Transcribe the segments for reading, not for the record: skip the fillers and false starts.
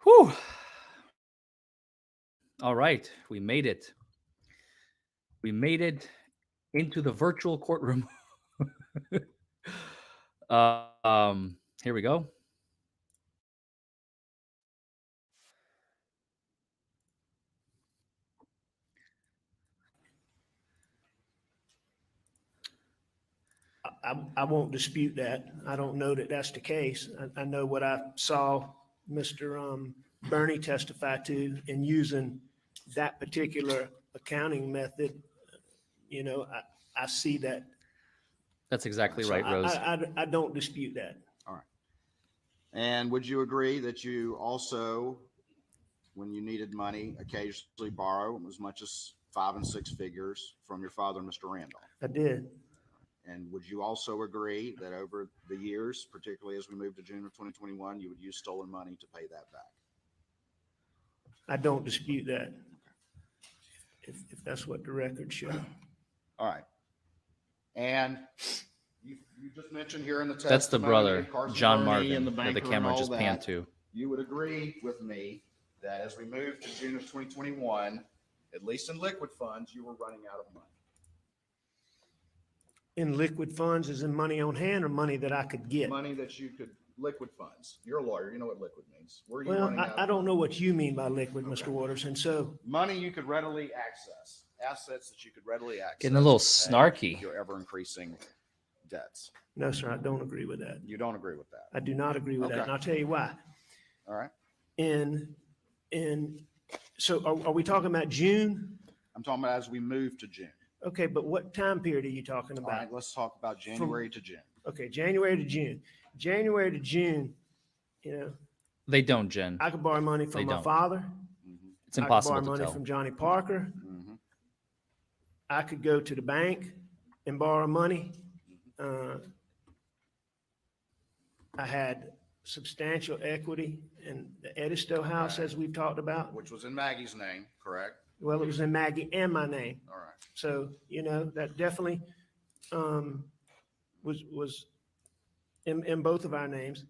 Whew. All right, we made it. We made it into the virtual courtroom. Here we go. I won't dispute that. I don't know that that's the case. I know what I saw Mr. Bernie testify to in using that particular accounting method. You know, I see that. That's exactly So right, Rose. I don't dispute that. All right. And would you agree that you also, when you needed money, occasionally borrow as much as 5 and 6 figures from your father, Mr. Randolph? I did. And would you also agree that over the years, particularly as we moved to June of 2021, you would use stolen money to pay that back? I don't dispute that. If that's what the record shows. All right. And you just mentioned here in the testimony, That's the brother, Carson John Burney Marvin, and the that banker the and camera all just panned that. to. You would agree with me that as we moved to June of 2021, at least in liquid funds, you were running out of money. In liquid funds, is in money on hand or money that I could get? Money that you could, liquid funds. You're a lawyer, you know what liquid means. Were you Well, running out I of don't know what you mean by liquid, Mr. Waters, and so money you could readily access, assets that you could readily access? Getting a little to pay snarky. your ever increasing debts. no, sir, I don't agree with that. You don't agree with that. I do not agree with that, Okay. and I'll tell you why. All right. So are we talking about June? I'm talking about as we move to June. Okay, but what time period are you talking All about? right, let's talk about January to June. Okay, January to June. January to June, you know, They don't, Jen. I could borrow money They from my don't. father. Mm-hmm. It's I could impossible borrow to money tell. from Johnny Parker. Mm-hmm. I could go to the bank and borrow money. I had substantial equity in the Edisto house, as we've talked about. Which was in Maggie's name, correct? Well, it was in Maggie and my name. All right. So, you know, that definitely was in both of our names.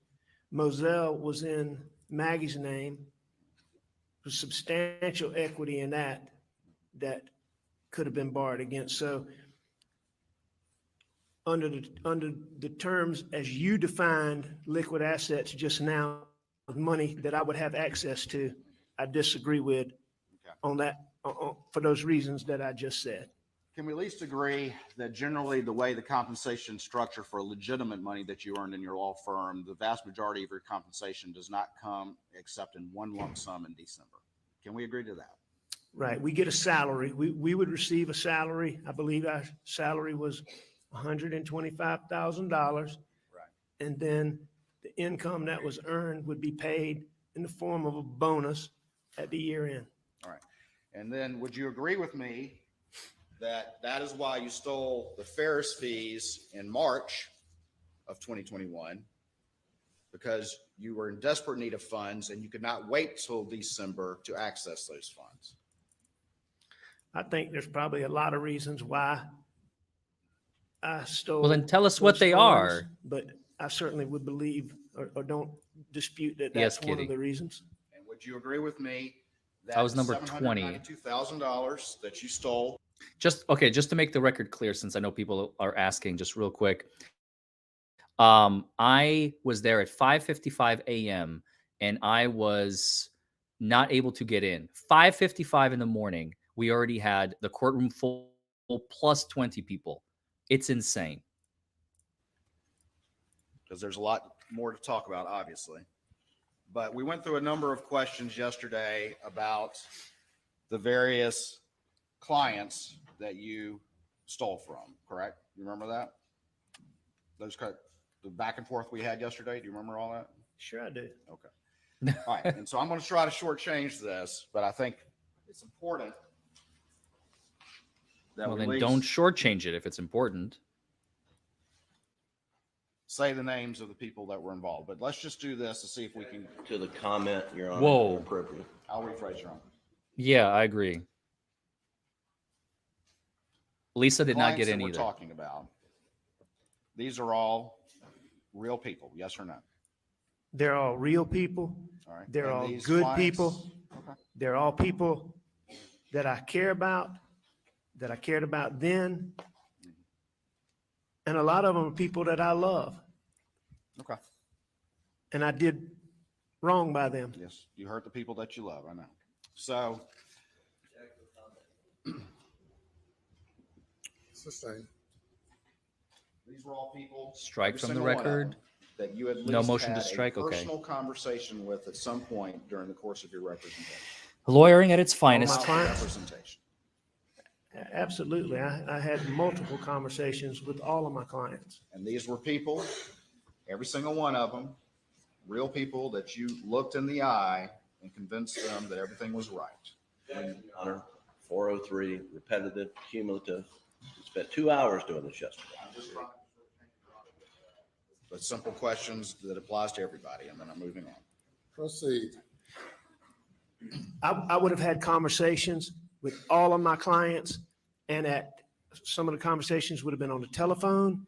Moselle was in Maggie's name. There's substantial equity in that could have been borrowed against. So under the terms as you defined liquid assets just now, money that I would have access to, I disagree with on that for those reasons that I just said. Can we at least agree that generally the way the compensation structure for legitimate money that you earned in your law firm, the vast majority of your compensation does not come except in one lump sum in December? Can we agree to that? Right. We get a salary. We would receive a salary. I believe our salary was $125,000. Right. And then the income that was earned would be paid in the form of a bonus at the year end. All right. And then would you agree with me that that is why you stole the Ferris fees in March of 2021, because you were in desperate need of funds and you could not wait till December to access those funds? I think there's probably a lot of reasons why I stole. Well, then tell us what those they funds, are. But I certainly would believe or don't dispute that Yes, that's one Kitty. of the reasons. And would you agree with me that I was number 20. $792,000 that you stole? Just to make the record clear, since I know people are asking, just real quick. I was there at 5:55 a.m. and I was not able to get in. 5:55 in the morning, we already had the courtroom full plus 20 people. It's insane. Because there's a lot more to talk about, obviously. But we went through a number of questions yesterday about the various clients that you stole from, correct? You remember that? The back and forth we had yesterday, do you remember all that? Sure I do. Okay. All right. And so I'm going to try to shortchange this, but I think it's important that Well, we then at don't least shortchange it if it's important. say the names of the people that were involved. But let's just do this to see if we can. To the comment, Your Honor. Whoa. Appropriate. I'll rephrase, Your Honor. Yeah, I agree. Lisa did not Clients get that in we're either. talking about. These are all real people, yes or no? They're all real people. All right. They're And all these good clients- people. Okay. They're all people that I care about, that I cared about then. And a lot of them are people that I love, Okay. and I did wrong by them. Yes, you hurt the people that you love, I know. So, Sustained. these were all people. Strike every from the single one of record. them, that you at least No motion to had strike? a Okay. personal conversation with at some point during the course of your representation. Lawyering at its All finest. my clients, Representation. absolutely. I had multiple conversations with all of my clients. And these were people, every single one of them, real people that you looked in the eye and convinced them that everything was right. Honor, 403, repetitive, cumulative. We spent 2 hours doing this yesterday. But simple questions that applies to everybody, and then I'm moving on. Proceed. I would have had conversations with all of my clients, and some of the conversations would have been on the telephone.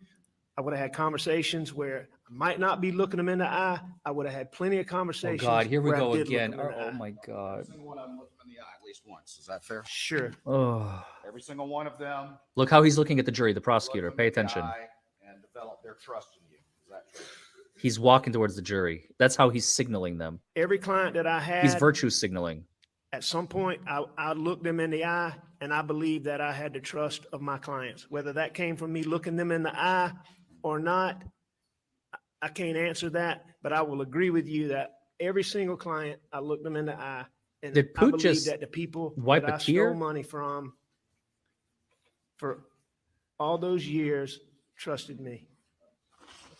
I would have had conversations where I might not be looking them in the eye. I would have had plenty of Oh conversations. God, here we where I go did look again. them in the Oh eye. my God. Every single one of them looked them in the eye at least once. Is that fair? Sure. Oh, Every single one of them. look how he's looking at the jury, the prosecutor. looked Pay them in the attention. eye and develop their trust in you. Is that true? He's walking towards the jury. That's how he's signaling them. Every client that I He's had, virtue signaling. at some point, I looked them in the eye, and I believe that I had the trust of my clients. Whether that came from me looking them in the eye or not, I can't answer that, but I will agree with you that every single client, I looked them in the eye. And Did I Poot believe just that the people wipe that a I tear? stole money from for all those years trusted me.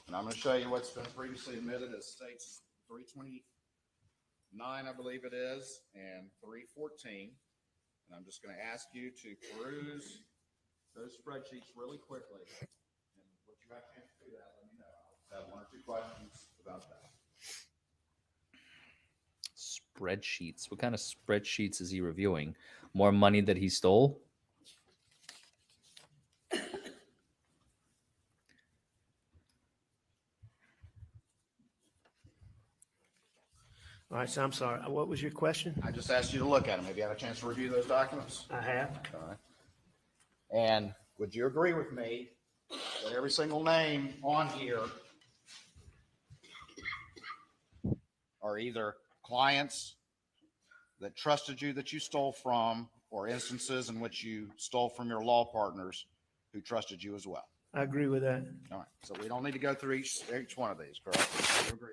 And I'm going to show you what's been previously admitted as states 329, I believe it is, and 314. And I'm just going to ask you to peruse those spreadsheets really quickly. And what you have a chance to do that, let me know. I'll have one or two questions about that. Spreadsheets. What kind of spreadsheets is he reviewing? More money that he stole? All right, so I'm sorry. What was your question? I just asked you to look at them. Have you had a chance to review those documents? I have. All right. And would you agree with me that every single name on here are either clients that trusted you that you stole from, or instances in which you stole from your law partners who trusted you as well? I agree with that. All right. So we don't need to go through each one of these, correct? You agree?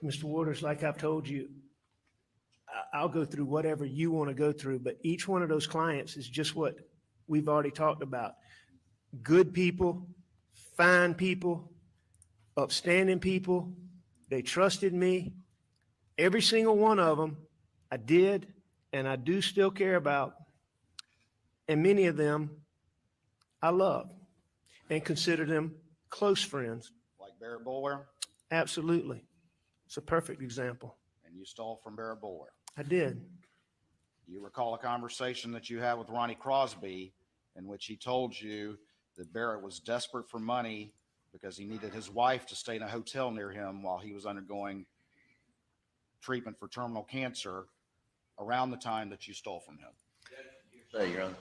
Mr. Waters, like I've told you, I'll go through whatever you want to go through, but each one of those clients is just what we've already talked about. Good people, fine people, upstanding people. They trusted me. Every single one of them I did, and I do still care about. And many of them I love and consider them close friends. Like Barrett Boulware, Absolutely. It's a perfect example. and you stole from Barrett Boulware. I did. You recall a conversation that you had with Ronnie Crosby in which he told you that Barrett was desperate for money because he needed his wife to stay in a hotel near him while he was undergoing treatment for terminal cancer around the time that you stole from him. Say, Your Honor.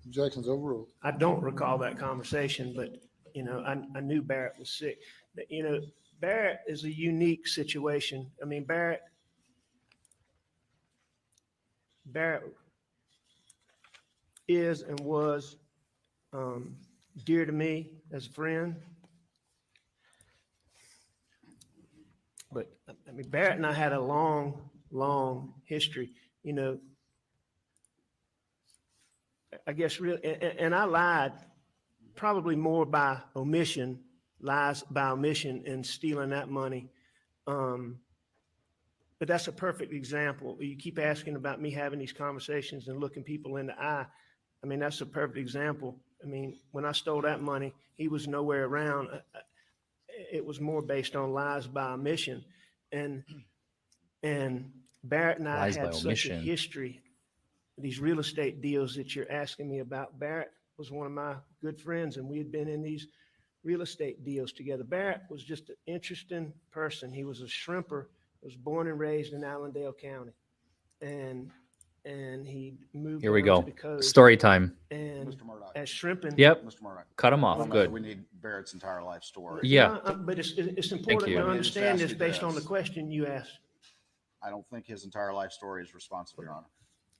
Objections overruled. I don't recall that conversation, but, I knew Barrett was sick. But, Barrett is a unique situation. I mean, Barrett is and was dear to me as a friend. But, I mean, Barrett and I had a long, long history, I guess really, and I lied probably more by omission, lies by omission in stealing that money. But that's a perfect example. You keep asking about me having these conversations and looking people in the eye. I mean, that's a perfect example. I mean, when I stole that money, he was nowhere around. It was more based on lies by omission. And Barrett and I Lies by had such a omission. history. These real estate deals that you're asking me about, Barrett was one of my good friends, and we had been in these real estate deals together. Barrett was just an interesting person. He was a shrimper, was born and raised in Allendale County. And he moved Here we down to go. the coast. Story time. And Mr. Murdaugh. as shrimping. Yep. Mr. Murdaugh. Cut him I off. don't know Good. that we need Barrett's entire life story. Yeah. No, but it's important you. to Let me just understand ask this you based on the this. question you asked. I don't think his entire life story is responsive, Your Honor.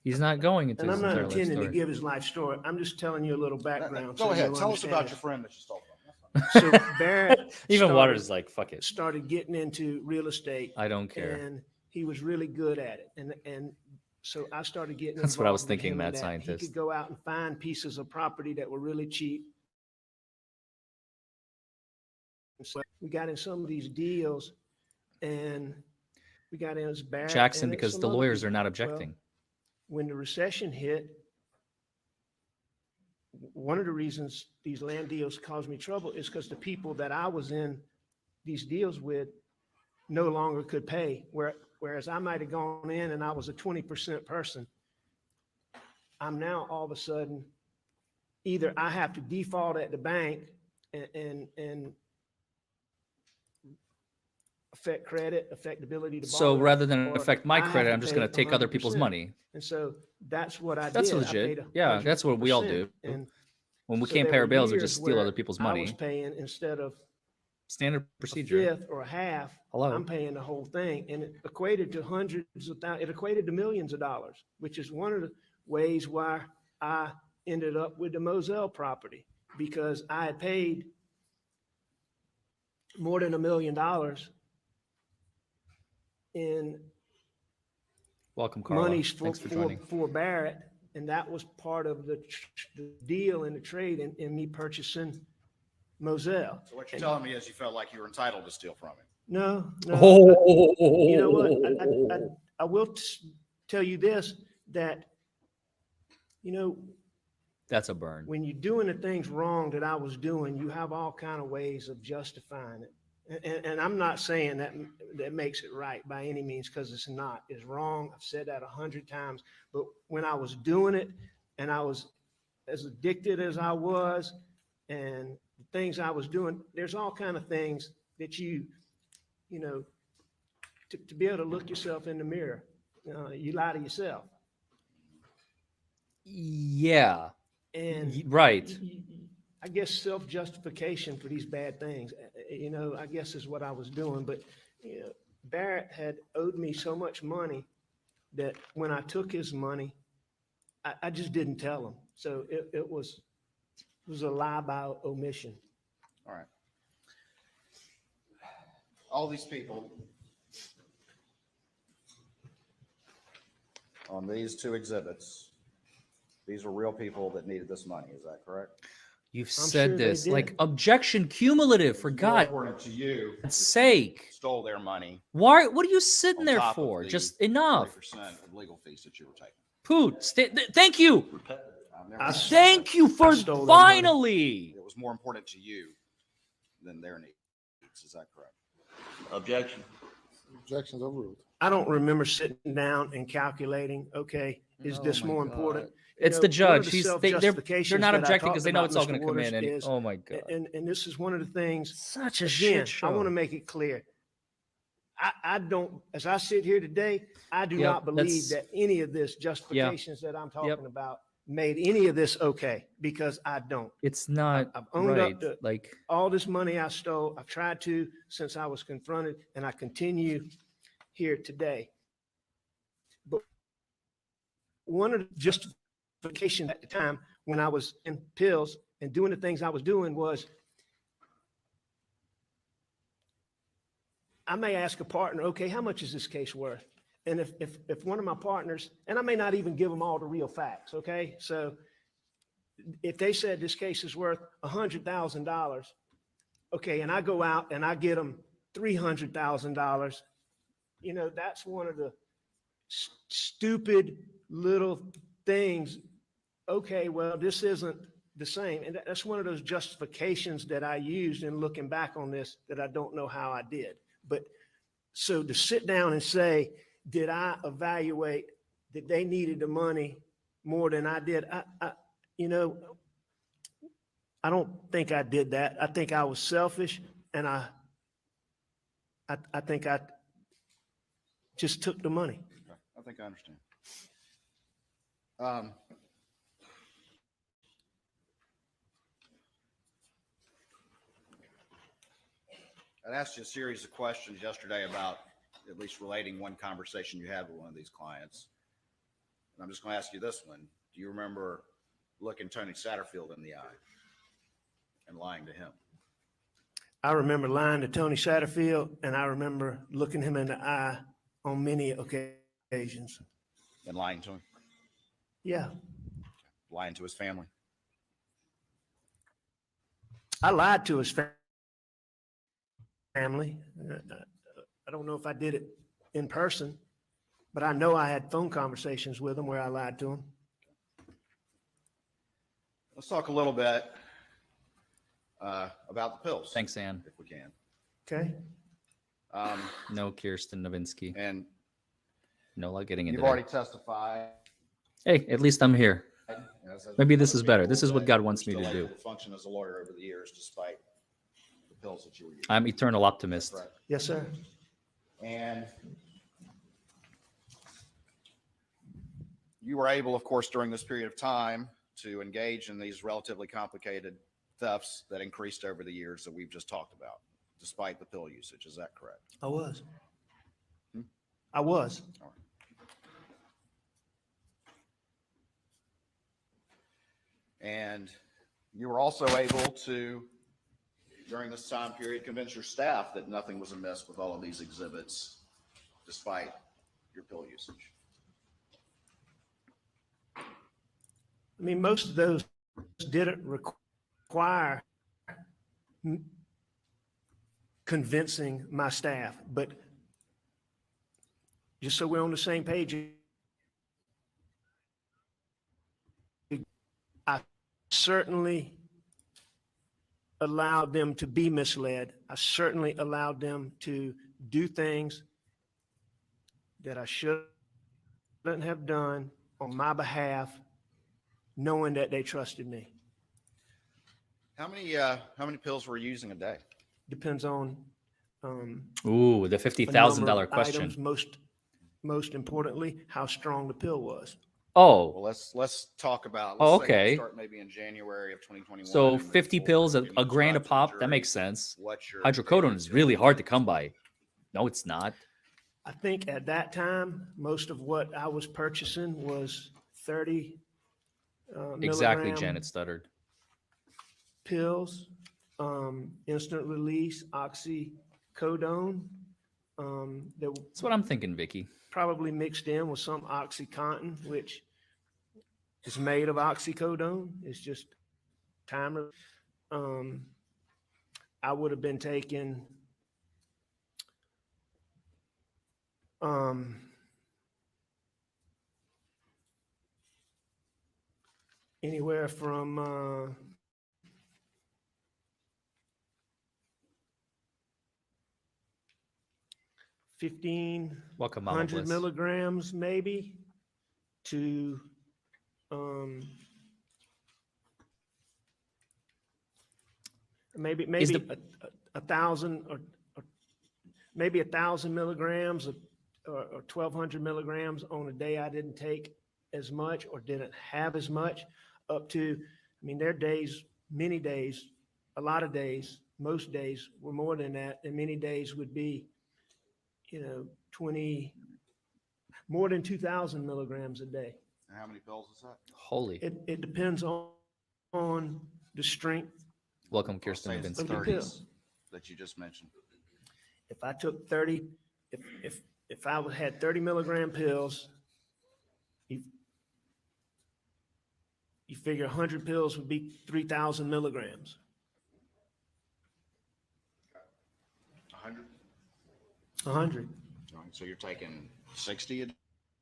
He's not going into And his I'm not entire life intending to story. give his life story. I'm just telling you a little background. Go so ahead. you'll Tell us understand about it. your friend that you stole from. So Barrett Even started- Waters is like, fuck it. started getting into real estate, I don't care. and he was really good at it. And so I started getting That's what I was involved with thinking, him in mad that. scientist. He could go out and find pieces of property that were really cheap. So we got in some of these deals, and we got in as Barrett. Jackson, and because some the other lawyers people. are not Well, objecting. when the recession hit, one of the reasons these land deals caused me trouble is because the people that I was in these deals with no longer could pay. Whereas I might have gone in and I was a 20% person. I'm now all of a sudden, either I have to default at the bank and affect credit, affect ability to borrow. So rather than or affect my I have credit, to I'm just pay going to take other people's 100%. money. And so that's what I That's did. I legit. paid Yeah, that's what we all 100%. do. And When we so can't there pay our were bills, we years just steal other where people's I was money. paying, instead of Standard a procedure. fifth or a half, Hello. I'm paying the whole thing. And it equated to hundreds of thousands, it equated to millions of dollars, which is one of the ways why I ended up with the Moselle property, because I had paid more than $1 million in Welcome, Carla. monies for, Thanks for joining. for Barrett. And that was part of the deal in the trade in me purchasing Moselle. So what you're telling me is you felt like you were entitled to steal from him. No, no. Oh, You know what? I will tell you this, that, you know, that's a burn. when you're doing the things wrong that I was doing, you have all kind of ways of justifying it. And I'm not saying that makes it right by any means, because it's not. It's wrong. I've said that 100 times. But when I was doing it, and I was as addicted as I was, and the things I was doing, there's all kind of things that you know, to be able to look yourself in the mirror, you lie to yourself. Yeah. And Right. I guess self-justification for these bad things, you know, I guess is what I was doing. But, you know, Barrett had owed me so much money that when I took his money, I just didn't tell him. So it was a lie by omission. All right. All these people on these two exhibits, these were real people that needed this money. Is that correct? You've I'm said sure they this. did. Like, objection cumulative, for More God's important to you, sake. stole their money. Why? What are you sitting On there top of for? the Just enough. 40% of legal fees that you were taking. Poot. Thank you. Repetitive. I've never I said Thank you for stole their money. finally. it was more important to you than their needs. Is that correct? Objection. Objections overruled. I don't remember sitting down and calculating, okay, is Oh this my more God. important? It's You the know, judge. one of the They're not self-justifications that I objecting because talked they know about, it's all Mr. going to come in. Waters, And is- oh my God. And this is one of the things, Such a again, shit show. I want to make it clear. I don't, as I sit here today, I do Yep, not believe that's- that any of this justifications that I'm talking Yep. about made any of this okay, because I don't. It's not I've owned right. up to Like, all this money I stole. I've tried to since I was confronted, and I continue here today. But one of the justifications at the time when I was in pills and doing the things I was doing was, I may ask a partner, okay, how much is this case worth? And if one of my partners, and I may not even give them all the real facts, okay? So if they said this case is worth $100,000, okay, and I go out and I get them $300,000, you know, that's one of the stupid little things. Okay, well, this isn't the same. And that's one of those justifications that I used in looking back on this that I don't know how I did. But so to sit down and say, did I evaluate that they needed the money more than I did? You know, I don't think I did that. I think I was selfish, and I think I just took the money. Okay, I think I understand. I asked you a series of questions yesterday about at least relating one conversation you had with one of these clients. And I'm just going to ask you this one. Do you remember looking Tony Satterfield in the eye and lying to him? I remember lying to Tony Satterfield, and I remember looking him in the eye on many occasions. And lying to him? Yeah. Lying to his family? I lied to his family. I don't know if I did it in person, but I know I had phone conversations with him where I lied to him. Let's talk a little bit about the pills. Thanks, Ann. If we can. Okay. No Kirsten Novinsky. And No luck getting into you've that. already testified. Hey, at least I'm here. As Maybe this is other better. people This is what that God wants me you're to still do. able function as a lawyer over the years, despite the pills that you were using. I'm eternal optimist. Right. Yes, sir. And you were able, of course, during this period of time to engage in these relatively complicated thefts that increased over the years that we've just talked about, despite the pill usage. Is that correct? I was. Hmm? I was. All right. And you were also able to, during this time period, convince your staff that nothing was amiss with all of these exhibits, despite your pill usage. I mean, most of those didn't require convincing my staff, but just so we're on the same page, I certainly allowed them to be misled. I certainly allowed them to do things that I shouldn't have done on my behalf, knowing that they trusted me. How many pills were you using a day? Depends on Ooh, the a $50,000 number of question. items, most importantly, how strong the pill was. Oh, Well, let's talk about. Oh, Let's say okay. Start maybe in January of 2021. so and move 50 forward. pills, Can you a grand a describe to the pop. That jury makes sense. what your Hydrocodone daily is pill really hard to usage come was? by. No, it's not. I think at that time, most of what I was purchasing was 30 Exactly, milligram Janet stuttered. pills, instant release, oxycodone. That That's what I'm thinking, Vicky. probably mixed in with some OxyContin, which is made of oxycodone. It's just time. I would have been taking anywhere from 1,500 Welcome, Mama Bliss. milligrams maybe to maybe the- a thousand or maybe 1,000 milligrams or 1,200 milligrams on a day I didn't take as much or didn't have as much, up to, I mean, there are days, many days, a lot of days, most days were more than that, and many days would be, more than 2,000 milligrams a day. And how many pills is that? Holy. It depends on the strength. Welcome, I'll Kirsten say it's the Novinsky. Of the pill. 30s that you just mentioned. If I took 30, if I had 30 milligram pills, you figure 100 pills would be 3,000 milligrams. 100. 100. So you're taking 60 a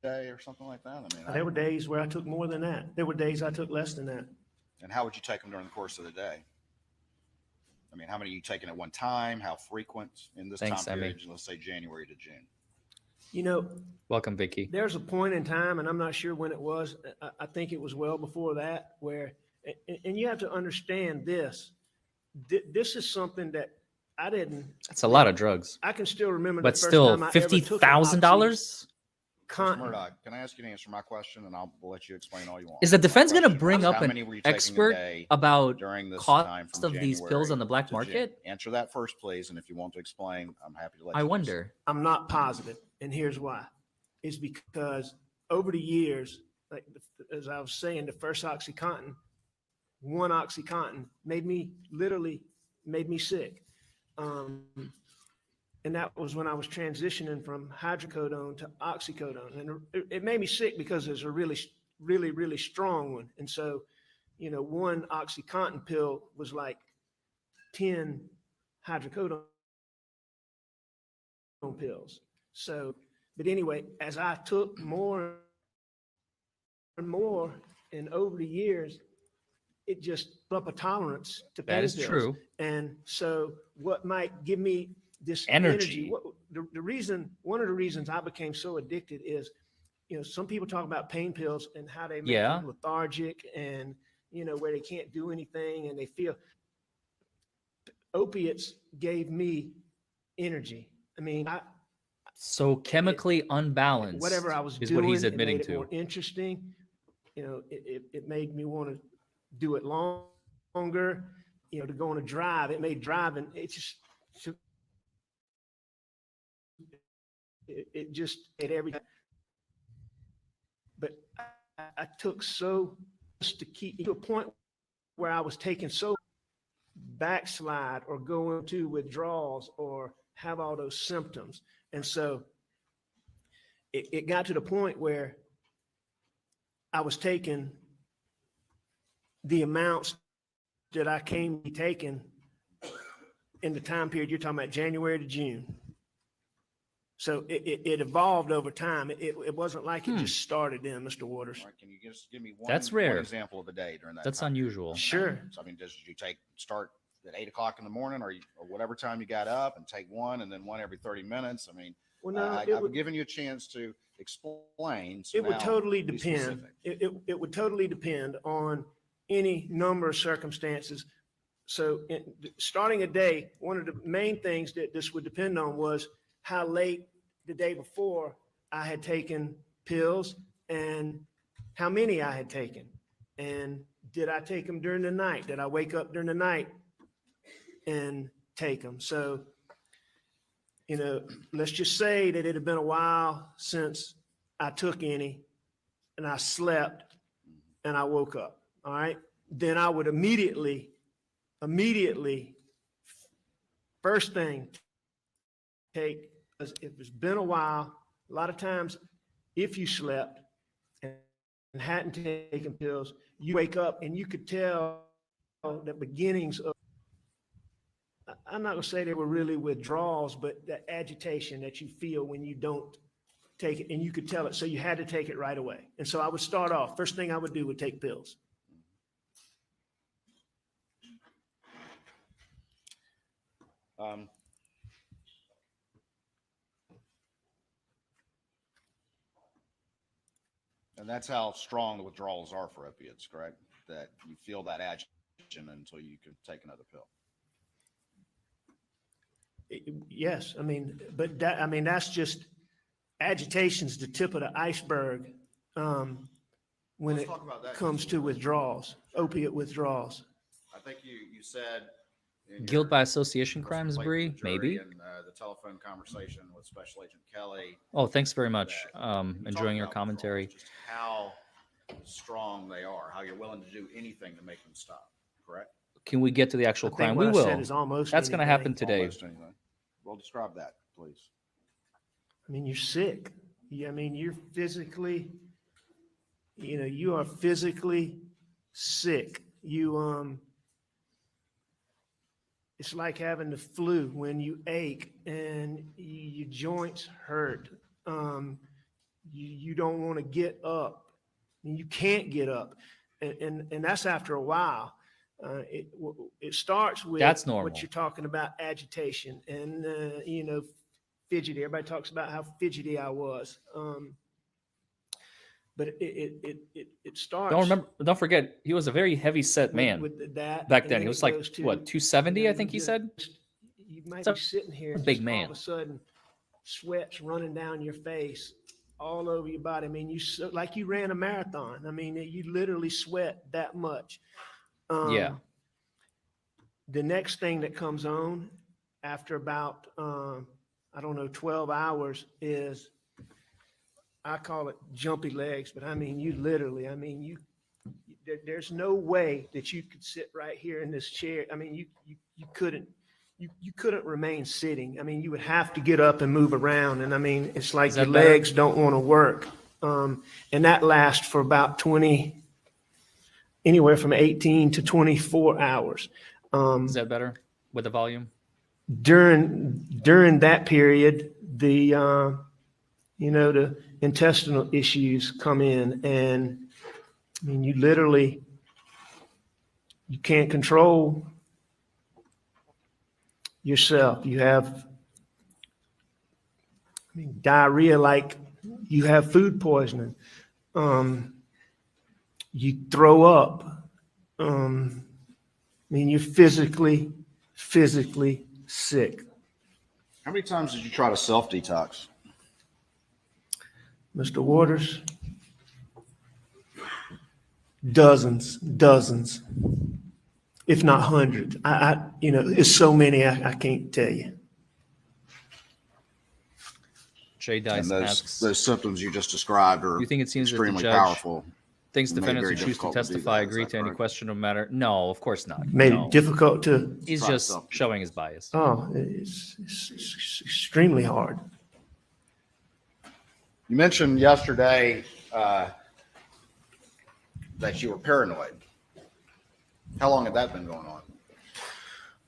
day or something like that? I mean, There were days where I took more than that. There were days I took less than that. and how would you take them during the course of the day? I mean, how many are you taking at one time? How frequent in this Thanks, time Emmy. period? Let's say January to June. Welcome, Vicky. There's a point in time, and I'm not sure when it was, I think it was well before that, where And you have to understand this. This is something that I didn't. That's a lot of drugs. I can still remember But the first still, time I ever took an $50,000? Mr. Murdaugh, can I ask you to answer my question, and I'll let you explain all you want. Is the My defense going to question bring was, up how many an were you taking a expert day about during this time cost from of these pills on the black January to market? Answer that first, please, and if you want to explain, I'm happy to let I you. wonder. I'm not positive, and here's why. It's because over the years, like as I was saying, the first one OxyContin made me sick. And that was when I was transitioning from hydrocodone to oxycodone. And it made me sick because it's a really, really, really strong one. And so, one OxyContin pill was like 10 hydrocodone pills. So, but anyway, as I took more and more, and over the years, it just up a tolerance to pain That is pills. true. And so what might give me this Energy. one of the reasons I became so addicted is, some people talk about pain pills and how they make Yeah. them lethargic and, where they can't do anything and they feel. Opiates gave me energy. I mean, So chemically unbalanced whatever I was is doing, what he's it admitting made it to. more interesting. It made me want to do it longer, to go on a drive. It made driving, it just made everything. But I took so just to keep to a point where I was taking so backslide or go into withdrawals or have all those symptoms. And so it got to the point where I was taking the amounts that I came to be taking in the time period you're talking about, January to June. So it evolved over time. It wasn't like it just started then, Mr. Waters. All right, can you just give me That's one rare. example of the day during that That's time period? unusual. Sure. So, I mean, did you start at 8 o'clock in the morning or whatever time you got up and take one and then one every 30 minutes? I mean, Well, no, I've given you a chance to explain. So it would now totally be depend. specific. It would totally depend on any number of circumstances. So starting a day, one of the main things that this would depend on was how late the day before I had taken pills and how many I had taken. And did I take them during the night? Did I wake up during the night and take them? So, let's just say that it had been a while since I took any and I slept and I woke up. All right. Then I would immediately, first thing, take, if it's been a while, a lot of times, if you slept and hadn't taken pills, you wake up and you could tell the beginnings of, I'm not going to say they were really withdrawals, but the agitation that you feel when you don't take it, and you could tell it. So you had to take it right away. And so I would start off, first thing I would do would take pills. And that's how strong the withdrawals are for opiates, correct? That you feel that agitation until you can take another pill. Yes, but that's just agitation's the tip of the iceberg when Let's it talk about that. comes to withdrawals, opiate withdrawals. I think you said in Guilt your by association crimes, complaint Bree? to the jury Maybe. and the telephone conversation with Special Agent Kelly. Oh, thanks very much. Can you Enjoying talk your about commentary. withdrawals, just how strong they are, how you're willing to do anything to make them stop, correct? Can we get to the actual I think crime? what We I will. said is almost That's going to happen anything. today. Almost anything. Well, describe that, please. You're sick. You're physically, you are physically sick. It's like having the flu when you ache and your joints hurt. You don't want to get up. You can't get up. And that's after a while. It starts with That's normal. what you're talking about, agitation and, fidgety. Everybody talks about how fidgety I was. But it starts. Don't forget, he was a very heavy set man with that back and then. He it was like goes to, what, 270, I think he you said. you might It's a be sitting here and big just all man. of a sudden sweat's running down your face, all over your body. I mean, like you ran a marathon. I mean, you literally sweat that much. Yeah. The next thing that comes on after about, I don't know, 12 hours is, I call it jumpy legs, but I mean, you literally, I mean, there's no way that you could sit right here in this chair. I mean, you couldn't remain sitting. I mean, you would have to get up and move around. And I mean, it's like Is your that better? legs don't want to work. And that lasts for about anywhere from 18 to 24 hours. Is that better with the volume? During that period, the intestinal issues come in, and I mean, you can't control yourself. You have, I mean, diarrhea, like you have food poisoning. You throw up. I mean, you're physically sick. How many times did you try to self-detox? Mr. Waters, dozens, if not hundreds. It's so many, I can't tell you. Jay Dice And asks, those symptoms you just described are do you think it seems that the extremely judge powerful. thinks Made it defendants very who choose to difficult to do testify that. Is agree that to any correct? question no matter? No, of course not. Made No. it difficult to, He's Try to just self- showing his bias. it's extremely hard. You mentioned yesterday that you were paranoid. How long had that been going on?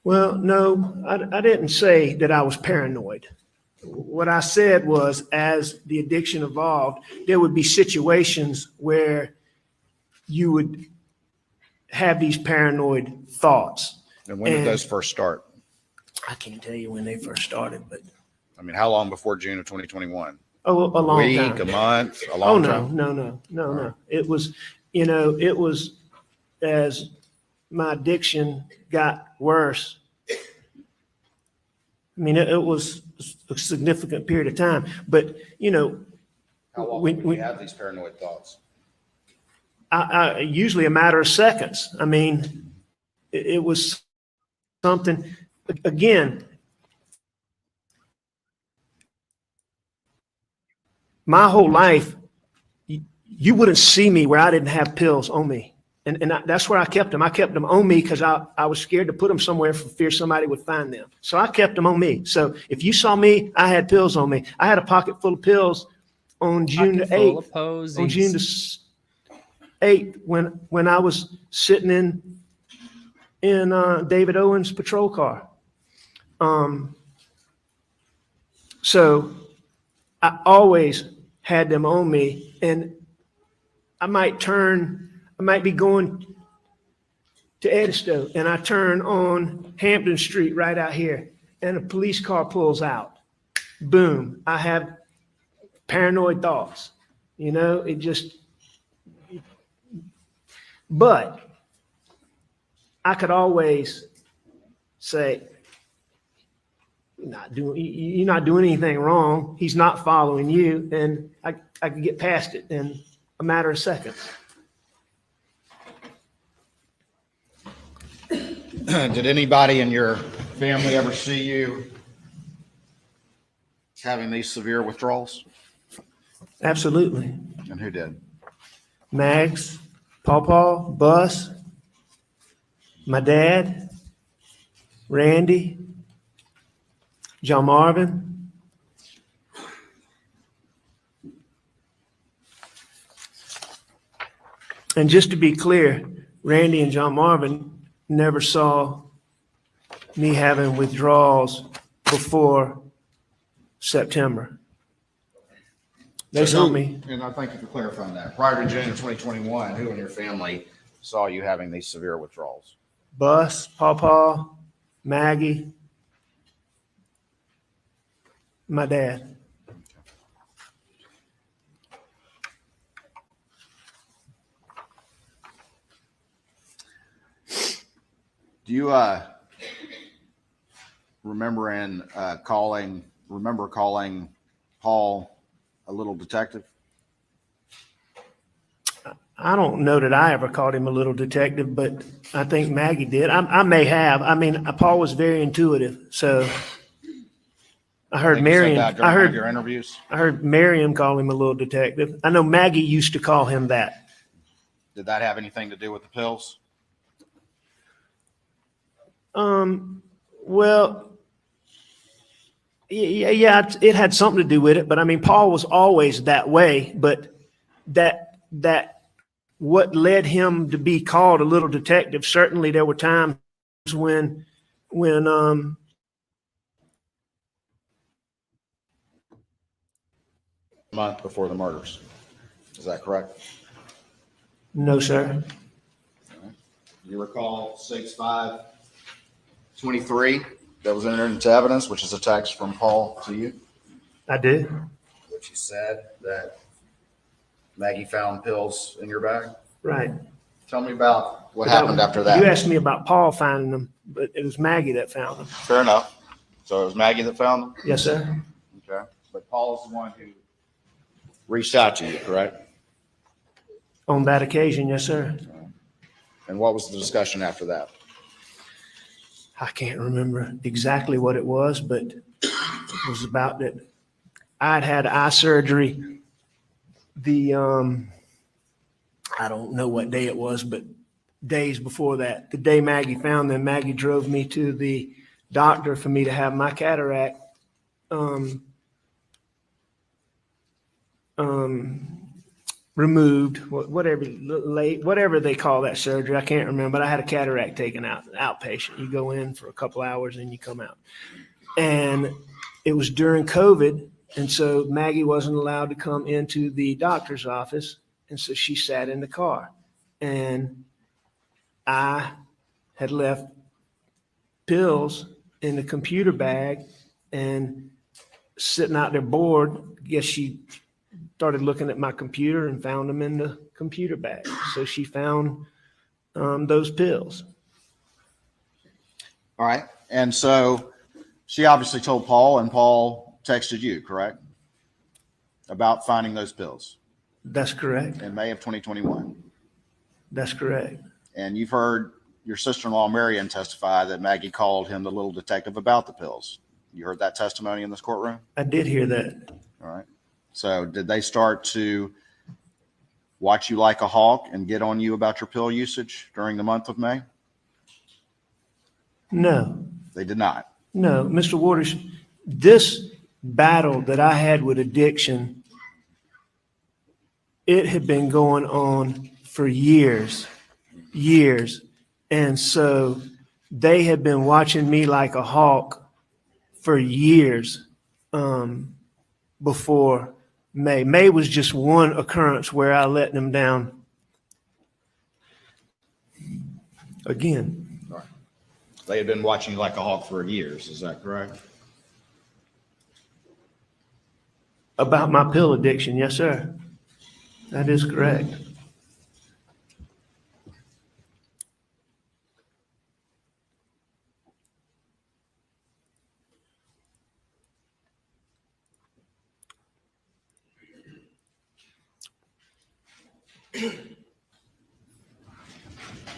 Well, no, I didn't say that I was paranoid. What I said was, as the addiction evolved, there would be situations where you would have these paranoid thoughts. And when did And- those first start? I can't tell you when they first started, but I mean, how long before June of 2021? a long Week, time. a month, a Oh, long no, time? no. It was, it was as my addiction got worse. I mean, it was a significant period of time, but, How often when- would when- you have these paranoid thoughts? I usually a matter of seconds. I mean, it was something, again, my whole life, you wouldn't see me where I didn't have pills on me. And that's where I kept them. I kept them on me because I was scared to put them somewhere for fear somebody would find them. So I kept them on me. So if you saw me, I had pills on me. I had a pocket full of pills on June the Pocket full 8th. of posies. On June the 8th, when I was sitting in David Owen's patrol car. So I always had them on me, and I might be going to Edisto, and I turn on Hampton Street right out here, and a police car pulls out. Boom, I have paranoid thoughts. It just, but I could always say, you're not doing anything wrong. He's not following you. And I could get past it in a matter of seconds. Did anybody in your family ever see you having these severe withdrawals? Absolutely. And who did? Mags, Paw, Bus, my dad, Randy, John Marvin. And just to be clear, Randy and John Marvin never saw me having withdrawals before September. They saw me. And I thank you for clarifying that. Prior to June of 2021, who in your family saw you having these severe withdrawals? Bus, Paw, Maggie, my dad. you remember calling Paul a little detective? I don't know that I ever called him a little detective, but I think Maggie did. I may have. I mean, Paul was very intuitive, so I heard think you said Miriam. that during one of your interviews. I heard Miriam call him a little detective. I know Maggie used to call him that. Did that have anything to do with the pills? Well, yeah, it had something to do with it, but I mean, Paul was always that way, but that what led him to be called a little detective, certainly there were times when A month before the murders. Is that correct? no, sir. You recall 6/5/23 that was entered into evidence, which is a text from Paul to you, I did. which he said that Maggie found pills in your bag. Right. Tell me about what happened after You that. asked me about Paul finding them, but it was Maggie that found them. Fair enough. So it was Maggie that found them? Yes, sir. Okay. But Paul's the one who reached out to you, correct? On that occasion, yes, sir. And what was the discussion after that? I can't remember exactly what it was, but it was about that I'd had eye surgery. I don't know what day it was, but days before that, the day Maggie found them, Maggie drove me to the doctor for me to have my cataract removed, whatever they call that surgery. I can't remember, but I had a cataract taken out, outpatient. You go in for a couple hours and you come out. And it was during COVID. And so Maggie wasn't allowed to come into the doctor's office. And so she sat in the car. And I had left pills in the computer bag and sitting out there bored. I guess she started looking at my computer and found them in the computer bag. So she found those pills. All right. And so she obviously told Paul, and Paul texted you, correct? About finding those pills That's correct. in May of 2021. That's correct. And you've heard your sister-in-law, Marion, testify that Maggie called him the little detective about the pills. You heard that testimony in this courtroom? I did hear that. All right. So did they start to watch you like a hawk and get on you about your pill usage during the month of May? No, They did not. no, Mr. Waters, this battle that I had with addiction, it had been going on for years. And so they had been watching me like a hawk for years before May. May was just one occurrence where I let them down again. All right. They had been watching you like a hawk for years. Is that correct? About my pill addiction, yes, sir. That is correct.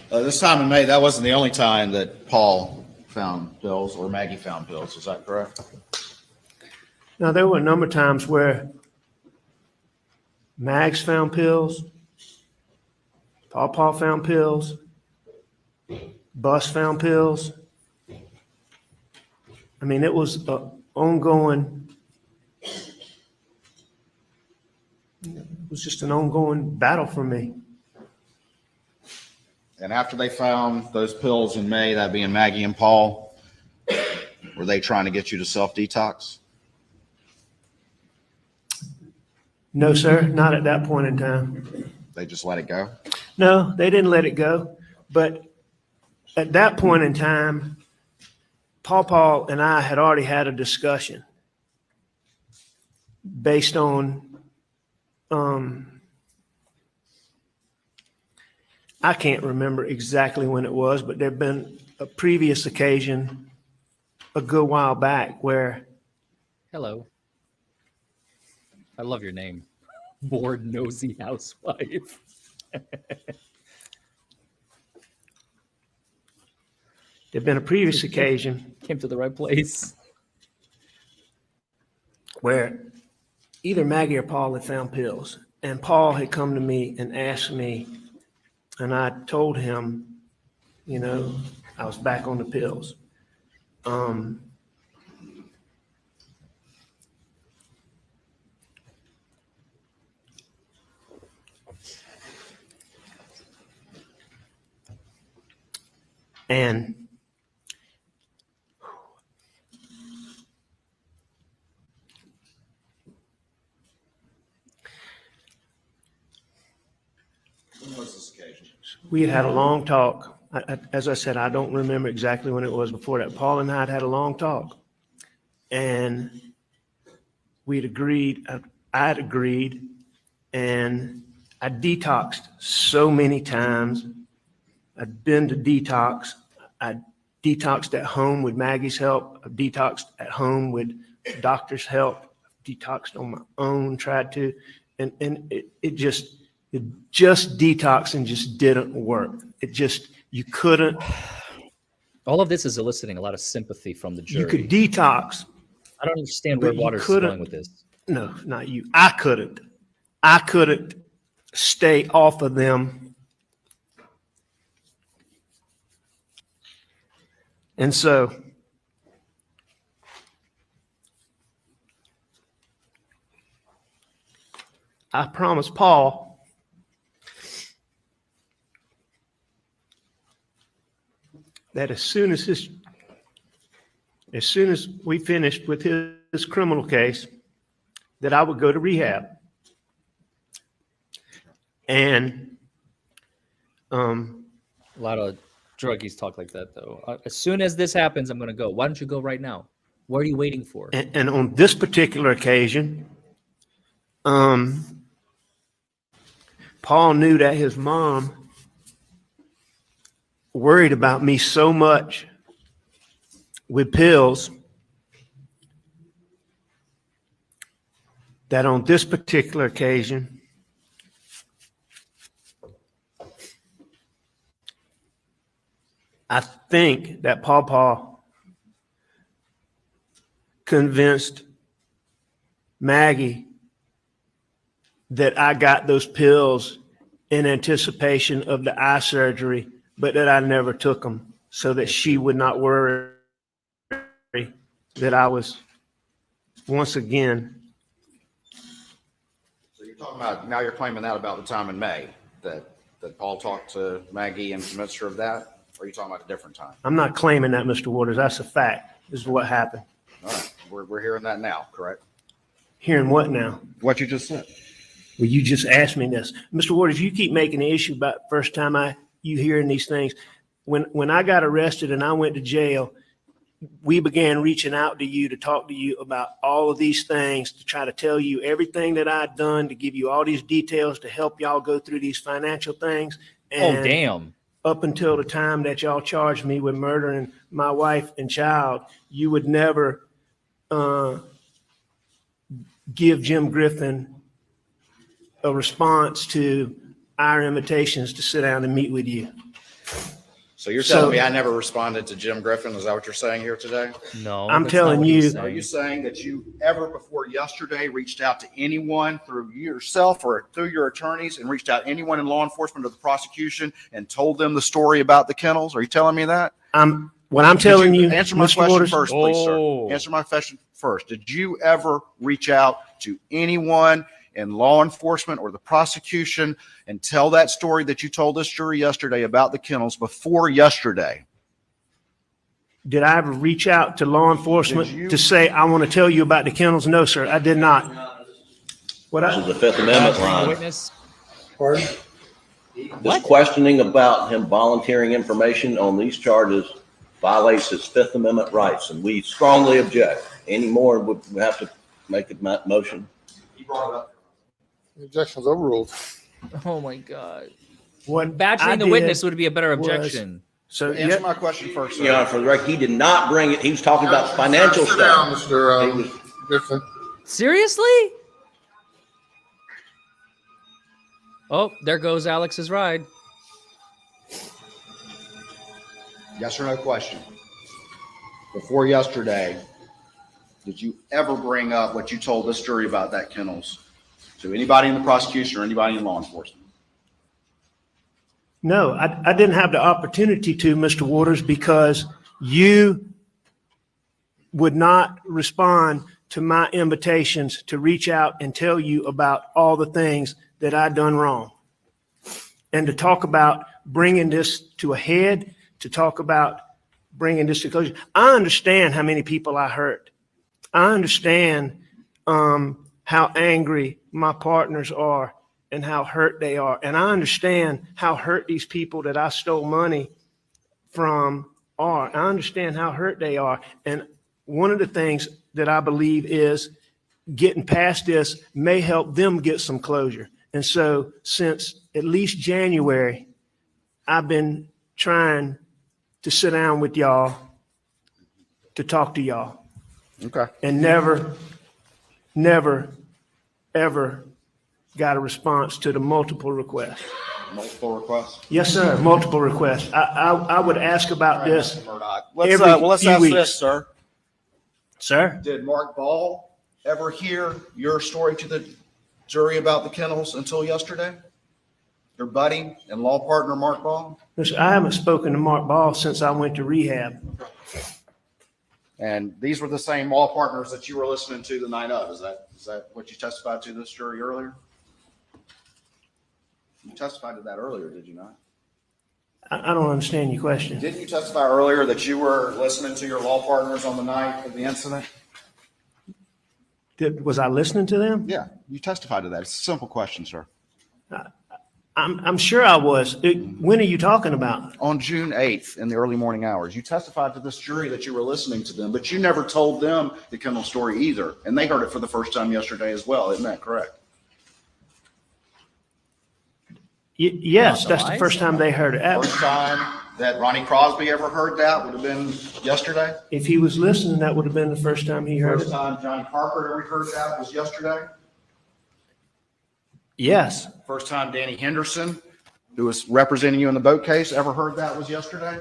This time in May, that wasn't the only time that Paul found pills or Maggie found pills. Is that correct? Now, there were a number of times where Mags found pills, Paul found pills, Bus found pills. I mean, it was an ongoing, it was just an ongoing battle for me. And after they found those pills in May, that being Maggie and Paul, were they trying to get you to self-detox? No, sir, not at that point in time. They just let it go? No, they didn't let it go. But at that point in time, Paul and I had already had a discussion based on, I can't remember exactly when it was, but there've been a previous occasion a good while back where Hello. I love your name. Bored nosy housewife. there'd been a previous occasion Came to the right place. where either Maggie or Paul had found pills, and Paul had come to me and asked me, and I told him, you know, I was back on the pills. And When was this occasion? we had a long talk. As I said, I don't remember exactly when it was before that. Paul and I had had a long talk. And we'd agreed, I had agreed, and I detoxed so many times. I'd been to detox. I detoxed at home with Maggie's help. I detoxed at home with doctor's help. Detoxed on my own, tried to, and it just detoxing just didn't work. It just, you couldn't, All of this is eliciting a lot of sympathy from the jury. you could detox. I don't understand but where you Waters is couldn't- going with this. No, not you. I couldn't stay off of them. And so I promised Paul that as soon as we finished with his criminal case, that I would go to rehab. And A lot of druggies talk like that, though. As soon as this happens, I'm going to go. Why don't you go right now? What are you waiting for? and on this particular occasion, Paul knew that his mom worried about me so much with pills that on this particular occasion, I think that Paul convinced Maggie that I got those pills in anticipation of the eye surgery, but that I never took them so that she would not worry that I was once again. So you're talking about, now you're claiming that about the time in May, that Paul talked to Maggie and convinced her of that? Or are you talking about a different time? I'm not claiming that, Mr. Waters. That's a fact. This is what happened. All right, we're hearing that now, correct? Hearing what now? What you just said. Well, you just asked me this. Mr. Waters, you keep making the issue about first time you hearing these things. When I got arrested and I went to jail, we began reaching out to you to talk to you about all of these things, to try to tell you everything that I'd done, to give you all these details to help y'all go through these financial things. Oh, damn. Up until the time that y'all charged me with murdering my wife and child, you would never give Jim Griffin a response to our invitations to sit down and meet with you. So you're telling me I never responded to Jim Griffin? Is that what you're saying here today? No. I'm that's telling not what he's you- saying. Are you saying that you ever before yesterday reached out to anyone through yourself or through your attorneys and reached out to anyone in law enforcement or the prosecution and told them the story about the kennels? Are you telling me that? What I'm telling you, Answer my Mr. question Waters, first, please, Oh. sir. Answer my question first. Did you ever reach out to anyone in law enforcement or the prosecution and tell that story that you told this jury yesterday about the kennels before yesterday? did I ever reach out to law Did enforcement you- to say, I want to tell you about the kennels? No, sir, I did not. What This is I, the Fifth Amendment The line. witness. Pardon? This questioning about him volunteering information on these charges violates his Fifth Amendment rights, and we strongly object. Any more, we have to make a motion. He brought it up. The objection's overruled. Oh, my God. what I Badgering the did witness would be a better was- objection. So Answer my question first, Your Honor, sir. for the record, he did not bring it. He was talking about financial Sit down, stuff. Mr. Gibson. Seriously? Oh, there goes Alex's ride. Yes or no question. Before yesterday, did you ever bring up what you told this jury about that kennels to anybody in the prosecution or anybody in law enforcement? no, I didn't have the opportunity to, Mr. Waters, because you would not respond to my invitations to reach out and tell you about all the things that I done wrong. And to talk about bringing this to a head, to talk about bringing this to closure. I understand how many people I hurt. I understand how angry my partners are and how hurt they are. And I understand how hurt these people that I stole money from are. I understand how hurt they are. And one of the things that I believe is getting past this may help them get some closure. And so since at least January, I've been trying to sit down with y'all to talk to y'all. Okay. And never, ever got a response to the multiple requests. Multiple requests. Yes, sir, multiple requests. I would ask about this. Mr. Murdaugh. every Let's few ask weeks. this, sir. Sir? Did Mark Ball ever hear your story to the jury about the kennels until yesterday? Your buddy and law partner, Mark Ball? Listen, I haven't spoken to Mark Ball since I went to rehab. And these were the same law partners that you were listening to the night of. Is that what you testified to this jury earlier? You testified to that earlier, did you not? I don't understand your question. Didn't you testify earlier that you were listening to your law partners on the night of the incident? Was I listening to them? Yeah, you testified to that. It's a simple question, sir. I'm sure I was. When are you talking about? On June 8th in the early morning hours, you testified to this jury that you were listening to them, but you never told them the kennel story either. And they heard it for the first time yesterday as well. Isn't that correct? Yes, that's the first time they heard it. First time that Ronnie Crosby ever heard that would have been yesterday. If he was listening, that would have been the first time he heard First it. time John Parker ever heard that was yesterday. Yes. First time Danny Henderson, who was representing you in the boat case, ever heard that was yesterday.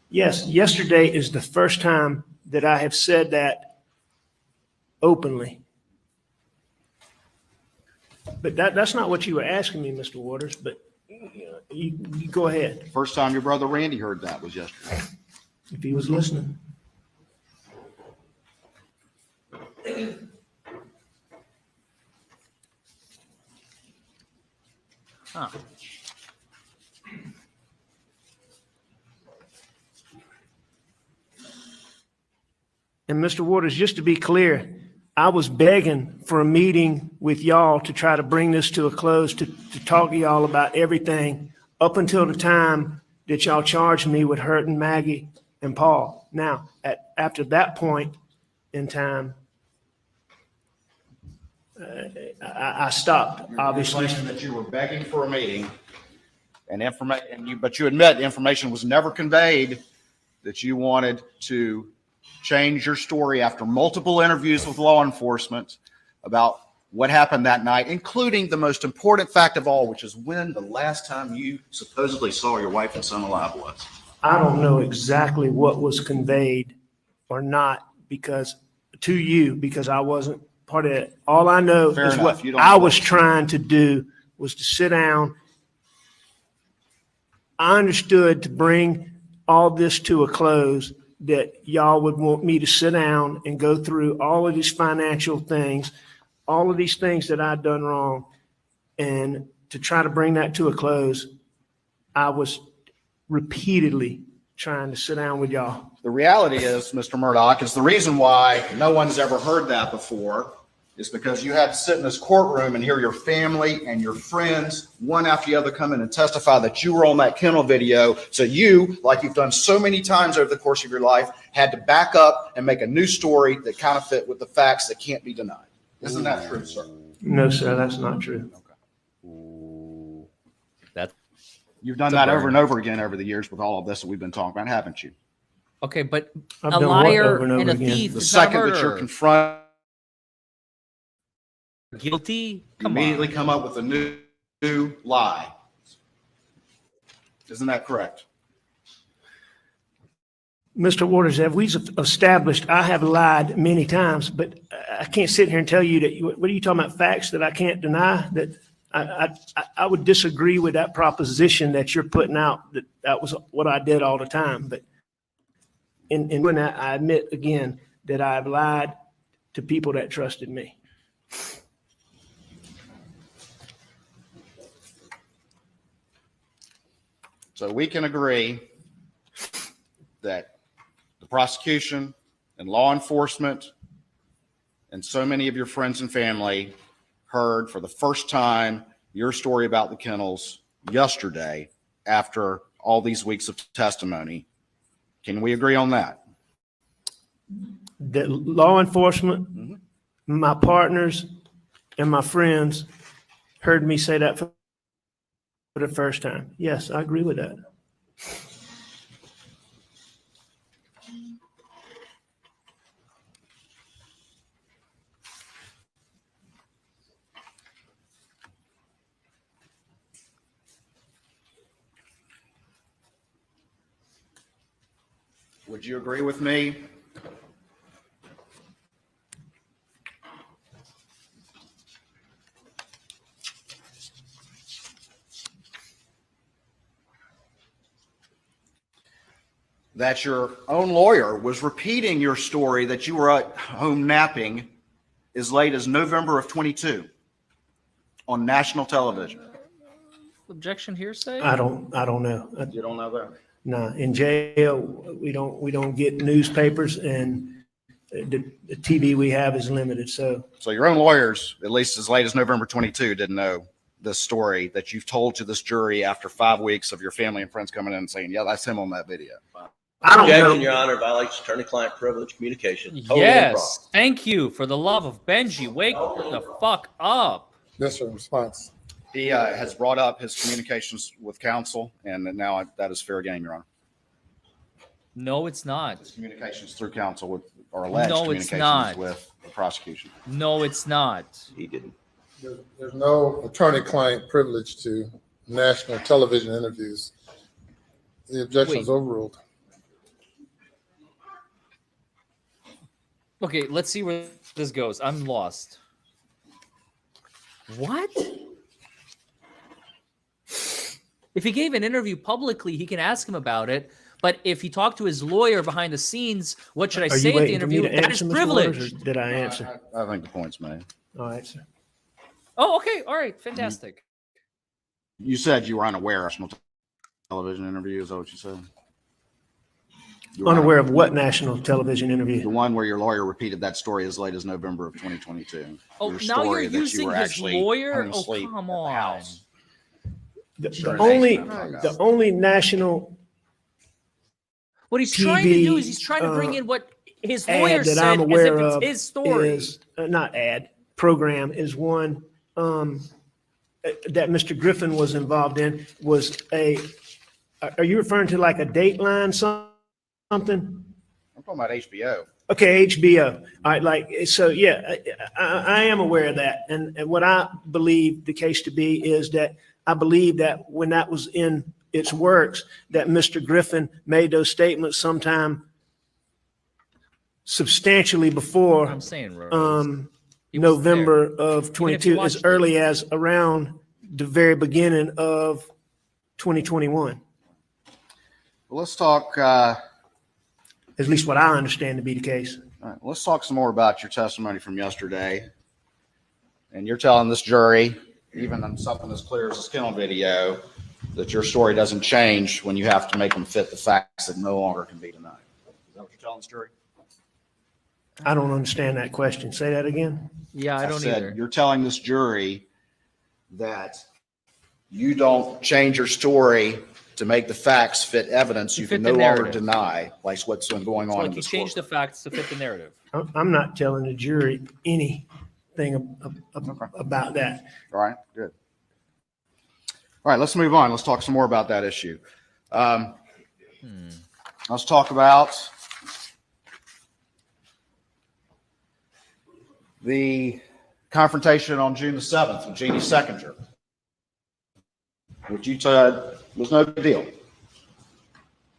Yes, yesterday is the first time that I have said that openly. But that's not what you were asking me, Mr. Waters, but you go ahead, First time your brother Randy heard that was yesterday. if he was listening. Huh. And Mr. Waters, just to be clear, I was begging for a meeting with y'all to try to bring this to a close, to talk to y'all about everything up until the time that y'all charged me with hurting Maggie and Paul. Now, after that point in time, I stopped, obviously. You're claiming that you were begging for a meeting and but you admit information was never conveyed that you wanted to change your story after multiple interviews with law enforcement about what happened that night, including the most important fact of all, which is when the last time you supposedly saw your wife and son alive was. I don't know exactly what was conveyed or not because I wasn't part of it. All I know Fair is enough. what You don't I know. was trying to do was to sit down. I understood to bring all this to a close that y'all would want me to sit down and go through all of these financial things, all of these things that I'd done wrong. And to try to bring that to a close, I was repeatedly trying to sit down with y'all. The reality is, Mr. Murdaugh, is the reason why no one's ever heard that before is because you had to sit in this courtroom and hear your family and your friends, one after the other, come in and testify that you were on that kennel video. So you, like you've done so many times over the course of your life, had to back up and make a new story that kind of fit with the facts that can't be denied. Isn't that true, sir? No, sir, that's not true. You've done It's a that over burn. and over again over the years with all of this that we've been talking about, haven't you? Okay, but I've a done what liar over and over and a again? thief The is not a second that you're murderer. confronted, Guilty? you Come immediately on. come up with a new lie. Isn't that correct? Mr. Waters, have we established, I have lied many times, but I can't sit here and tell you that, what are you talking about, facts that I can't deny? That I would disagree with that proposition that you're putting out, that was what I did all the time. But in when I admit again that I've lied to people that trusted me. So we can agree that the prosecution and law enforcement and so many of your friends and family heard for the first time your story about the kennels yesterday after all these weeks of testimony. Can we agree on that? That law enforcement, my partners, and my friends heard me say that for the first time. Yes, I agree with that. Would you agree with me that your own lawyer was repeating your story that you were at home napping as late as November of 22 on national television? Objection hearsay? I don't know. You don't know that? No, in jail, we don't get newspapers, and the TV we have is limited. So So your own lawyers, at least as late as November 22, didn't know this story that you've told to this jury after 5 weeks of your family and friends coming in and saying, yeah, that's him on that video. I don't know. Objection, Your Honor, violates attorney-client privilege communication. Totally Yes. improper. Thank you. For the love of Benji, wake the fuck up. Yes, sir. Response. He has brought up his communications with counsel, and now that is fair game, Your Honor. No, it's not. His communications through counsel with, or alleged No, it's communications not. with the prosecution. No, it's not. He didn't. There's no attorney-client privilege to national television interviews. The objection is Wait. overruled. Okay, let's see where this goes. I'm lost. What? If he gave an interview publicly, he can ask him about it. But if he talked to his lawyer behind the scenes, what should I Are say you at the waiting for me interview? to That is answer, Mr. Waters, privilege. or did I answer? I think the point's made. All right, sir. Oh, okay. All right. Fantastic. You said you were unaware of national television interview. Is that what you said? You were Unaware of what national television The interview? one where your lawyer repeated that story as late as November of 2022. Oh, Your now you're story that you using were his actually lawyer? home Oh, asleep come at the on. house. The Sure. only national What he's trying to do TV, is he's trying to bring in what his lawyer ad that said I'm as if aware it's of his story. is not ad program is one that Mr. Griffin was involved in. Was a are you referring to like a Dateline something? I'm talking about HBO. Okay, HBO. All right, like so. Yeah, I am aware of that, and what I believe the case to be is that I believe that when that was in its works, that Mr. Griffin made those statements sometime substantially before I'm saying, Rose. He wasn't November there. of Even if you 22, watched as it. early as around the very beginning of 2021. Well, let's talk. At least what I understand to be the case. All right, let's talk some more about your testimony from yesterday. And you're telling this jury, even on something as clear as a skin on video, that your story doesn't change when you have to make them fit the facts that no longer can be denied. Is that what you're telling this jury? I don't understand that question. Say that again. Yeah, I don't said, either. You're telling this jury that you don't change your story to make the facts fit evidence you Fit can the no longer narrative. deny, like what's been going on So in like you this change the courtroom. facts to fit the narrative. I'm not telling the jury anything about that. All right, good. All right, let's move on. Let's talk some more about that issue. Let's talk about the confrontation on June the 7th with Jeannie Seconder, which you said was no big deal.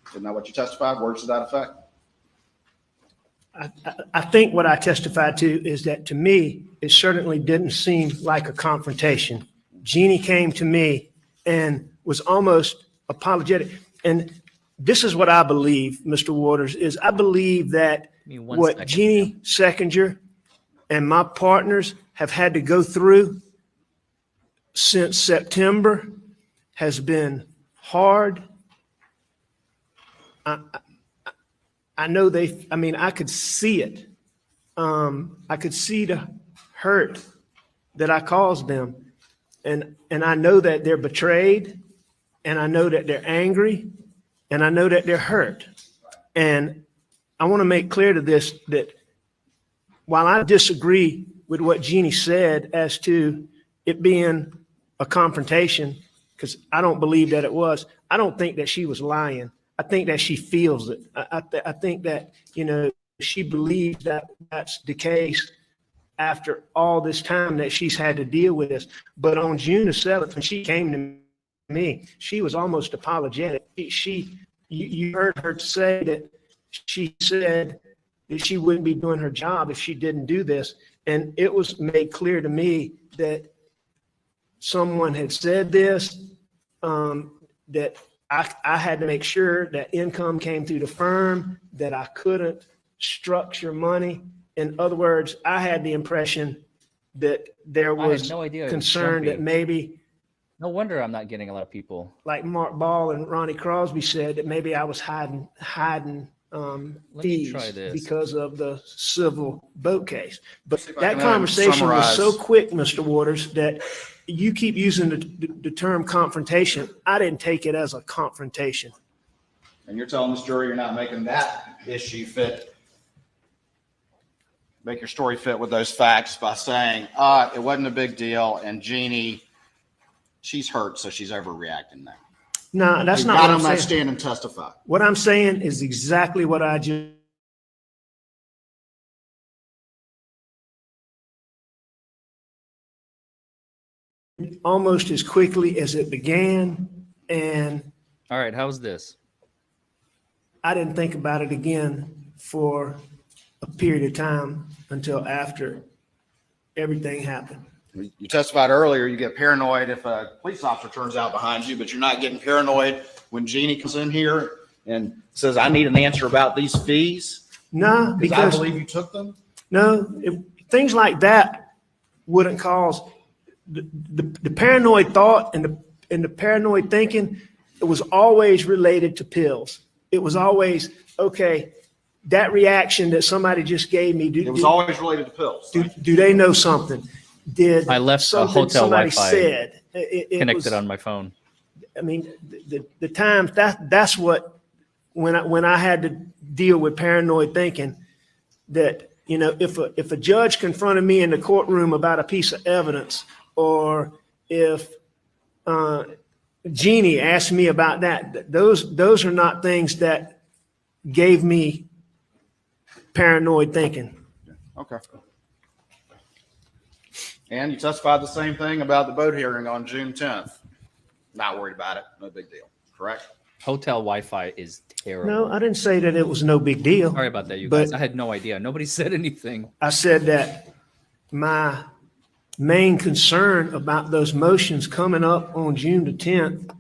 Isn't that what you testified? Words to that effect? I think what I testified to is that to me, it certainly didn't seem like a confrontation. Jeannie came to me and was almost apologetic. And this is what I believe, Mr. Waters, is I believe that what Jeannie Seconder and my partners have had to go through since September has been hard. I know I could see it. I could see the hurt that I caused them. And I know that they're betrayed, and I know that they're angry, and I know that they're hurt. And I want to make clear to this that while I disagree with what Jeannie said as to it being a confrontation, because I don't believe that it was, I don't think that she was lying. I think that she feels it. I think that, she believes that that's the case after all this time that she's had to deal with this. But on June the 7th, when she came to me, she was almost apologetic. You heard her say that she said that she wouldn't be doing her job if she didn't do this. And it was made clear to me that someone had said this, that I had to make sure that income came through the firm, that I couldn't structure money. In other words, I had the impression that there was no idea concern that maybe, no wonder I'm not getting a lot of people. like Mark Ball and Ronnie Crosby said, that maybe I was hiding fees because of the civil boat case. But that conversation was so quick, Mr. Waters, that you keep using the term confrontation. I didn't take it as a confrontation. And you're telling this jury you're not making that issue fit, make your story fit with those facts by saying, it wasn't a big deal, and Jeannie, she's hurt, so she's overreacting now. No, that's not what I'm saying. Stand and testify. What I'm saying is exactly what I just almost as quickly as it began, and All right, how's this? I didn't think about it again for a period of time until after everything happened. You testified earlier, you get paranoid if a police officer turns out behind you, but you're not getting paranoid when Jeannie comes in here and says, I need an answer about these fees? No, because I believe you took them? No, things like that wouldn't cause the paranoid thought and the paranoid thinking. It was always related to pills. It was always, okay, that reaction that somebody just gave me. It was always related to pills. Do they know something? Did I left a hotel somebody Wi-Fi said connected on my phone. I mean, the times that's what, when I had to deal with paranoid thinking, that, if a judge confronted me in the courtroom about a piece of evidence, or if Jeannie asked me about that, those are not things that gave me paranoid thinking. Okay. And you testified the same thing about the boat hearing on June 10th. Not worried about it. No big deal. Correct? Hotel Wi-Fi is terrible. No, I didn't say that it was no big deal. Sorry about that, you But guys. I had no idea. Nobody said anything. I said that my main concern about those motions coming up on June the 10th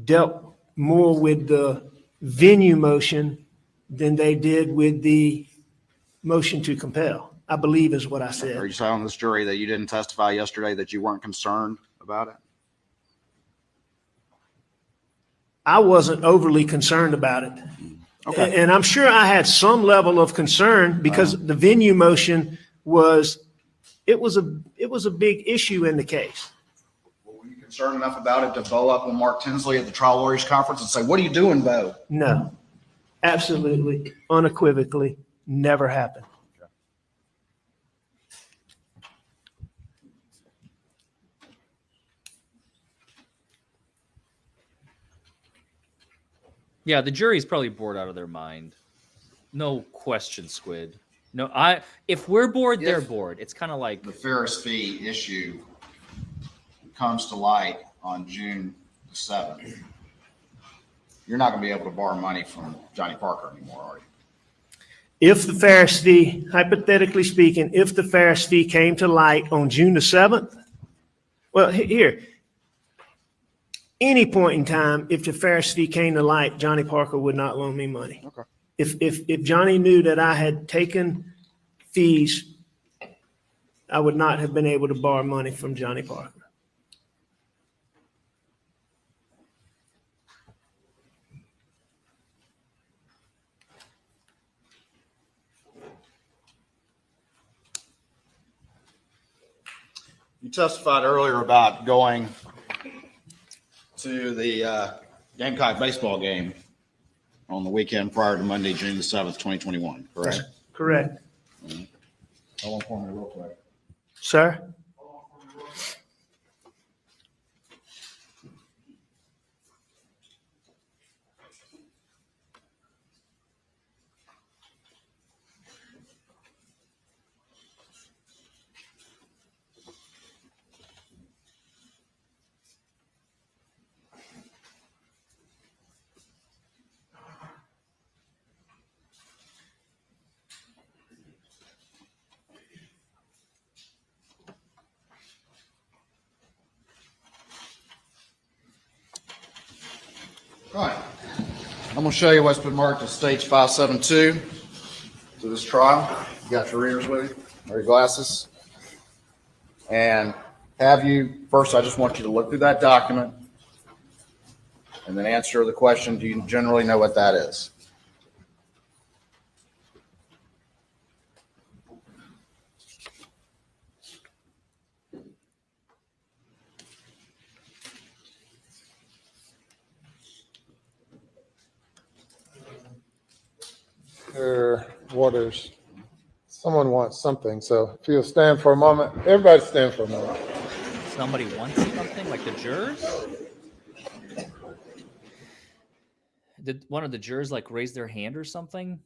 dealt more with the venue motion than they did with the motion to compel, I believe is what I Are said. you telling this jury that you didn't testify yesterday, that you weren't concerned about it? I wasn't overly concerned about it. Okay. And I'm sure I had some level of concern because the venue motion was a big issue in the case. Were you concerned enough about it to bow up on Mark Tinsley at the trial lawyers conference and say, what are you doing, Bo? No, absolutely, unequivocally, never happened. Yeah, the jury's probably bored out of their mind. No question, Squid. No, if we're bored, they're If- bored. It's kind of like The Ferris fee issue comes to light on June the 7th. You're not going to be able to borrow money from Johnny Parker anymore, are you? If the Ferris fee, hypothetically speaking, if the Ferris fee came to light on June the 7th, well, here, any point in time, if the Ferris fee came to light, Johnny Parker would not loan me money. Okay. If Johnny knew that I had taken fees, I would not have been able to borrow money from Johnny Parker. You testified earlier about going to the Gamecock baseball game on the weekend prior to Monday, June the 7th, 2021, correct? Correct. Hold on for me real quick. Sir? All right. I'm going to show you what's been marked as stage 572 to this trial. You got your readers with you, or your glasses. And first, I just want you to look through that document and then answer the question, do you generally know what that is? Waters. Someone wants something, so if you'll stand for a moment, everybody stand for a moment. somebody wants something, like the jurors. Did one of the jurors like raise their hand or something?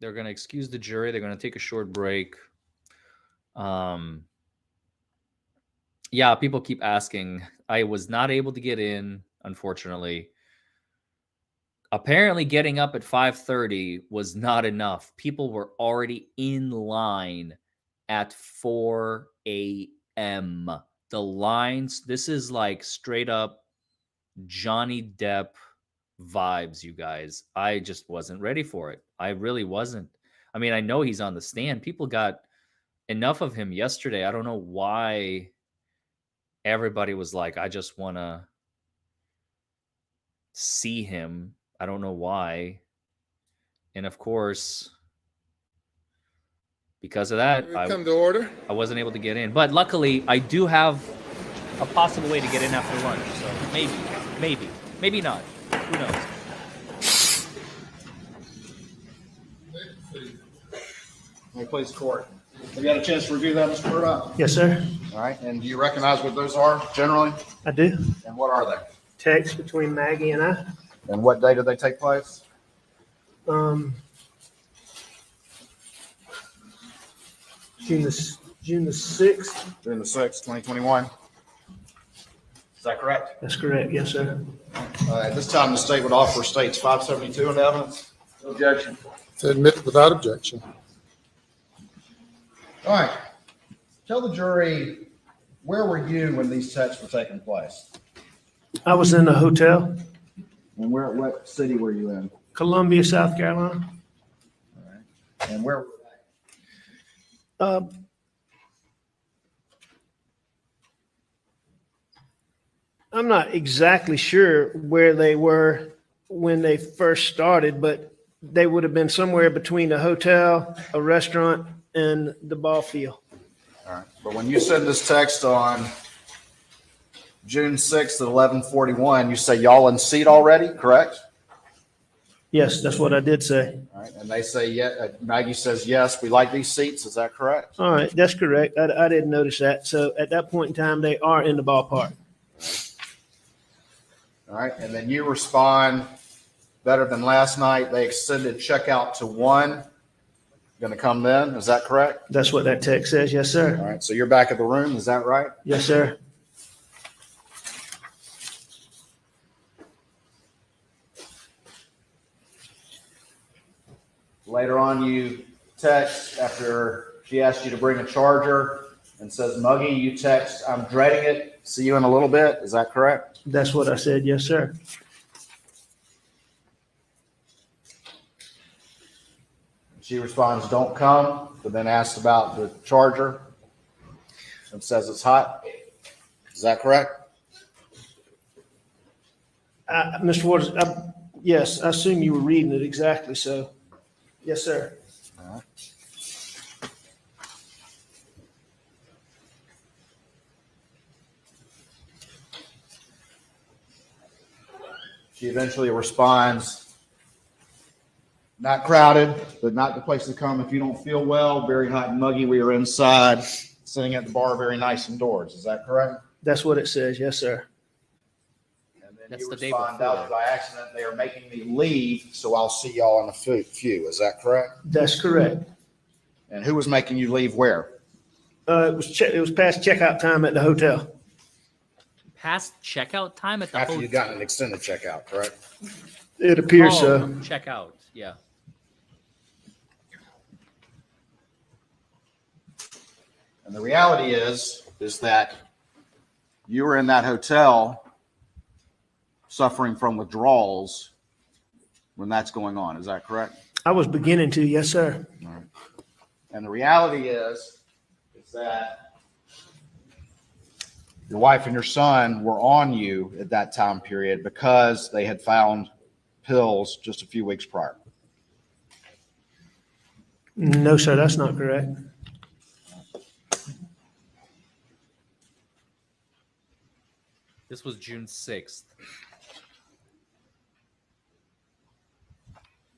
They're going to excuse the jury. They're going to take a short break. Yeah, people keep asking. I was not able to get in, unfortunately. Apparently, getting up at 5:30 was not enough. People were already in line at 4 a.m. The lines, this is like straight up Johnny Depp vibes, you guys. I just wasn't ready for it. I really wasn't. I mean, I know he's on the stand. People got enough of him yesterday. I don't know why everybody was like, I just want to see him. I don't know why. And of course, because of that, Come to order. I wasn't able to get in. But luckily, I do have a possible way to get in after lunch. So maybe not. Who knows? May it please the court. Have you had a chance to review that, Mr. Murdaugh? Yes, sir. All right. And do you recognize what those are generally? I do. And what are they? Text between Maggie and I. And what day did they take place? June the 6th. June the 6th, 2021. Is that correct? That's correct. Yes, sir. At this time, the state would offer states 572 into evidence. No objection. To admit without objection. All right. Tell the jury, where were you when these texts were taking place? I was in a hotel, And what city were you in? Columbia, South Carolina. All right. And where? I'm not exactly sure where they were when they first started, but they would have been somewhere between a hotel, a restaurant, and the ball field. All right. But when you sent this text on June 6th at 11:41, you say y'all in seat already, correct? Yes, that's what I did say. All right, and they say, yeah, Maggie says, yes, we like these seats. Is that correct? All right, that's correct. I didn't notice that. So at that point in time, they are in the ballpark. All right, and then you respond, better than last night. They extended checkout to 1. Going to come then, is that correct? That's what that text says. Yes, All sir. right, so you're back at the room, is that right? Yes, sir. Later on, you text after she asked you to bring a charger and says, Muggy, you text, I'm dreading it. See you in a little bit. Is that correct? That's what I said. Yes, sir. She responds, don't come, but then asks about the charger and says it's hot. Is that correct? Mr. Waters, yes, I assume you were reading it exactly. So, yes, sir. All right. She eventually responds, not crowded, but not the place to come if you don't feel well. Very hot and muggy. We are inside, sitting at the bar, very nice indoors. Is that correct? That's what it says. Yes, sir. And then That's you the day respond, before. that was by accident. They are making me leave, so I'll see y'all in a few. Is that correct? That's correct. And who was making you leave where? It was past checkout time at the hotel. Past checkout time at the After hotel. you got an extended checkout, correct? It appears so. Checkout. Yeah. And the reality is that you were in that hotel suffering from withdrawals when that's going on. Is that correct? I was beginning to. Yes, sir. All right. And the reality is that your wife and your son were on you at that time period because they had found pills just a few weeks prior. No, sir. That's not correct. This was June 6th.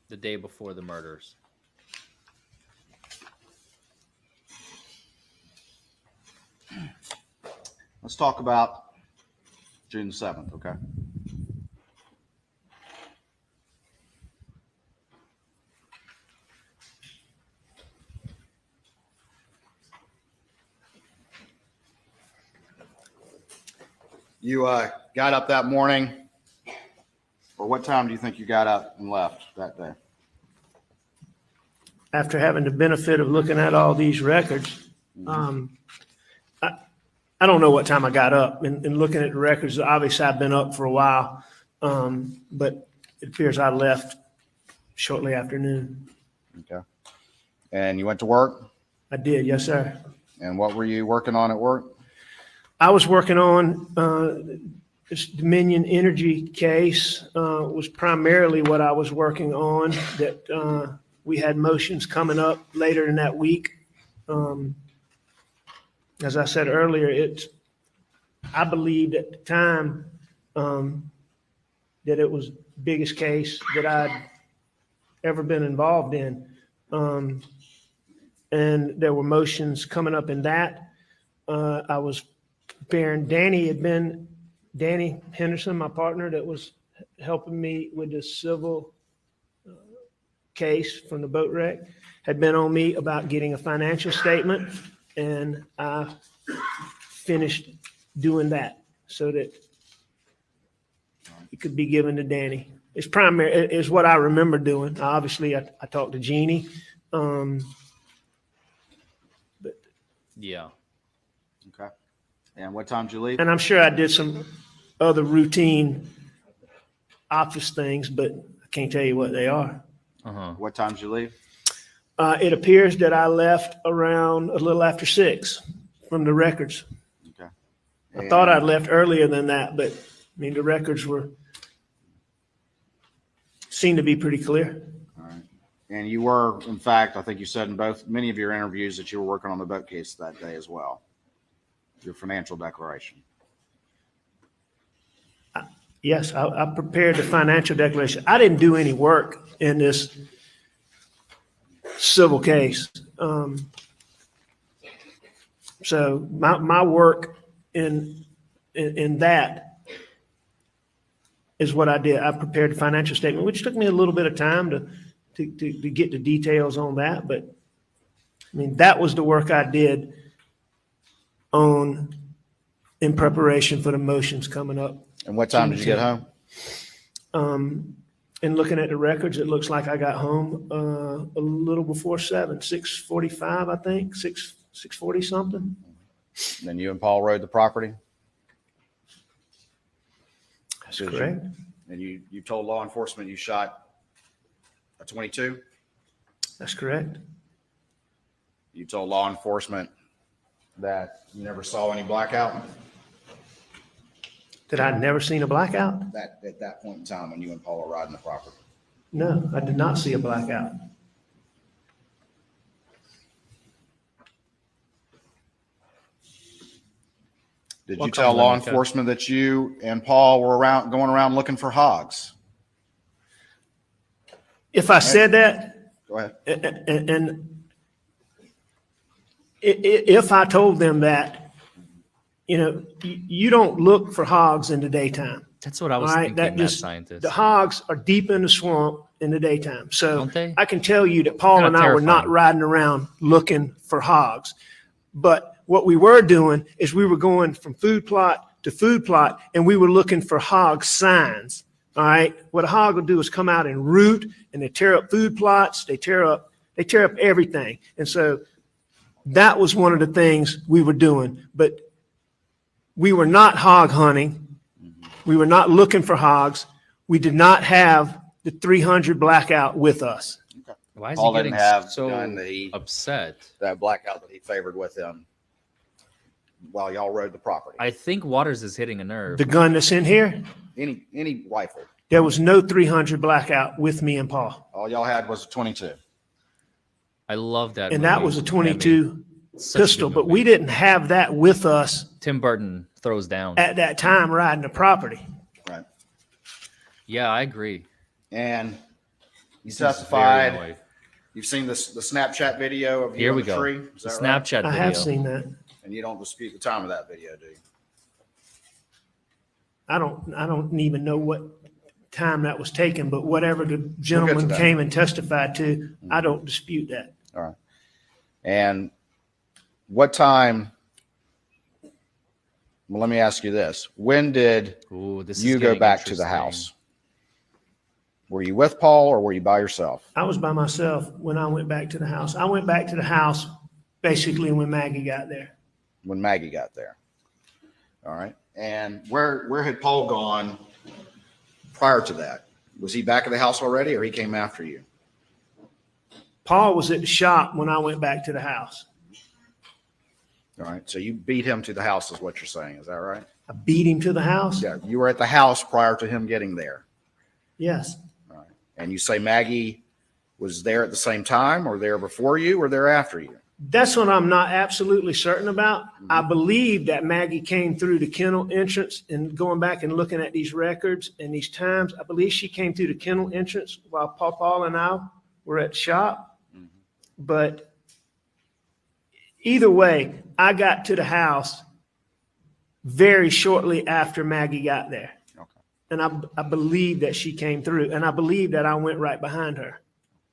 The day before the murders. Let's talk about June 7th, okay? You got up that morning, or what time do you think you got up and left that day? After having the benefit of looking at all these records, I don't know what time I got up. And looking at the records, obviously I've been up for a while, but it appears I left shortly after noon. Okay. And you went to work? I did, yes, sir. And what were you working on at work? I was working on this Dominion Energy case, was primarily what I was working on, that we had motions coming up later in that week. As I said earlier, I believed at the time that it was the biggest case that I'd ever been involved in. And there were motions coming up in that. I was preparing. Danny Henderson, my partner that was helping me with the civil case from the boat wreck, had been on me about getting a financial statement. And I finished doing that so that it could be given to Danny. It's primary, is what I remember doing. Obviously, I talked to Jeannie. But Yeah. Okay. And what time did you leave? and I'm sure I did some other routine office things, but I can't tell you what they are. Uh-huh. What time did you leave? It appears that I left around a little after 6 from the records. Okay. I thought I'd left earlier than that, but I mean, the records seemed to be pretty clear. All right. And you were, in fact, I think you said in many of your interviews that you were working on the boat case that day as well. Your financial declaration. Yes, I prepared the financial declaration. I didn't do any work in this civil case. So my work in that is what I did. I prepared the financial statement, which took me a little bit of time to get the details on that. But I mean, that was the work I did in preparation for the motions coming up. And what time did you get home? And looking at the records, it looks like I got home a little before 6:45, I think, 6:40 something. Then you and Paul rode the property? That's correct. And you told law enforcement you shot a 22? That's correct. You told law enforcement that you never saw any blackout? That I'd never seen a blackout? That at that point in time when you and Paul were riding the property? No, I did not see a blackout. Did What you tell comes law on the enforcement that you and Paul were going around looking for hogs? If I said that, Go ahead. and if I told them that, you know, you don't look for hogs in the daytime. That's what I was All right, thinking, that mad just, scientist. the hogs are deep in the swamp in the daytime. So Don't they? I can tell you that Paul Kinda and I were not terrifying. riding around looking for hogs. But what we were doing is we were going from food plot to food plot, and we were looking for hog signs. All right. What a hog will do is come out and root, and they tear up food plots. They tear up everything. And so that was one of the things we were doing. But we were not hog hunting. We were not looking for hogs. We did not have the 300 blackout with us. Why is Paul he getting didn't have so gun that he upset? that blackout that he favored with him while y'all rode the property. I think Waters is hitting a nerve. The gun that's in here, Any rifle. there was no 300 blackout with me and Paul. All y'all had was a 22. I love that. And that movie, was a Emmy. 22 Such a good pistol, but movie. we didn't have that with us Tim Burton throws down. at that time riding the property. Right. Yeah, I agree. And you He's very testified. annoyed. You've seen the Snapchat video of you Here on we the go. tree? Is The that right? Snapchat I video. have seen that. And you don't dispute the time of that video, do you? I don't even know what time that was taken, but whatever the gentleman that. came and testified to, I don't dispute that. All right. And what time? Well, let me ask you this. When did Ooh, this is you go getting back to the interesting. house? Were you with Paul or were you by yourself? I was by myself when I went back to the house. I went back to the house basically when Maggie got there. When Maggie got there. All right. And where had Paul gone prior to that? Was he back at the house already or he came after you? Paul was at the shop when I went back to the house. All right. So you beat him to the house is what you're saying. Is that right? I beat him to the house. Yeah. You were at the house prior to him getting there. Yes. All right. And you say Maggie was there at the same time or there before you or there after you? That's what I'm not absolutely certain about. I believe that Maggie came through the kennel entrance, and going back and looking at these records and these times, I believe she came through the kennel entrance while Paul and I were at the shop. But either way, I got to the house very shortly after Maggie got there. Okay. And I believe that she came through, and I believe that I went right behind her.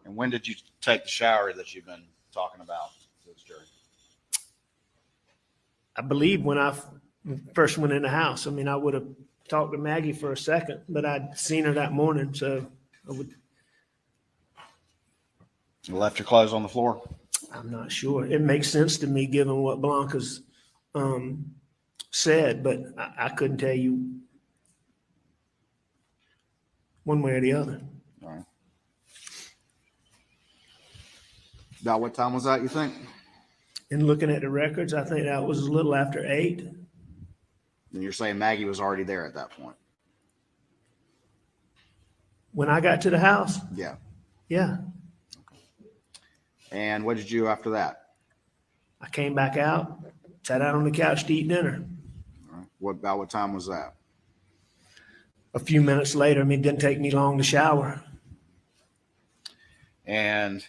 And when did you take the shower that you've been talking about to this jury? I believe when I first went in the house. I mean, I would have talked to Maggie for a second, but I'd seen her that morning, so You left your clothes on the floor? I'm not sure. It makes sense to me given what Blanca's said, but I couldn't tell you one way or the other. All right. About what time was that, you think? And looking at the records, I think that was a little after 8. And you're saying Maggie was already there at that point? When I got to the house, Yeah. yeah, And what did you do after that? I came back out, sat out on the couch to eat dinner. All right. About what time was that? a few minutes later. I mean, it didn't take me long to shower. And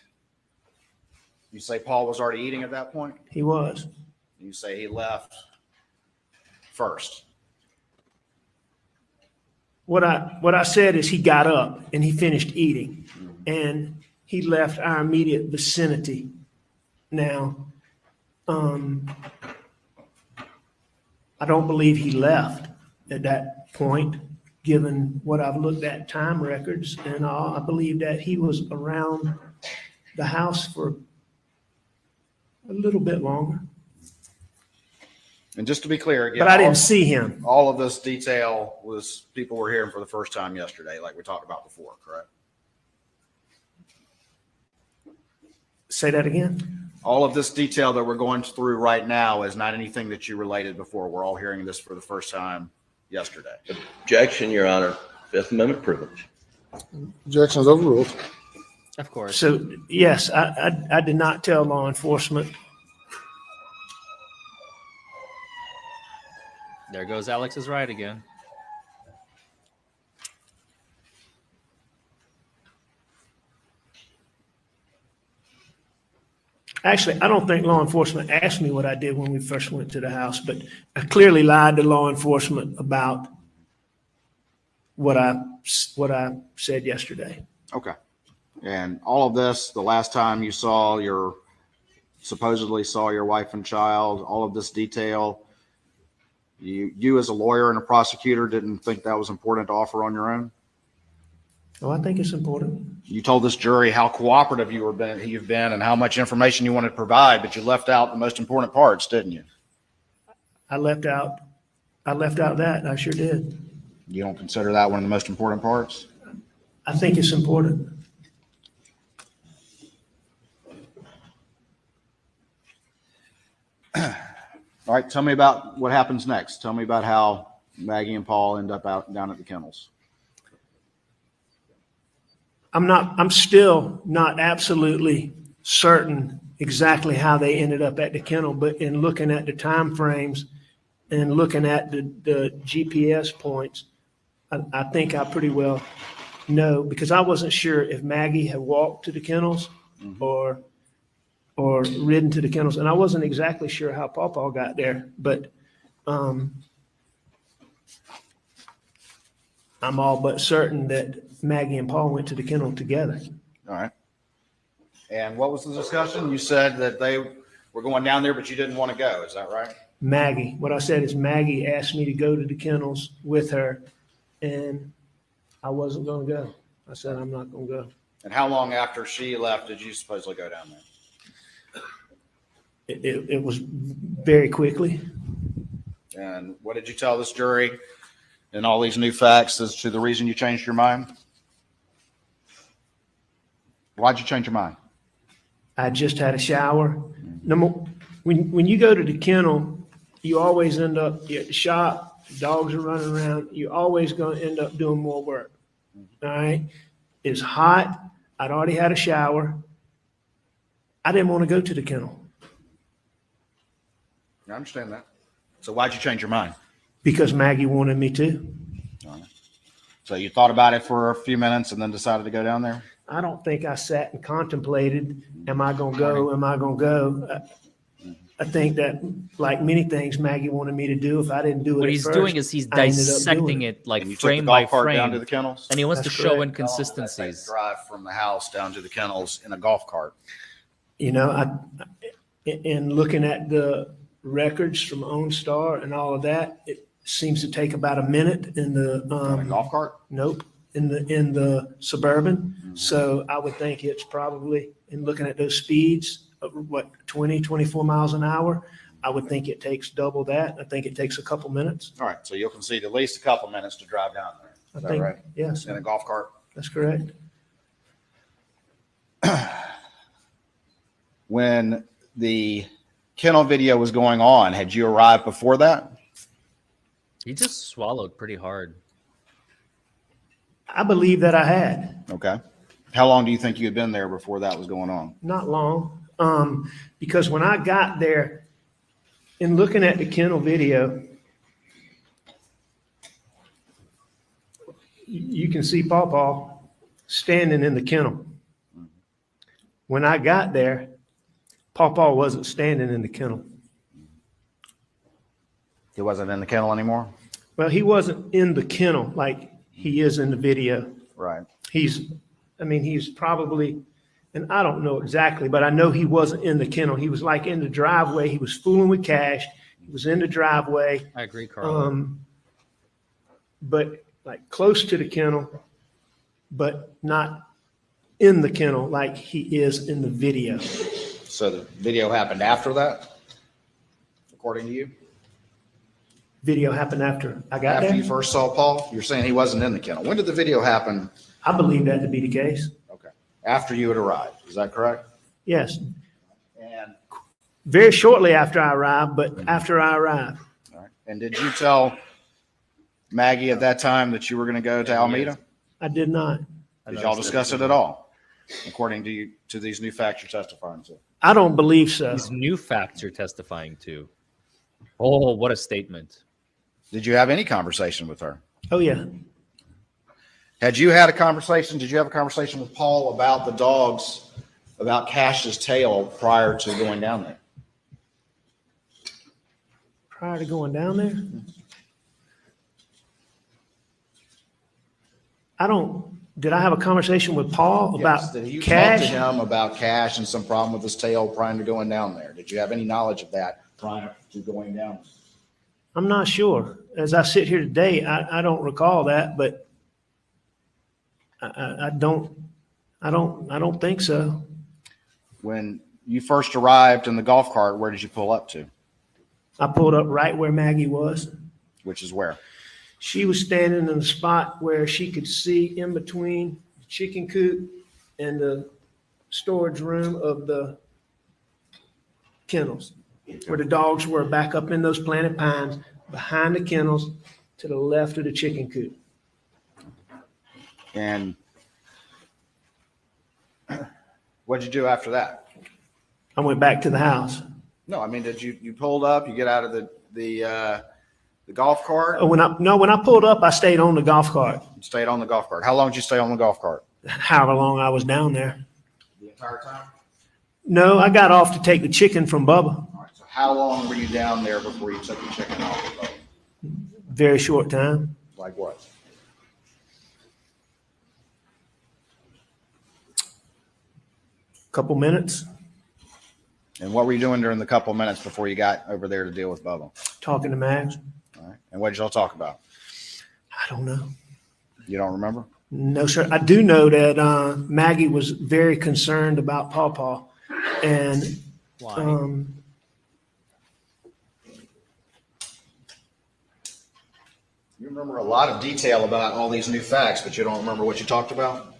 you say Paul was already eating at that point? He was. You say he left first. What I said is he got up and he finished eating, and he left our immediate vicinity. Now, I don't believe he left at that point, given what I've looked at time records and all. I believe that he was around the house for a little bit longer, And just to be clear again, but I didn't see him. all of this detail was people were hearing for the first time yesterday, like we talked about before, correct? Say that again. All of this detail that we're going through right now is not anything that you related before. We're all hearing this for the first time yesterday. Objection, Your Honor. Fifth Amendment privilege. Objection is overruled. Of course. So yes, I did not tell law enforcement. There goes Alex's right again. Actually, I don't think law enforcement asked me what I did when we first went to the house, but I clearly lied to law enforcement about what I said yesterday. Okay. And all of this, the last time you supposedly saw your wife and child, all of this detail, you as a lawyer and a prosecutor didn't think that was important to offer on your own? Oh, I think it's important. You told this jury how cooperative you've been and how much information you wanted to provide, but you left out the most important parts, didn't you? I left out that. I sure did. You don't consider that one of the most important parts? I think it's important. All right, tell me about what happens next. Tell me about how Maggie and Paul end up out down at the kennels. I'm still not absolutely certain exactly how they ended up at the kennel, but in looking at the time frames and looking at the GPS points, I think I pretty well know, because I wasn't sure if Maggie had walked to the kennels or ridden to the kennels, and I wasn't exactly sure how Pawpaw got there, but I'm all but certain that Maggie and Paul went to the kennel together. All right. And what was the discussion? You said that they were going down there, but you didn't want to go. Is that right? Maggie, what I said is Maggie asked me to go to the kennels with her, and I wasn't going to go. I said, I'm not going to go. And how long after she left did you supposedly go down there? It was very quickly. And what did you tell this jury and all these new facts as to the reason you changed your mind? Why'd you change your mind? I just had a shower. When you go to the kennel, you always end up at the shop, the dogs are running around, you're always going to end up doing more work. All right? It's hot. I'd already had a shower. I didn't want to go to the kennel. I understand that. So why'd you change your mind? Because Maggie wanted me to. So you thought about it for a few minutes and then decided to go down there? I don't think I sat and contemplated, am I going to go? Am I going to go? I think that, like many things Maggie wanted me to do, if I didn't do it What at he's first, doing is he's I ended up dissecting doing it like And you took frame the by golf cart down to frame, the kennels? and he wants to That's show correct. inconsistencies. Drive from the house down to the kennels in a golf cart. You know, in looking at the records from OwnStar and all of that, it seems to take about a minute in the In a golf cart? nope, in the Suburban. So I would think it's probably, in looking at those speeds of 24 miles an hour, I would think it takes double that. I think it takes a couple minutes. All right, so you'll concede at least a couple minutes to drive down there. I Is that think, right? yes, In a golf cart? that's correct. When the kennel video was going on, had you arrived before that? He just swallowed pretty hard. I believe that I had. Okay. How long do you think you had been there before that was going on? Not long. Because when I got there, in looking at the kennel video, you can see Pawpaw standing in the kennel. When I got there, Pawpaw wasn't standing in the kennel. He wasn't in the kennel anymore? Well, he wasn't in the kennel like he is in the video. Right. He's probably, and I don't know exactly, but I know he wasn't in the kennel. He was like in the driveway. He was fooling with Cash. He was in the driveway. I agree, Carl. But like close to the kennel, but not in the kennel like he is in the video. So the video happened after that, according to you? Video happened after I got After you there. first saw Paul? You're saying he wasn't in the kennel. When did the video happen? I believe that to be the case. Okay. After you had arrived, is that correct? Yes, And, very shortly after I arrived, but after I arrived. all right. And did you tell Maggie at that time that you were going to go to Alameda? I did not. Did y'all discuss it at all, according to you, to these new facts you're testifying to? I don't believe so. These new facts you're testifying to. Oh, what a statement. Did you have any conversation with her? Oh, yeah. Had you had a conversation? Did you have a conversation with Paul about the dogs, about Cash's tail prior to going down there? Prior to going down there? Did I have a conversation with Paul about Yes. Did you talk to Cash? him about Cash and some problem with his tail prior to going down there? Did you have any knowledge of that prior to going down? I'm not sure. As I sit here today, I don't recall that, but I don't think so. When you first arrived in the golf cart, where did you pull up to? I pulled up right where Maggie was. Which is where? She was standing in a spot where she could see in between the chicken coop and the storage room of the kennels, where the dogs were back up in those planted pines behind the kennels to the left of the chicken coop. And what'd you do after that? I went back to the house. No, I mean, did you pulled up, you get out of the golf cart, When I pulled up, I stayed on the golf cart. you stayed on the golf cart. How long did you stay on the golf cart? However long I was down there. The entire time? No, I got off to take the chicken from Bubba. All right, so how long were you down there before you took the chicken off the boat? Very short time. Like what? Couple minutes And what were you doing during the couple minutes before you got over there to deal with Bubba? talking to Max. All right. And what did y'all talk about? I don't know. You don't remember? No, sir. I do know that Maggie was very concerned about Pawpaw. And Why? You remember a lot of detail about all these new facts, but you don't remember what you talked about?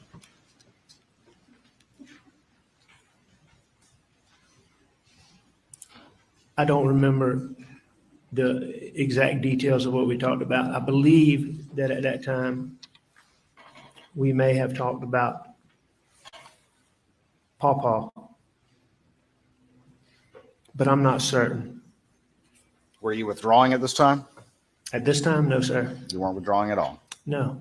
I don't remember the exact details of what we talked about. I believe that at that time, we may have talked about Pawpaw, but I'm not certain. Were you withdrawing at this time? At this time, no, sir. You weren't withdrawing at all. No.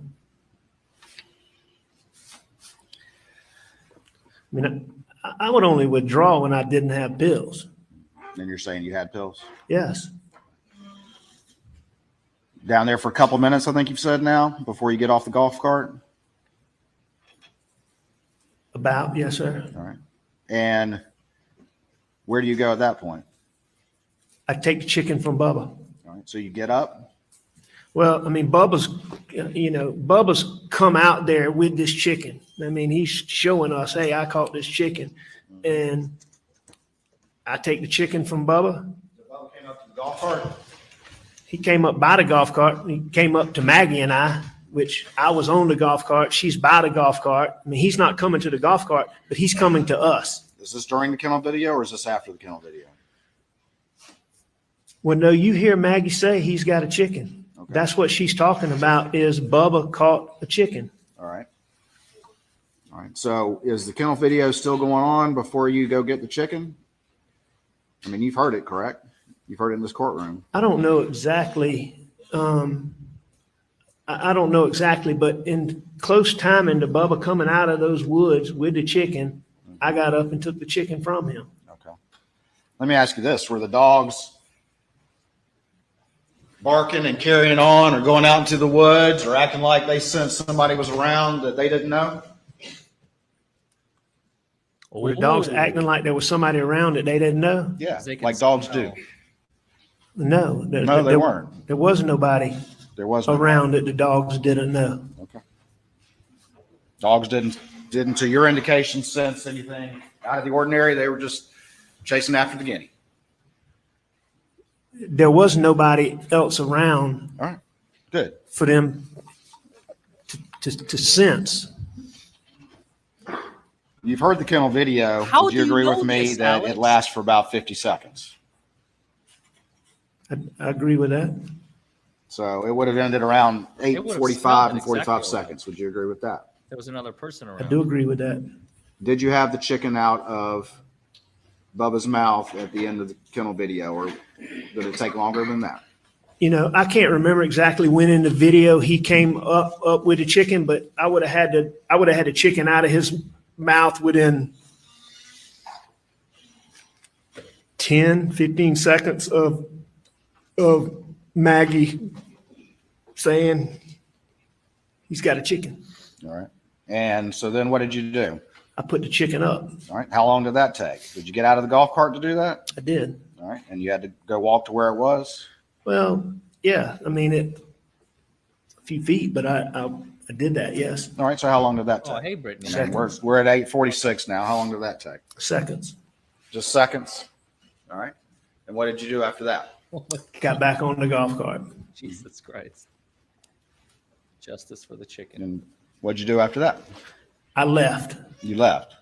I mean, I would only withdraw when I didn't have pills. And you're saying you had pills? Yes. Down there for a couple minutes, I think you've said now, before you get off the golf cart? Yes, sir. All right. And where do you go at that point? I take the chicken from Bubba. All right. So you get up. Well, I mean, Bubba's come out there with this chicken. I mean, he's showing us, hey, I caught this chicken. And I take the chicken from Bubba. Bubba came up to the golf cart. He came up by the golf cart. He came up to Maggie and I, which I was on the golf cart. She's by the golf cart. I mean, he's not coming to the golf cart, but he's coming to us. Is this during the kennel video or is this after the kennel video? Well, no, you hear Maggie say he's got a chicken. Okay. That's what she's talking about is Bubba caught a chicken. All right. All right. So is the kennel video still going on before you go get the chicken? I mean, you've heard it, correct? You've heard it in this courtroom. I don't know exactly. I don't know exactly, but in close timing to Bubba coming out of those woods with the chicken, I got up and took the chicken from him. Okay. Let me ask you this. Were the dogs barking and carrying on or going out into the woods or acting like they sensed somebody was around that they didn't know? Were the dogs Ooh. acting like there was somebody around that they didn't know? Yeah, They can like dogs do. smell. No. No, they weren't. There was nobody There was no around that the dogs didn't know. Okay. Dogs didn't, to your indication, sense anything out of the ordinary. They were just chasing after the guinea. There was nobody else around All right. Good. for them to sense. You've heard the kennel video. How Would you do you agree know with me this, that Alex? it lasts for about 50 seconds? I agree with that. So it would have ended around It would have 8:45 smelled and it 45 exactly. seconds. Would you agree with that? There was another person I around. do agree with that. Did you have the chicken out of Bubba's mouth at the end of the kennel video, or did it take longer than that? You know, I can't remember exactly when in the video he came up with the chicken, but I would have had the chicken out of his mouth within 10, 15 seconds of Maggie saying he's got a chicken. All right. And so then what did you do? I put the chicken up. All right. How long did that take? Did you get out of the golf cart to do that? I did. All right. And you had to go walk to where it was? Well, yeah, I mean, a few feet, but I did that, yes. All right. So how long did that take? Oh, hey, Brittany. And we're at 8:46 now. How long did that take? Seconds. Just seconds. All right. And what did you do after that? Got back on the golf cart. Jesus Christ. Justice for the chicken. And what'd you do after that? I left. You left.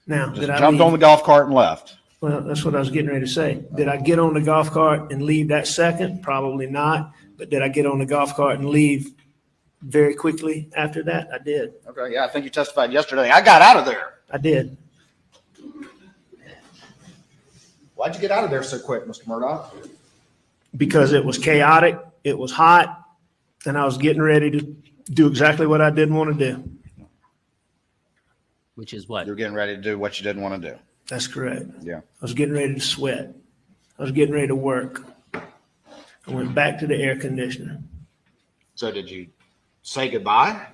Now, Just did I jumped leave? on the golf cart and left. Well, that's what I was getting ready to say. Did I get on the golf cart and leave that second? Probably not. But did I get on the golf cart and leave very quickly after that? I did. Okay. Yeah. I think you testified yesterday. I got out of there. I did. Why'd you get out of there so quick, Mr. Murdaugh? Because it was chaotic, it was hot, and I was getting ready to do exactly what I didn't want to do. Which is what? You're getting ready to do what you didn't want to do. That's correct. Yeah. I was getting ready to sweat. I was getting ready to work. I went back to the air conditioner. So did you say goodbye,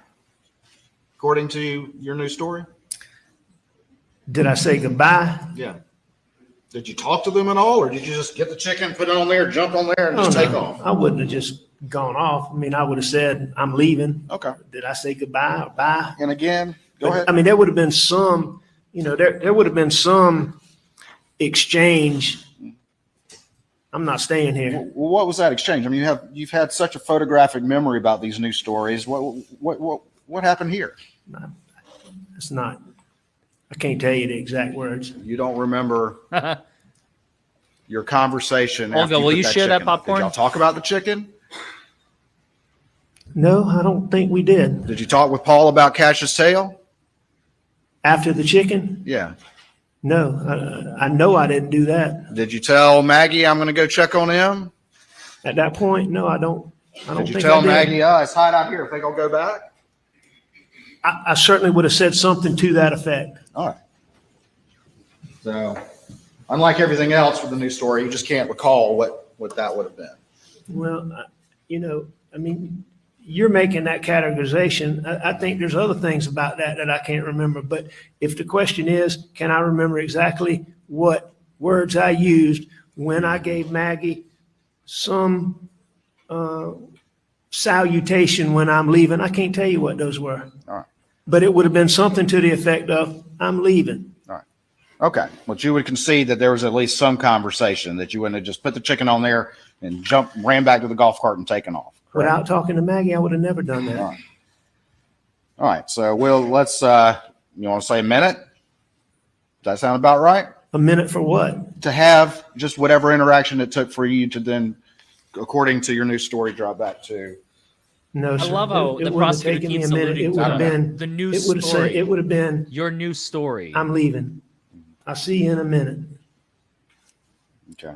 according to your new story? Did I say goodbye? Yeah. Did you talk to them at all, or did you just get the chicken, put it on there, jump on there, and Oh, just no. take off? I wouldn't have just gone off. I mean, I would have said, I'm leaving. Okay. Did I say goodbye or bye? And again, go ahead. I mean, there would have been some, there would have been some exchange. I'm not staying here. Well, what was that exchange? I mean, you've had such a photographic memory about these new stories. What happened here? It's not, I can't tell you the exact words. You don't remember your conversation? Olga, after will put you share that chicken? popcorn? Did y'all talk about the chicken? No, I don't think we did. Did you talk with Paul about Cash's tail? After the chicken? Yeah. No, I know I didn't do that. Did you tell Maggie I'm going to go check on him? At that point, no, I don't Did you think tell I did. Maggie, it's hot out here, think I'll go back? I certainly would have said something to that effect. All right. So, unlike everything else with the new story, you just can't recall what that would have been. Well, I mean, you're making that categorization. I think there's other things about that I can't remember. But if the question is, can I remember exactly what words I used when I gave Maggie some salutation when I'm leaving, I can't tell you what those were. All right. But it would have been something to the effect of, I'm leaving. Okay. But you would concede that there was at least some conversation, that you wouldn't have just put the chicken on there and ran back to the golf cart and taken off. Correct? Without talking to Maggie, I would have never done that. All right. All right. So let's, you want to say a minute? Does that sound about right? A minute for what? To have just whatever interaction it took for you to then, according to your new story, drop back to. No, I sir. love how It the wouldn't have prosecutor taken me keeps a minute. alluding It to would have that. been, The new it would have said, story. it would have been, Your new story. I'm leaving. I'll see you in a minute. Okay.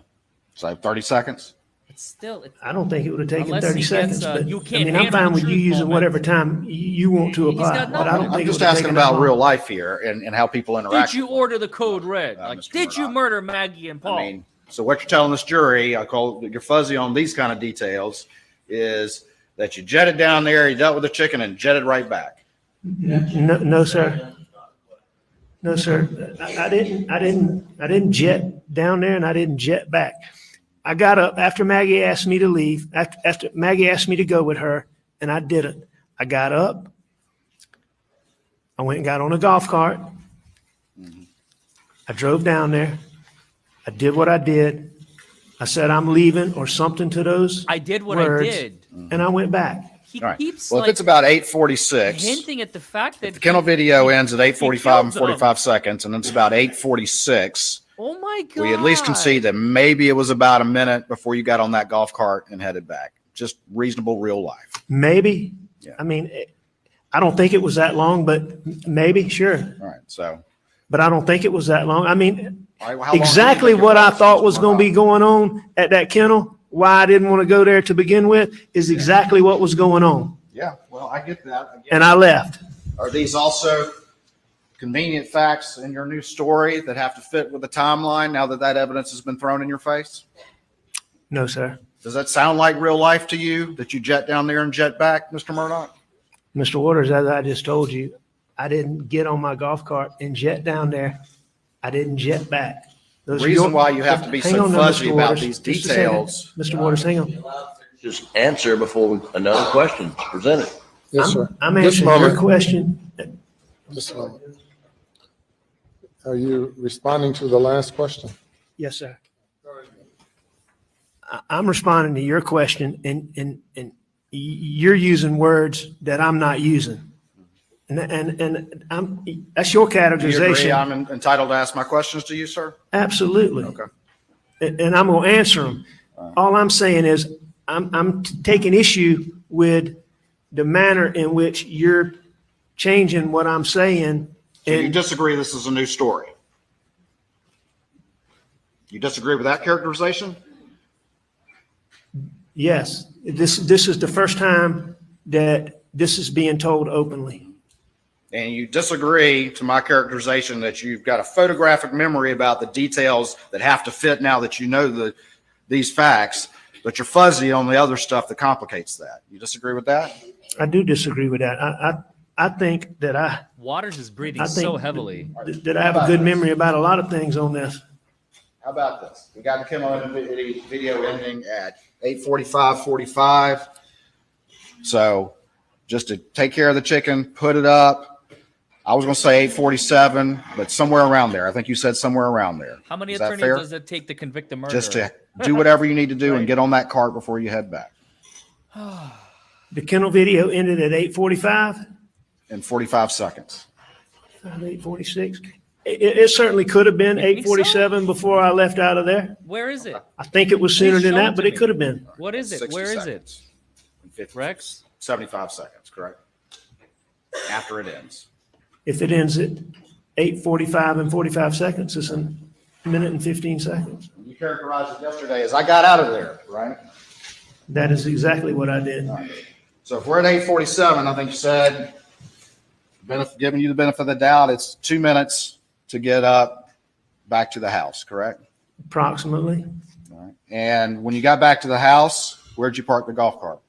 So 30 seconds. it's still. I don't think it would have taken Unless 30 he gets, seconds, but you I can't mean, I'm handle fine the with you truth using moment. whatever time you want to He's apply, got but I don't nothing. think I'm it just would have asking taken that about long. real life here and how people interact. Did you with one order the code red? another, Like, Mr. did you Murdaugh. murder Maggie and Paul? I mean, so what you're telling this jury, I call you're fuzzy on these kind of details, is that you jetted down there, you dealt with the chicken, and jetted right back. No, sir. No, sir. I didn't jet down there and I didn't jet back. I got up after Maggie asked me to leave, after Maggie asked me to go with her, and I didn't. I got up. I went and got on a golf cart. I drove down there. I did what I did. I said, I'm leaving or something to those I did what words, I did. and I went back. He All right. keeps Well, if like it's about 8:46, hinting at the fact that the kennel video ends at 8:45 and killed them. 45 seconds, and it's about 8:46. Oh my god! We at least concede that maybe it was about a minute before you got on that golf cart and headed back. Just reasonable real life. Maybe. Yeah. I mean, I don't think it was that long, but maybe, sure. All right. So But I don't think it was that long. I mean, all right, well, how long do you exactly think it what I was, thought Mr. was going to be Murdaugh? going on at that kennel, why I didn't want to go there to begin with, is exactly what was going on. Yeah. Well, I get that. And I left. Are these also convenient facts in your new story that have to fit with the timeline now that that evidence has been thrown in your face? No, sir. Does that sound like real life to you that you jet down there and jet back, Mr. Murdaugh? Mr. Waters, as I just told you, I didn't get on my golf cart and jet down there. I didn't jet back. The Those are reason your- why you have to be Hang so on now, fuzzy Mr. about Waters. these Just a second. details. Mr. Waters, hang on. Just answer before another question is presented. Yes, sir. I'm Just a answering your moment. question. Just a moment. Are you responding to the last question? Yes, sir. I'm responding to your question and you're using words that I'm not using. And that's your Do you agree categorization. I'm entitled to ask my questions to you, sir? Absolutely. Okay. And I'm going to answer them. All I'm saying is I'm taking issue with the manner in which you're changing what I'm saying. So you And disagree this is a new story? You disagree with that characterization? yes, this is the first time that this is being told openly. And you disagree to my characterization that you've got a photographic memory about the details that have to fit now that you know these facts, but you're fuzzy on the other stuff that complicates that. You disagree with that? I do disagree with that. I think that Waters is breathing I think so heavily. that I have a good memory about a lot of things on this. How about this? We got the kennel video ending at 8:45:45. So just to take care of the chicken, put it up. I was going to say 8:47, but somewhere around there. I think you said somewhere around there. How many Is that attorneys fair? does it take to convict a murderer? Just to do whatever you need to do and get on that cart before you head back The kennel video ended at 8:45, in 45 seconds. 8:46. It certainly could have been You think so? 8:47 before I left out of there. Where is it? I think it was sooner Please than show it that, to but it me. could have been. What is it? 60 Where is it? seconds. 50, Rex? 75 seconds, correct? After it ends. If it ends at 8:45 and 45 seconds, it's a minute and 15 seconds. You characterized it yesterday as I got out of there, right? That is exactly what I did. So if we're at 8:47, I think you said, giving you the benefit of the doubt, it's 2 minutes to get up back to the house, correct? Approximately. All right. And when you got back to the house, where'd you park the golf cart?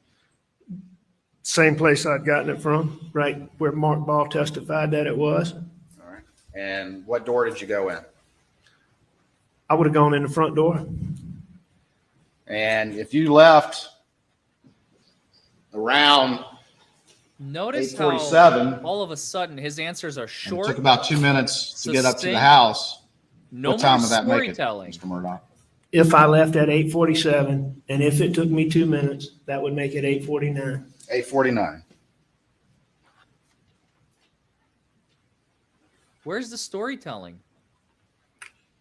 Same place I'd gotten it from, right where Mark Ball testified that it was. All right. And what door did you go in? I would have gone in the front door. And if you left around Notice how 8:47, all of a sudden his answers are and it short. took about 2 minutes to get up to the succinct, house, No what time more would that make it, storytelling. Mr. Murdaugh? If I left at 8:47, and if it took me 2 minutes, that would make it 8:49. 8:49. Where's the storytelling?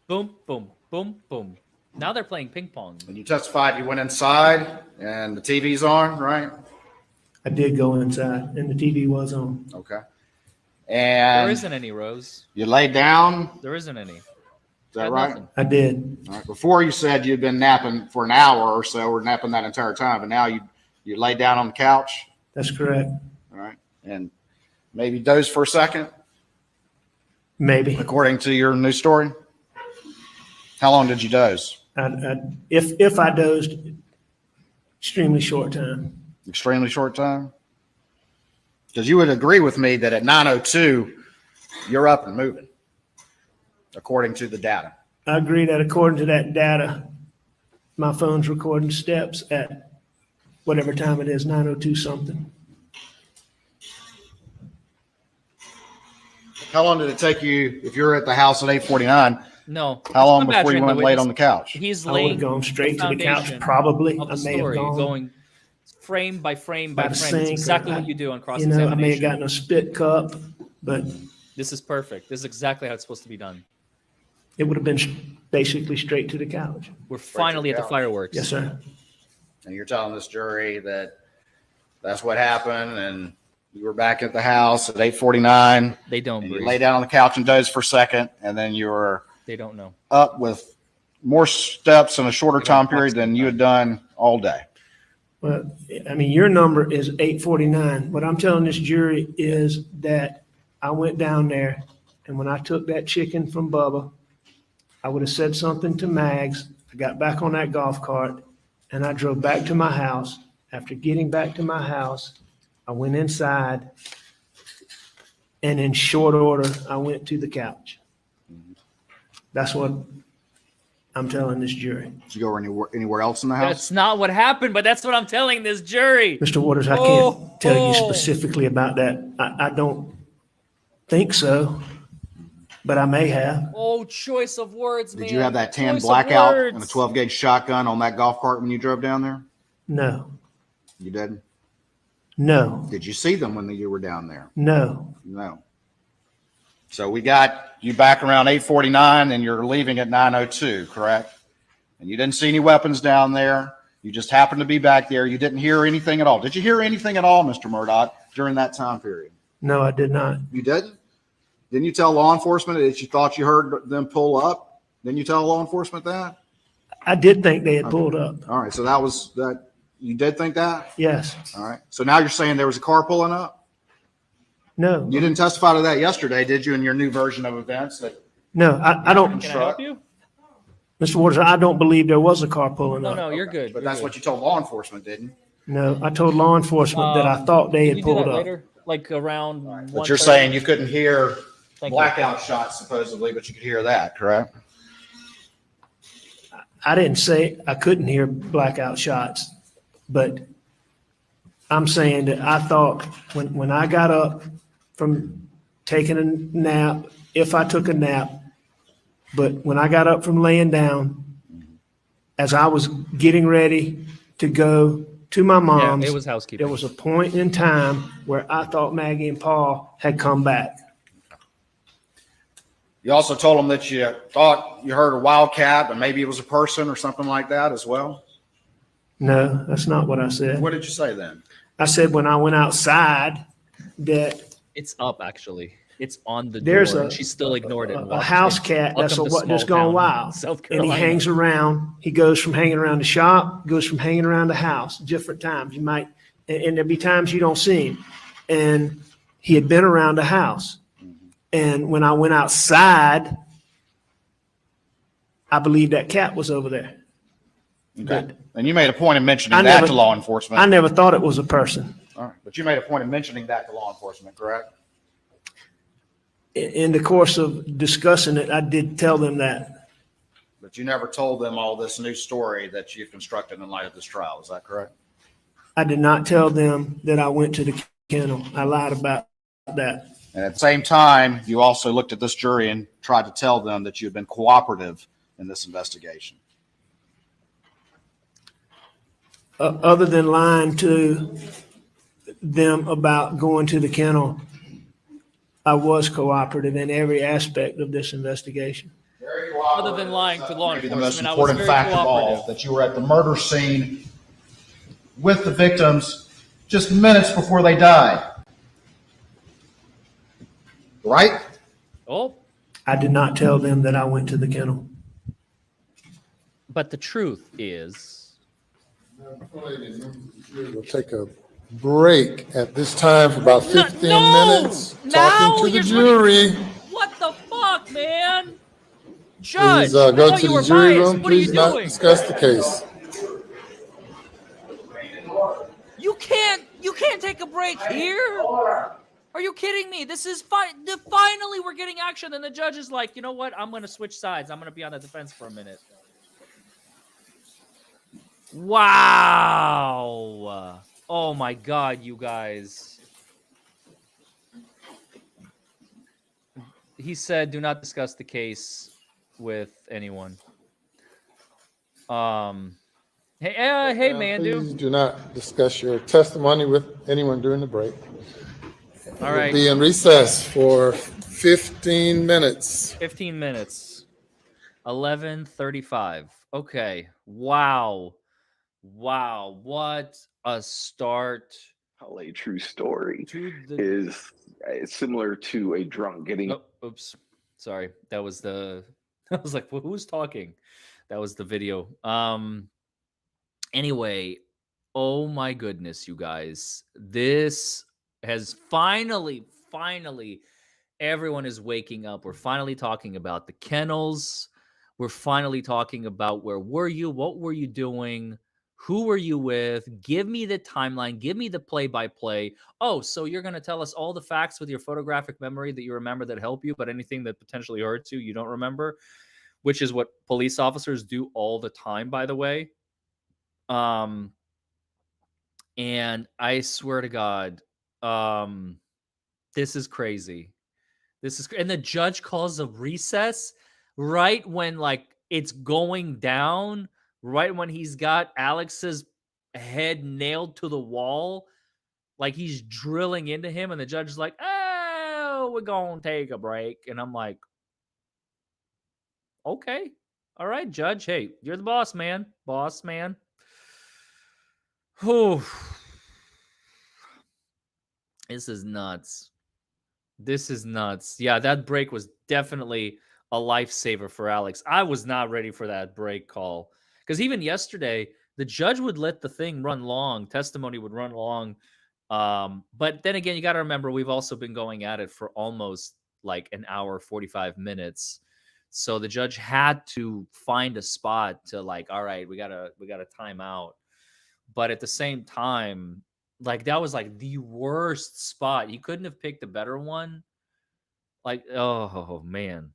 Boom, boom, boom, boom. Now they're playing ping pong. When you testified, you went inside and the TV's on, right? I did go inside, and the TV was on. Okay. There And isn't any, Rose. you laid down There isn't any. Is that Got right? nothing. I did. All right. Before you said you'd been napping for an hour or so, or napping that entire time, but now you lay down on the couch, That's correct. all right, and maybe doze for a second, Maybe. according to your new story. How long did you doze? If I dozed, extremely short time. Extremely short time. Because you would agree with me that at 9:02, you're up and moving, according to the data. I agree that according to that data, my phone's recording steps at whatever time it is, 9:02 something. How long did it take you, if you're at the house at 8:49, No. how long I'm before you badgering went the and laid witness. on the couch? He's I would laying have gone straight to the couch, foundation probably. of I the may have story, gone going frame by frame by by the frame. It's sink. exactly or what you do on I may have cross-examination. gotten a spit cup, but This is perfect. This is exactly how it's supposed to be done. it would have been basically straight to the couch. We're finally at the couch. fireworks. Yes, sir. And you're telling this jury that that's what happened, and you were back at the house at 8:49, They don't and you breathe. lay down on the couch and dozed for a second, and then you were They don't know. up with more steps in a shorter time period than you had done all day. Well, I mean, your number is 8:49. What I'm telling this jury is that I went down there, and when I took that chicken from Bubba, I would have said something to Mags. I got back on that golf cart, and I drove back to my house. After getting back to my house, I went inside, and in short order, I went to the couch. That's what I'm telling this jury. Did you go anywhere else in the house? That's not what happened, but that's what I'm telling this jury. Mr. Waters, I Oh, can't tell you oh. specifically about that. I don't think so, but I may have. Oh, choice of words, man. Did you have that tan Choice of blackout words. and a 12-gauge shotgun on that golf cart when you drove down there? No, You did? no, Did you see them when you were down there? no. No. So we got you back around 8:49 and you're leaving at 9:02, correct? And you didn't see any weapons down there. You just happened to be back there. You didn't hear anything at all. Did you hear anything at all, Mr. Murdaugh, during that time period? No, I did not. You didn't? Didn't you tell law enforcement that you thought you heard them pull up? Didn't you tell law enforcement that? I did think they had pulled up. All right. So that was that. You did think that? Yes. All right. So now you're saying there was a car pulling up? No, You didn't testify to that yesterday, did you, in your new version of events? That no, I don't, Can I help you? Mr. Waters, I don't believe there was a car pulling No, up. no, you're good. But You're that's good. what you told law enforcement, didn't you? No, I told law enforcement that I thought they Can had you do that pulled up. later? Like around But you're 1:30? saying you couldn't hear Thank you. blackout shots supposedly, but you could hear that, correct? I didn't say I couldn't hear blackout shots, but I'm saying that I thought when I got up from taking a nap, if I took a nap, but when I got up from laying down, as I was getting ready to go to my Yeah, mom's, it was housekeeping. there was a point in time where I thought Maggie and Paul had come back. You also told them that you thought you heard a wildcat, but maybe it was a person or something like that as well. No, that's not what I said. What did you say then? I said when I went outside that It's up, actually. It's on the there's door. a and she still ignored it. and a walked house in. cat Welcome that's to what that's small gone town wild, South and he Carolina. hangs around. He goes from hanging around the shop, goes from hanging around the house. Different times you might, and there'll be times you don't see him. And he had been around the house, and when I went outside, I believe that cat was over there. Okay. And you made a point of mentioning I that never- to law enforcement. I never thought it was a person. All right. But you made a point of mentioning that to law enforcement, correct? In the course of discussing it, I did tell them that. But you never told them all this new story that you've constructed in light of this trial. Is that correct? I did not tell them that I went to the kennel. I lied about that. And at the same time, you also looked at this jury and tried to tell them that you had been cooperative in this investigation. Other than lying to them about going to the kennel, I was cooperative in every aspect of this investigation. Other than lying to law Maybe the most enforcement, I was important very fact of all, cooperative. that you were at the murder scene with the victims just minutes before they died. Right? Oh, I did not tell them that I went to the kennel. But the truth is, We'll take a break at this time for about 15 no! minutes. Now Talking to the you're jury. what the fuck, man? Please Judge, I go thought to you the were jury biased. room. What are you Please not doing? discuss the case. You can't take a break here. Are you kidding me? This is fine. Finally, we're getting action. And the judge is like, you know what? I'm going to switch sides. I'm going to be on the defense for a minute. Wow. Oh my God, you guys. He said, do not discuss the case with anyone. Hey, man, Please dude. do not discuss your testimony with anyone during the break. All We'll right. be in recess for 15 minutes. 15 minutes. 11:35. Okay. Wow. Wow. What a start Tell a true story to the. is it's similar to a drunk getting Oh, oops. Sorry. That was the. I was like, well, who's talking? That was the video. Anyway, oh my goodness, you guys. This has finally, everyone is waking up. We're finally talking about the kennels. We're finally talking about where were you? What were you doing? Who were you with? Give me the timeline. Give me the play-by-play. Oh, so you're going to tell us all the facts with your photographic memory that you remember that help you, but anything that potentially hurts you, you don't remember, which is what police officers do all the time, by the way. And I swear to God, this is crazy. And the judge calls a recess right when like it's going down, right when he's got Alex's head nailed to the wall, like he's drilling into him, and the judge is like, "Oh, we're gonna take a break," and I'm like, "Okay, all right, judge. Hey, you're the boss man. Whew. This is nuts. This is nuts. Yeah, that break was definitely a lifesaver for Alex. I was not ready for that break call. Because even yesterday, the judge would let the thing run long, testimony would run long. But then again, you got to remember, we've also been going at it for almost like an hour, 45 minutes. So the judge had to find a spot to like, all right, we gotta time out. But at the same time, like that was like the worst spot. He couldn't have picked a better one. Like, oh man,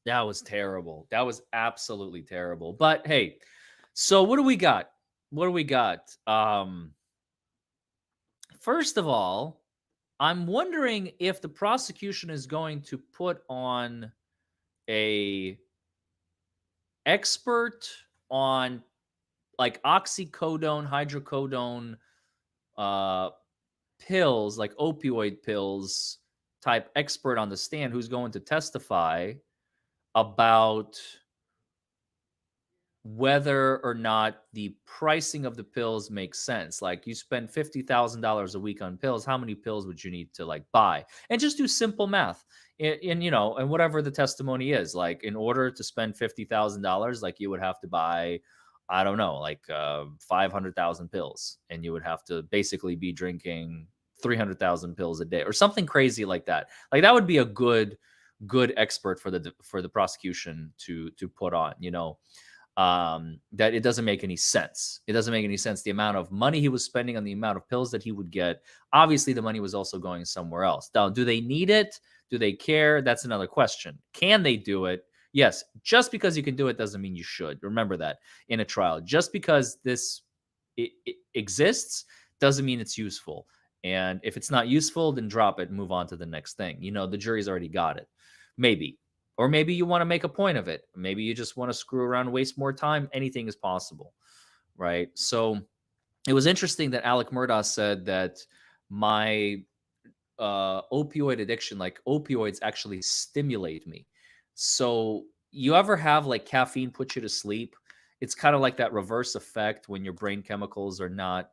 that was terrible. That was absolutely terrible. But hey, so what do we got? What do we got? First of all, I'm wondering if the prosecution is going to put on a expert on like oxycodone, hydrocodone, uh, pills, like opioid pills type expert on the stand who's going to testify about whether or not the pricing of the pills makes sense. Like you spend $50,000 a week on pills, how many pills would you need to like buy? And just do simple math. In you know, and whatever the testimony is, like in order to spend $50,000, like you would have to buy, I don't know, like 500,000 pills, and you would have to basically be drinking 300,000 pills a day or something crazy like that. Like that would be a good expert for the prosecution to put on, you know. That it doesn't make any sense. It doesn't make any sense. The amount of money he was spending on the amount of pills that he would get. Obviously, the money was also going somewhere else. Now, do they need it? Do they care? That's another question. Can they do it? Yes. Just because you can do it doesn't mean you should. Remember that in a trial. Just because it exists doesn't mean it's useful. And if it's not useful, then drop it and move on to the next thing. You know, the jury's already got it. Maybe. Or maybe you want to make a point of it. Maybe you just want to screw around, waste more time. Anything is possible, right? So it was interesting that Alec Murdaugh said that my opioid addiction, like opioids actually stimulate me. So you ever have like caffeine put you to sleep? It's kind of like that reverse effect when your brain chemicals are not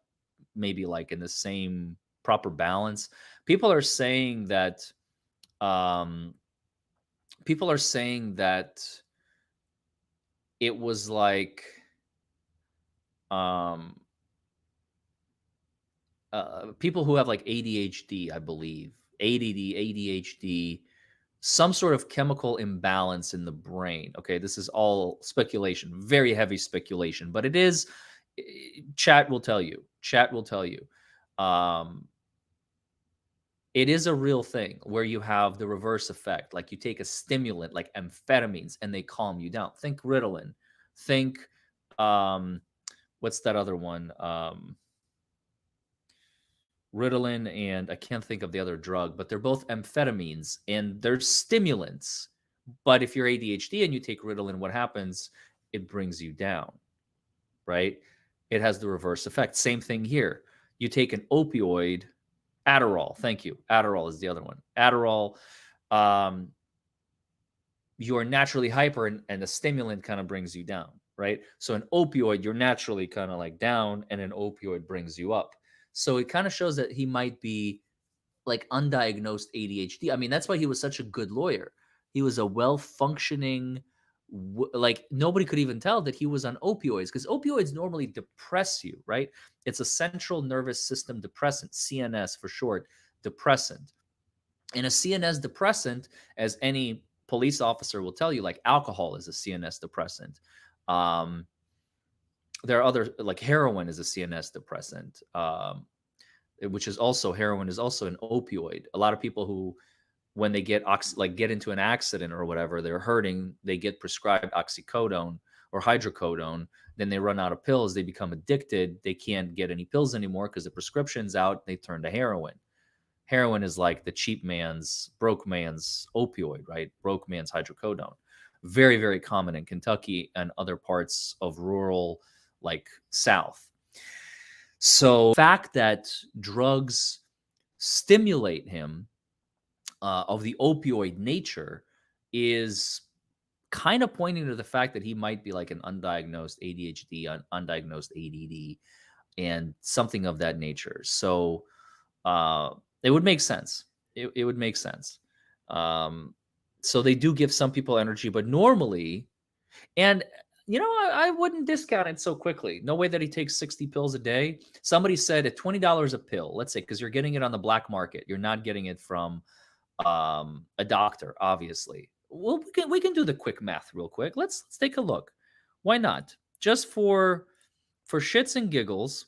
maybe like in the same proper balance. People are saying that people are saying that it was like um people who have like ADHD, I believe, ADD, ADHD, some sort of chemical imbalance in the brain. Okay, this is all speculation, very heavy speculation, but it is. Chat will tell you. Chat will tell you. Um, it is a real thing where you have the reverse effect. Like you take a stimulant like amphetamines and they calm you down. Think Ritalin. Think um, what's that other one? Ritalin, and I can't think of the other drug, but they're both amphetamines and they're stimulants. But if you're ADHD and you take Ritalin, what happens? It brings you down, right? It has the reverse effect. Same thing here. You take an opioid, Adderall. Thank you. Adderall is the other one. Adderall, um, you're naturally hyper, and the stimulant kind of brings you down, right? So an opioid, you're naturally kind of like down, and an opioid brings you up. So it kind of shows that he might be like undiagnosed ADHD. I mean, that's why he was such a good lawyer. He was a well functioning, like nobody could even tell that he was on opioids because opioids normally depress you, right? It's a central nervous system depressant, CNS for short, depressant. And a CNS depressant, as any police officer will tell you, like alcohol is a CNS depressant. Um, there are other, like heroin is a CNS depressant. Which is also, heroin is also an opioid. A lot of people who, when they get like get into an accident or whatever, they're hurting, they get prescribed oxycodone or hydrocodone. Then they run out of pills. They become addicted. They can't get any pills anymore because the prescription's out. They turn to heroin. Heroin is like the cheap man's, broke man's opioid, right? Broke man's hydrocodone. Very, very common in Kentucky and other parts of rural, like South. So the fact that drugs stimulate him of the opioid nature is kind of pointing to the fact that he might be like an undiagnosed ADHD, undiagnosed ADD, and something of that nature. So it would make sense. It would make sense. So they do give some people energy, but normally, and I wouldn't discount it so quickly. No way that he takes 60 pills a day. Somebody said at $20 a pill, let's say, because you're getting it on the black market. You're not getting it from a doctor, obviously. Well, we can do the quick math real quick. Let's take a look. Why not? Just for shits and giggles,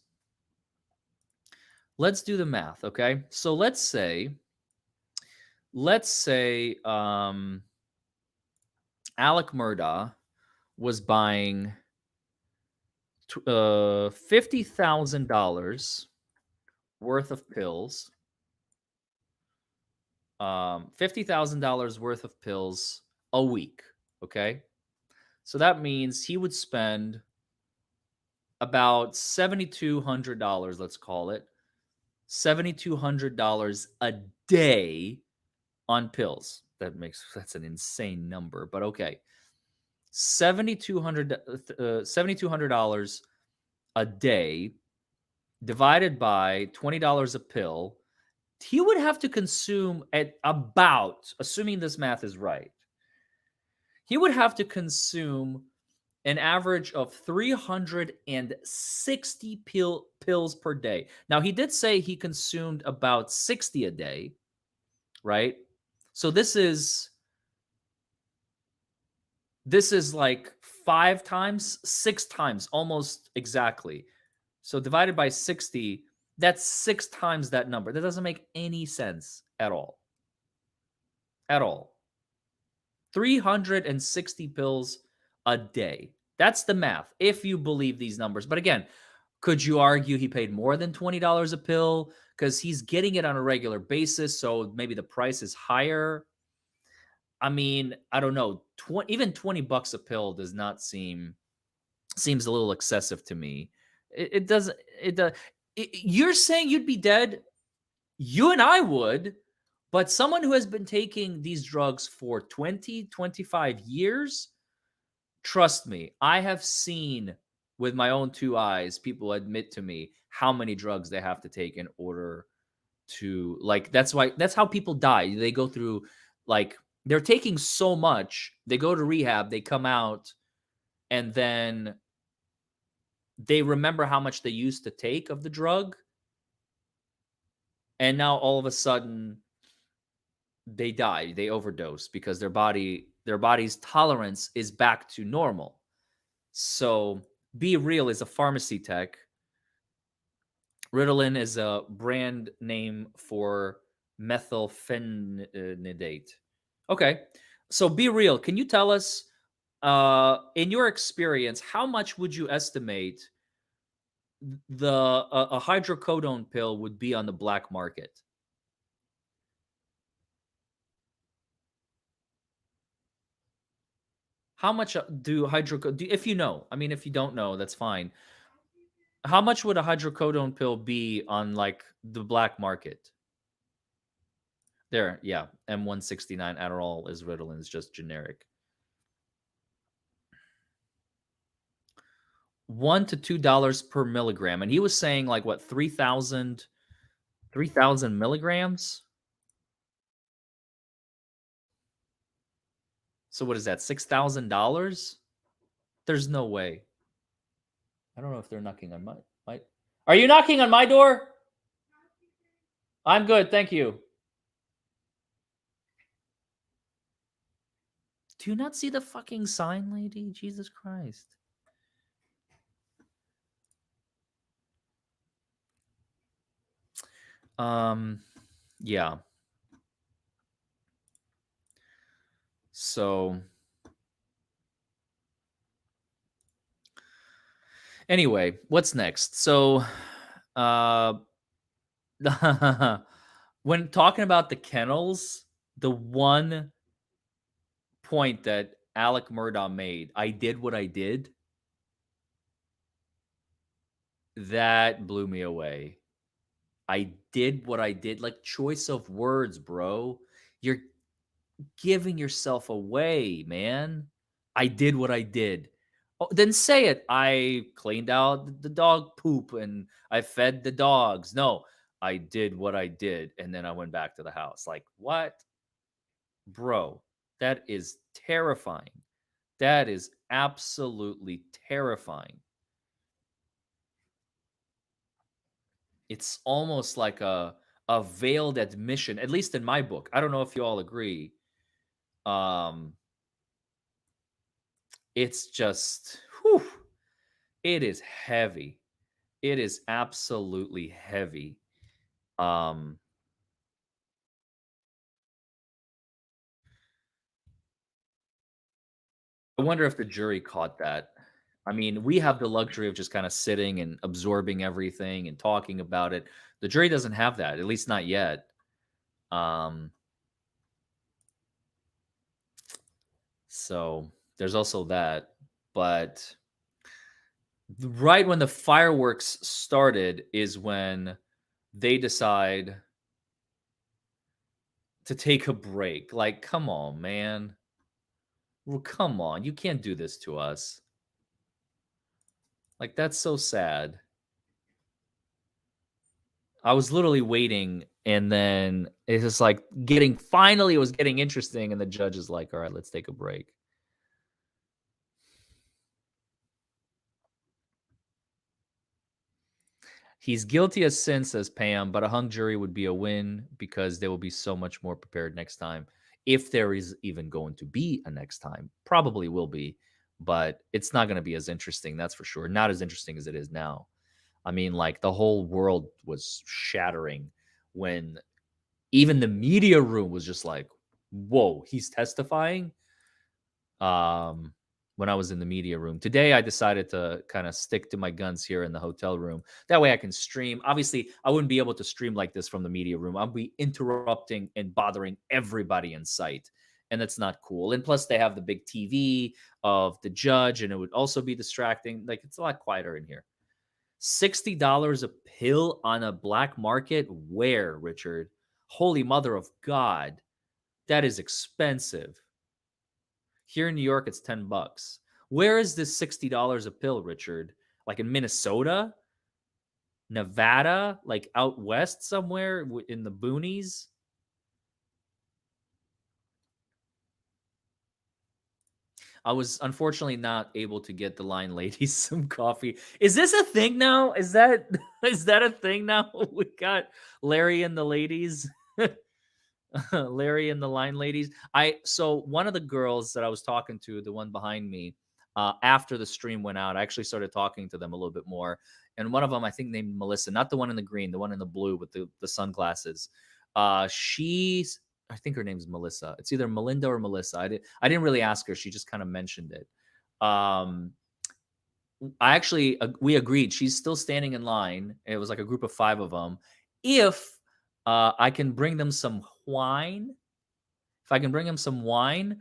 let's do the math, okay? So let's say Alec Murdaugh was buying $50,000 worth of pills. $50,000 worth of pills a week. Okay. So that means he would spend about $7,200, let's call it $7,200 a day on pills. That's an insane number, but okay. $7,200 a day divided by $20 a pill, he would have to consume at about, assuming this math is right, he would have to consume an average of 360 pills per day. Now, he did say he consumed about 60 a day, right? So this is like 5 times, 6 times, almost exactly. So divided by 60, that's 6 times that number. That doesn't make any sense at all. At all. 360 pills a day. That's the math, if you believe these numbers. But again, could you argue he paid more than $20 a pill? Because he's getting it on a regular basis, so maybe the price is higher. I mean, I don't know. Even $20 a pill does not seems a little excessive to me. It doesn't. You're saying you'd be dead? You and I would, but someone who has been taking these drugs for 20, 25 years, trust me, I have seen with my own 2 eyes people admit to me how many drugs they have to take in order to, like, that's how people die. They go through like They're taking so much. They go to rehab, they come out, and then they remember how much they used to take of the drug. And now all of a sudden they die, they overdose because their body's tolerance is back to normal. So Be Real is a pharmacy tech. Ritalin is a brand name for methylphenidate. Okay. So Be Real, can you tell us, in your experience, how much would you estimate a hydrocodone pill would be on the black market? How much do hydrocodone? If you know, I mean, if you don't know, that's fine. How much would a hydrocodone pill be on like the black market? There, yeah, M169 Adderall is Ritalin, is just generic. $1 to $2 per milligram, and he was saying like what 3,000 milligrams. So what is that? $6,000? There's no way. I don't know if they're knocking on my. Are you knocking on my door? I'm good, thank you. Do you not see the fucking sign, lady? Jesus Christ. Yeah. So anyway, what's next? So uh when talking about the kennels, the one point that Alec Murdaugh made, I did what I did, that blew me away. I did what I did. Like, choice of words, bro. You're giving yourself away, man. I did what I did. Oh, then say it. I cleaned out the dog poop and I fed the dogs. No, I did what I did. And then I went back to the house. Like, what? Bro, that is terrifying. That is absolutely terrifying. It's almost like a veiled admission, at least in my book. I don't know if you all agree. Um, it's just, whew, it is heavy. It is absolutely heavy. Um, I wonder if the jury caught that. I mean, we have the luxury of just kind of sitting and absorbing everything and talking about it. The jury doesn't have that, at least not yet. Um, so there's also that. But right when the fireworks started is when they decide to take a break. Like, come on, man. Well, come on. You can't do this to us. Like, that's so sad. I was literally waiting, and then it's just like finally it was getting interesting, and the judge is like, all right, let's take a break. He's guilty as sin, says Pam, but a hung jury would be a win because they will be so much more prepared next time. If there is even going to be a next time, probably will be, but it's not going to be as interesting. That's for sure. Not as interesting as it is now. I mean, like, the whole world was shattering when even the media room was just like, whoa, he's testifying. Um, when I was in the media room today, I decided to kind of stick to my guns here in the hotel room. That way I can stream. Obviously, I wouldn't be able to stream like this from the media room. I'll be interrupting and bothering everybody in sight. And that's not cool. And plus, they have the big TV of the judge, and it would also be distracting. Like, it's a lot quieter in here. $60 a pill on a black market? Where, Richard? Holy mother of God. That is expensive. Here in New York, it's $10. Where is this $60 a pill, Richard? Like in Minnesota? Nevada? Like out west somewhere in the boonies? I was unfortunately not able to get the line ladies some coffee. Is this a thing now? Is that is that a thing now? We got Larry and the ladies. Larry and the line ladies. So one of the girls that I was talking to, the one behind me, after the stream went out, I actually started talking to them a little bit more. And one of them, I think named Melissa, not the one in the green, the one in the blue with the sunglasses. She's, I think her name's Melissa. It's either Melinda or Melissa. I didn't really ask her. She just kind of mentioned it. I actually we agreed. She's still standing in line. It was like a group of 5 of them. If I can bring them some wine, if I can bring them some wine,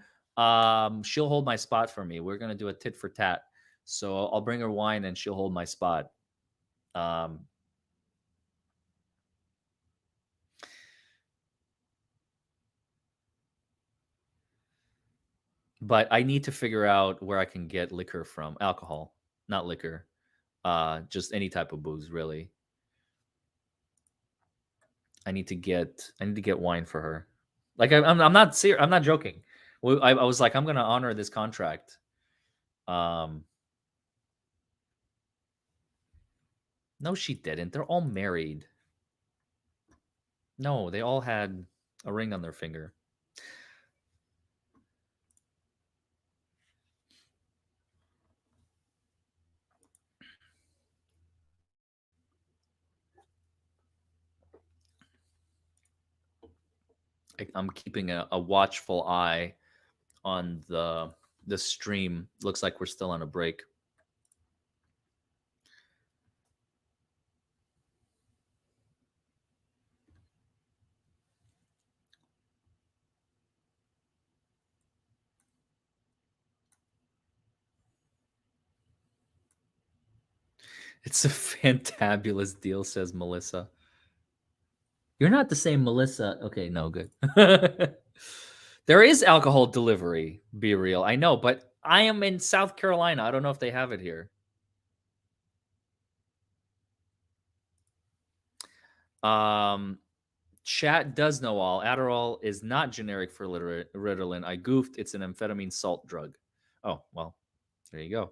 she'll hold my spot for me. We're gonna do a tit for tat. So I'll bring her wine and she'll hold my spot. But I need to figure out where I can get liquor from. Alcohol, not liquor. Just any type of booze, really. I need to get wine for her. Like I'm not serious. I'm not joking. I was like, I'm gonna honor this contract. No, she didn't. They're all married. No, they all had a ring on their finger. I'm keeping a watchful eye on the stream. Looks like we're still on a break. It's a fantabulous deal, says Melissa. You're not the same Melissa. Okay, no, good. There is alcohol delivery, be real. I know, but I am in South Carolina. I don't know if they have it here. Chat does know all. Adderall is not generic for Ritalin. I goofed. It's an amphetamine salt drug. Oh, well, there you go.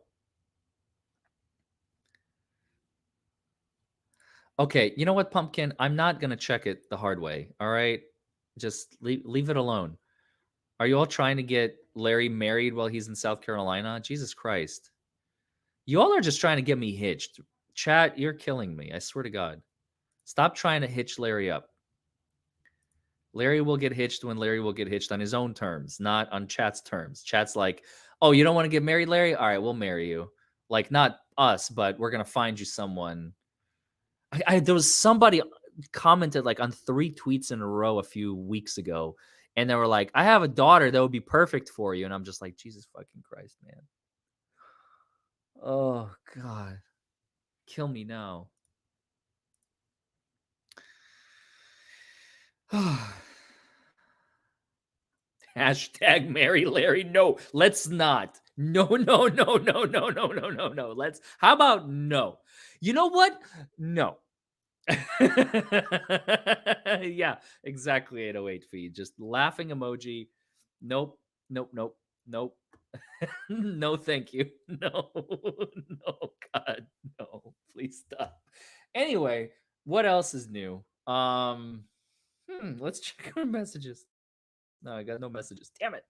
Okay, you know what, Pumpkin? I'm not going to check it the hard way. All right? Just leave it alone. Are you all trying to get Larry married while he's in South Carolina? Jesus Christ. You all are just trying to get me hitched. Chat, you're killing me. I swear to God. Stop trying to hitch Larry up. Larry will get hitched when Larry will get hitched on his own terms, not on Chat's terms. Chat's like, oh, you don't want to get married, Larry? All right, we'll marry you. Like, not us, but we're going to find you someone. There was somebody commented like on 3 tweets in a row a few weeks ago, and they were like, I have a daughter that would be perfect for you. And I'm just like, Jesus fucking Christ, man. Oh, God. Kill me now. Hashtag marry Larry. No, let's not. No, no, no, no, no, no, no, no, no. How about no? You know what? No. Yeah, exactly. 808 feed. Just laughing emoji. Nope. Nope. Nope. Nope. No, thank you. No, no, God, no. Please stop. Anyway, what else is new? Let's check our messages. No, I got no messages. Damn it.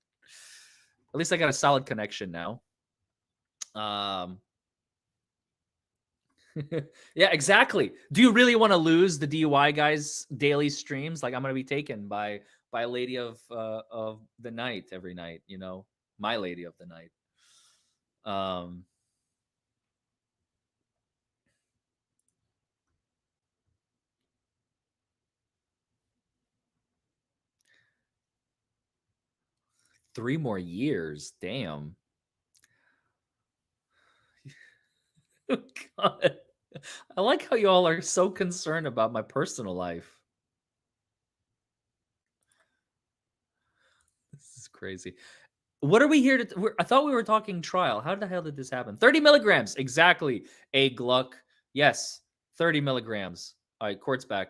At least I got a solid connection now. Yeah, exactly. Do you really want to lose the DUI guys' daily streams? Like I'm gonna be taken by a lady of the night every night. You know, my lady of the night. 3 more years. Damn. God. I like how you all are so concerned about my personal life. This is crazy. What are we here to? I thought we were talking trial. How the hell did this happen? 30 milligrams. Exactly. A Gluck. Yes. 30 milligrams. All right. Court's back.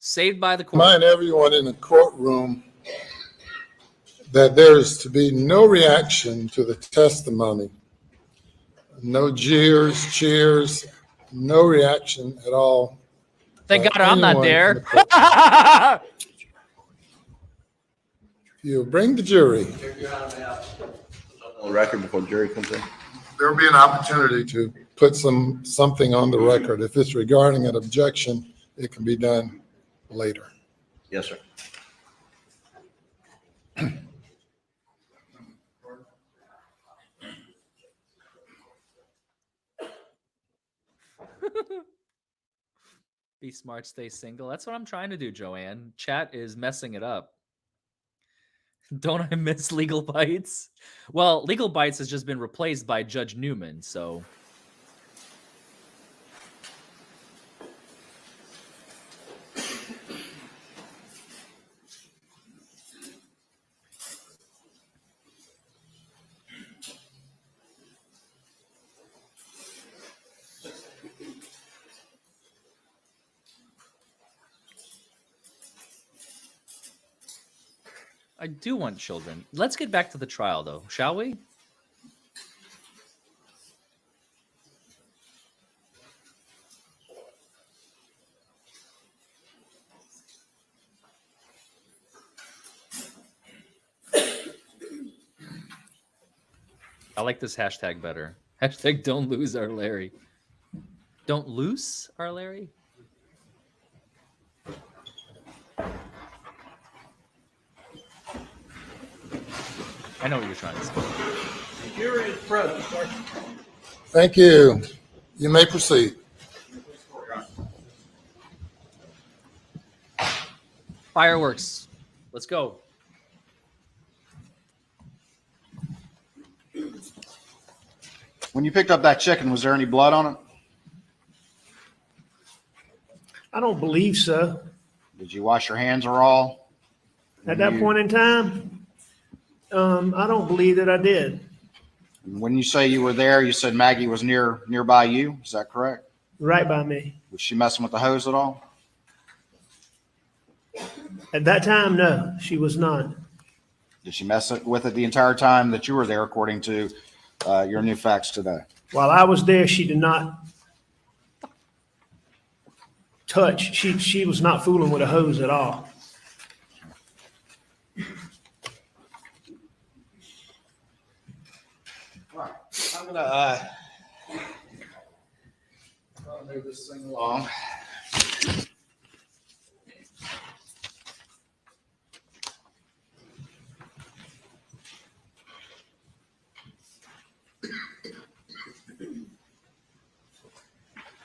Saved by the court. Remind everyone in the courtroom that there is to be no reaction to the testimony. No jeers, cheers, no reaction at all. Thank by God I'm not anyone in there. the courtroom. You bring the jury. On the record before the jury comes in. There'll be an opportunity to put something on the record. If it's regarding an objection, it can be done later. Yes, sir. Be smart, stay single. That's what I'm trying to do, Joanne. Chat is messing it up. Don't I miss Legal Bites? Well, Legal Bites has just been replaced by Judge Newman, so. I do want children. Let's get back to the trial, though, shall we? I like this hashtag better. Hashtag don't lose our Larry. Don't lose our Larry? I know what you're trying to say. The jury is present, sir. Thank you. You may proceed. Fireworks. Let's go. When you picked up that chicken, was there any blood on it? I don't believe so. Did you wash your hands or all? At that point in time, I don't believe that I did. When you say you were there, you said Maggie was nearby you. Is that correct? Right by me. Was she messing with the hose at all? At that time, no, she was not. Did she mess with it the entire time that you were there, according to your new facts today? While I was there, she did not touch. She was not fooling with a hose at all. All right. I'm gonna move this thing along.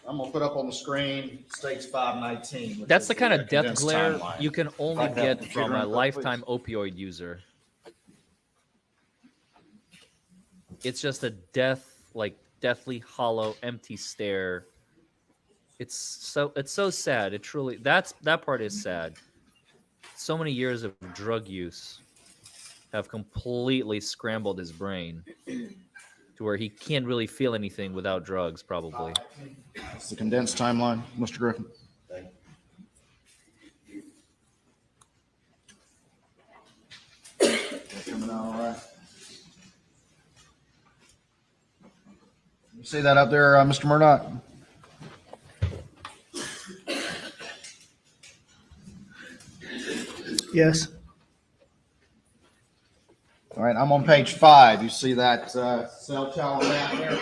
I'm gonna put up on the screen states 519. which That's is the kind of death condensed glare timeline. you can only Like that get computer from a input, lifetime opioid user. It's just a deathly hollow, empty stare. It's so sad. It truly that part is sad. So many years of drug use have completely scrambled his brain to where he can't really feel anything without drugs, probably. It's the condensed timeline, Mr. Griffin. Coming out all right. You see that up there, Mr. Murdaugh? Yes. All right, I'm on page 5. You see that cell tower map there?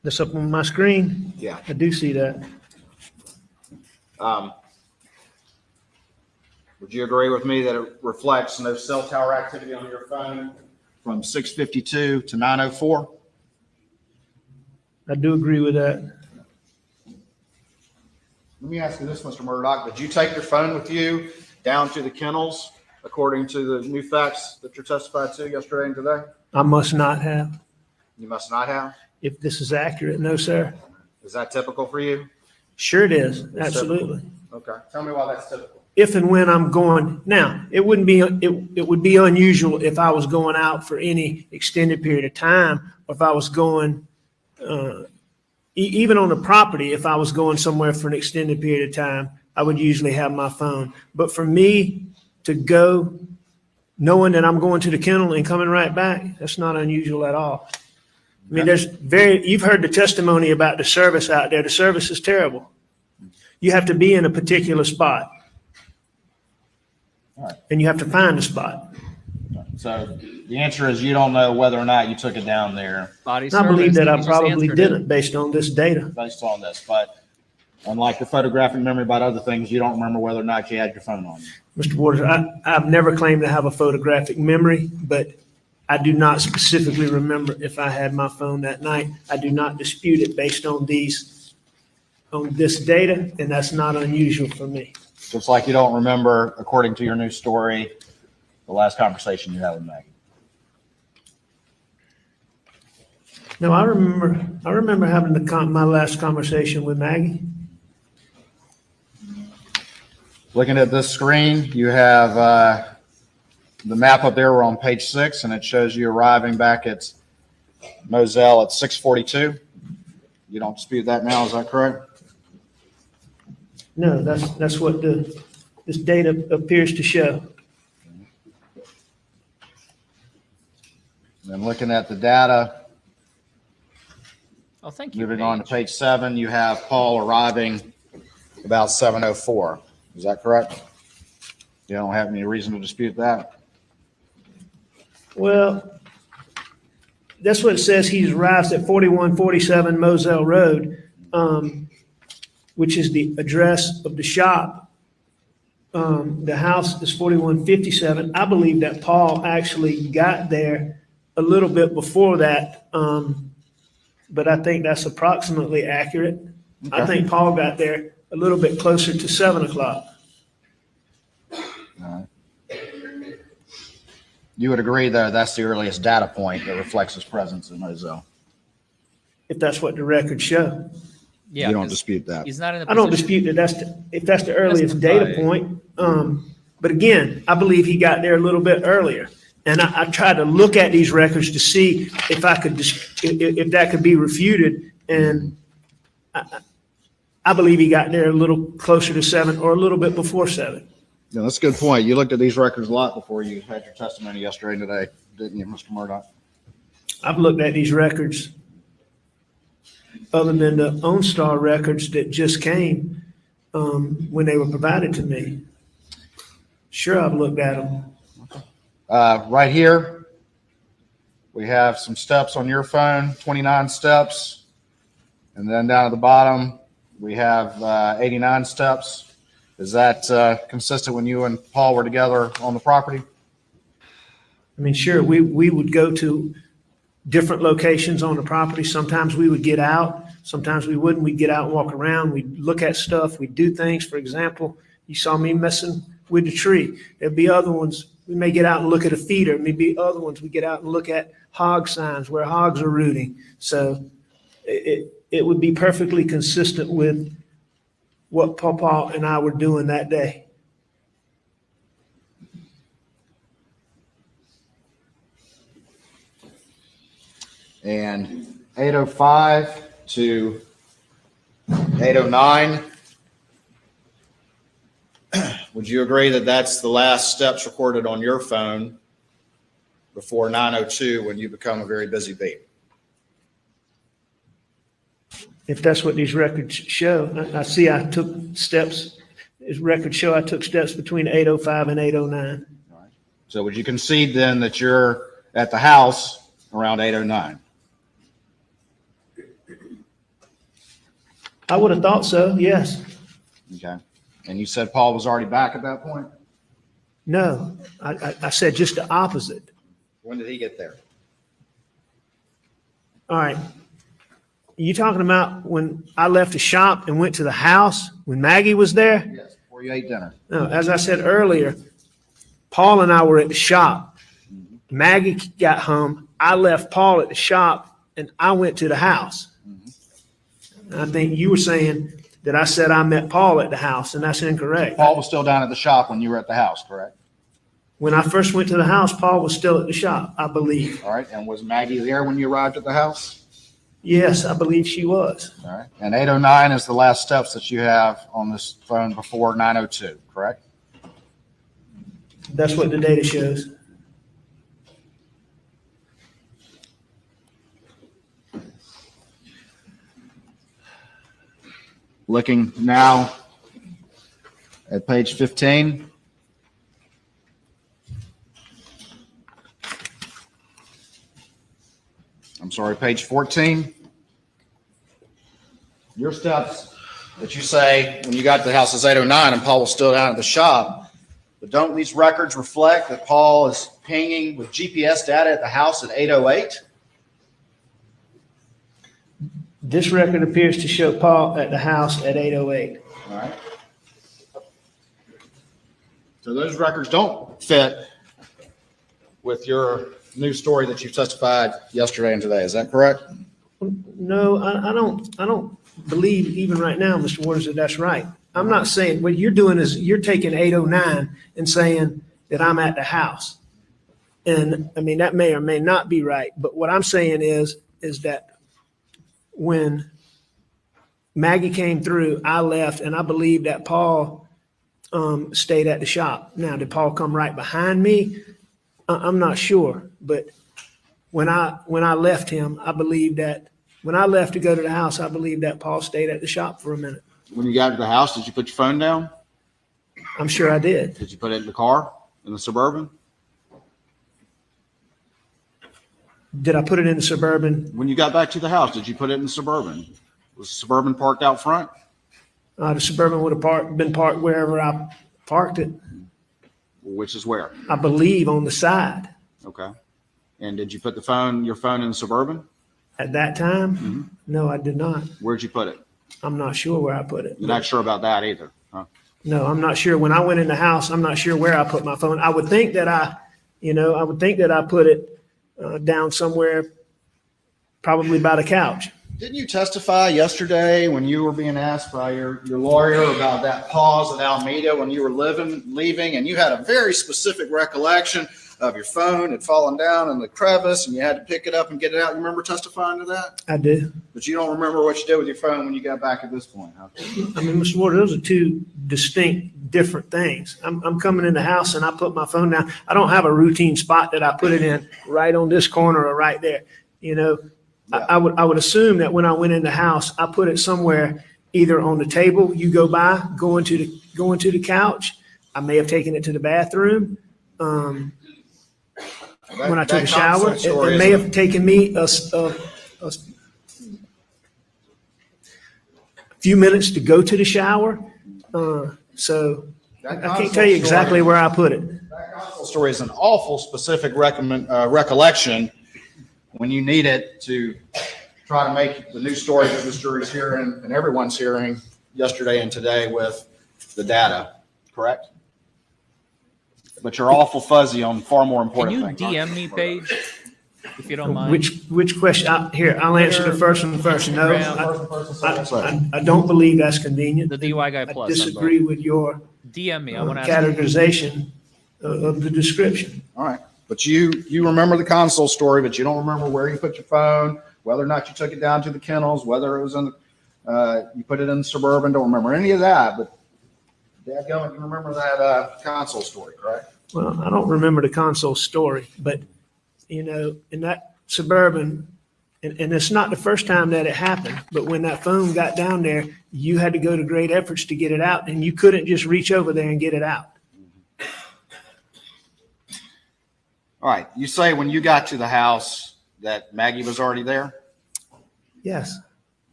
That's up on my screen. Yeah. I do see that. Would you agree with me that it reflects no cell tower activity on your phone from 6:52 to 9:04? I do agree with that. Let me ask you this, Mr. Murdaugh. Did you take your phone with you down to the kennels, according to the new facts that you're testified to yesterday and today? I must not have. You must not have. If this is accurate, no, sir. Is that typical for you? Sure it is. Absolutely. Okay. Tell me why that's typical. If and when I'm going, now, it would be unusual if I was going out for any extended period of time, or if I was going even on the property, if I was going somewhere for an extended period of time, I would usually have my phone. But for me to go knowing that I'm going to the kennel and coming right back, that's not unusual at all. I mean, you've heard the testimony about the service out there. The service is terrible. You have to be in a particular spot. All right. And you have to find a spot. So the answer is you don't know whether or not you took it down there Body And I believe service, that I you just probably answered it. didn't based on this data. based on this, but unlike your photographic memory about other things, you don't remember whether or not you had your phone on you. Mr. Waters, I've never claimed to have a photographic memory, but I do not specifically remember if I had my phone that night. I do not dispute it based on this data, and that's not unusual for me. Just like you don't remember, according to your new story, the last conversation you had with Maggie. No, I remember having my last conversation with Maggie. Looking at this screen, you have the map up there. We're on page 6, and it shows you arriving back at Moselle at 6:42. You don't dispute that now, is that correct? No, that's what this data appears to show. And looking at the data, Oh, thank you. moving on to Paige. page 7, you have Paul arriving about 7:04. Is that correct? You don't have any reason to dispute that? Well, that's what it says. He arrives at 4147 Moselle Road, which is the address of the shop. The house is 4157. I believe that Paul actually got there a little bit before that, but I think that's approximately accurate. I Okay. think Paul got there a little bit closer to 7 o'clock. All right. You would agree, though, that's the earliest data point that reflects his presence in Moselle? If that's what the records show. Yeah, You don't 'cause dispute that? he's not in a I don't position- dispute that if that's the earliest data Justify. point. But again, I believe he got there a little bit earlier. And I tried to look at these records to see if I could, if that could be refuted. And I believe he got there a little closer to 7 or a little bit before 7. Yeah, that's a good point. You looked at these records a lot before you had your testimony yesterday and today, didn't you, Mr. Murdaugh? I've looked at these records other than the OnStar records that just came when they were provided to me. Sure, I've looked at them. Right here, we have some steps on your phone, 29 steps. And then down at the bottom, we have 89 steps. Is that consistent when you and Paul were together on the property? I mean, sure, we would go to different locations on the property. Sometimes we would get out, sometimes we wouldn't. We'd get out and walk around. We'd look at stuff. We'd do things. For example, you saw me messing with the tree. There'd be other ones. We may get out and look at a feeder. Maybe other ones we get out and look at hog signs where hogs are rooting. So it would be perfectly consistent with what Papa and I were doing that day. And 8:05 to 8:09, would you agree that that's the last steps recorded on your phone before 9:02 when you become a very busy bee? If that's what these records show, I see I took steps, these records show I took steps between 8:05 and 8:09. So would you concede then that you're at the house around 8:09? I would have thought so, yes. Okay. And you said Paul was already back at that point? No, I said just the opposite. When did he get there? All right. You talking about when I left the shop and went to the house when Maggie was there? Yes, before you ate dinner. No, as I said earlier, Paul and I were at the shop. Maggie got home. I left Paul at the shop and I went to the house. I think you were saying that I said I met Paul at the house, and that's incorrect. Paul was still down at the shop when you were at the house, correct? When I first went to the house, Paul was still at the shop, I believe. All right. And was Maggie there when you arrived at the house? Yes, I believe she was. All right. And 809 is the last steps that you have on this phone before 902, correct? That's what the data shows. Looking now at page 15. I'm sorry, page 14. Your steps that you say when you got to the house is 809 and Paul was still down at the shop. But don't these records reflect that Paul is pinging with GPS data at the house at 808? This record appears to show Paul at the house at 8:08. All right. So those records don't fit with your new story that you testified yesterday and today. Is that correct? No, I don't believe even right now, Mr. Waters, that that's right. I'm not saying, what you're doing is you're taking 809 and saying that I'm at the house. And I mean, that may or may not be right. But what I'm saying is that when Maggie came through, I left, and I believe that Paul stayed at the shop. Now, did Paul come right behind me? I'm not sure, but when I left him, I believe that when I left to go to the house, I believe that Paul stayed at the shop for a minute. When you got to the house, did you put your phone down? I'm sure I did. Did you put it in the car, in the Suburban? Did I put it in the Suburban? When you got back to the house, did you put it in the Suburban? Was the Suburban parked out front? The Suburban would have been parked wherever I parked it. Which is where? I believe on the side. Okay. And did you put your phone in the Suburban? At that time, No, I did not. Where'd you put it? I'm not sure where I put it. You're not sure about that either, huh? No, I'm not sure. When I went in the house, I'm not sure where I put my phone. I would think that I put it down somewhere, probably by the couch. Didn't you testify yesterday when you were being asked by your lawyer about that pause in Alameda when you were leaving, and you had a very specific recollection of your phone had fallen down in the crevice and you had to pick it up and get it out? You remember testifying to that? I do. But you don't remember what you did with your phone when you got back at this point, huh? I mean, Mr. Ward, those are two distinct, different things. I'm coming in the house and I put my phone down. I don't have a routine spot that I put it in right on this corner or right there. You know, Yeah. I would assume that when I went in the house, I put it somewhere either on the table, you go by, going to the couch. I may have taken it to the bathroom. When I took a shower, it may have taken me a few minutes to go to the shower. So I can't tell you exactly where I put it. That gospel story is an awful specific recollection when you need it to try to make the new story that this jury's hearing and everyone's hearing yesterday and today with the data, correct? But you're awful fuzzy on far more Can important you things. DM me, Paige, if you don't mind? Which question? Here, I'll answer the first one first. No, I don't believe that's convenient. The DUI guy I plus. disagree with your DM me. I want to ask you. categorization of the description. All right. But you remember the console story, but you don't remember where you put your phone, whether or not you took it down to the kennels, whether it was in you put it in the Suburban. Don't remember any of that. But dadgummit, you remember that console story, correct? Well, I don't remember the console story, but, you know, in that Suburban, and it's not the first time that it happened, but when that phone got down there, you had to go to great efforts to get it out, and you couldn't just reach over there and get it out. All right. You say when you got to the house that Maggie was already there? Yes.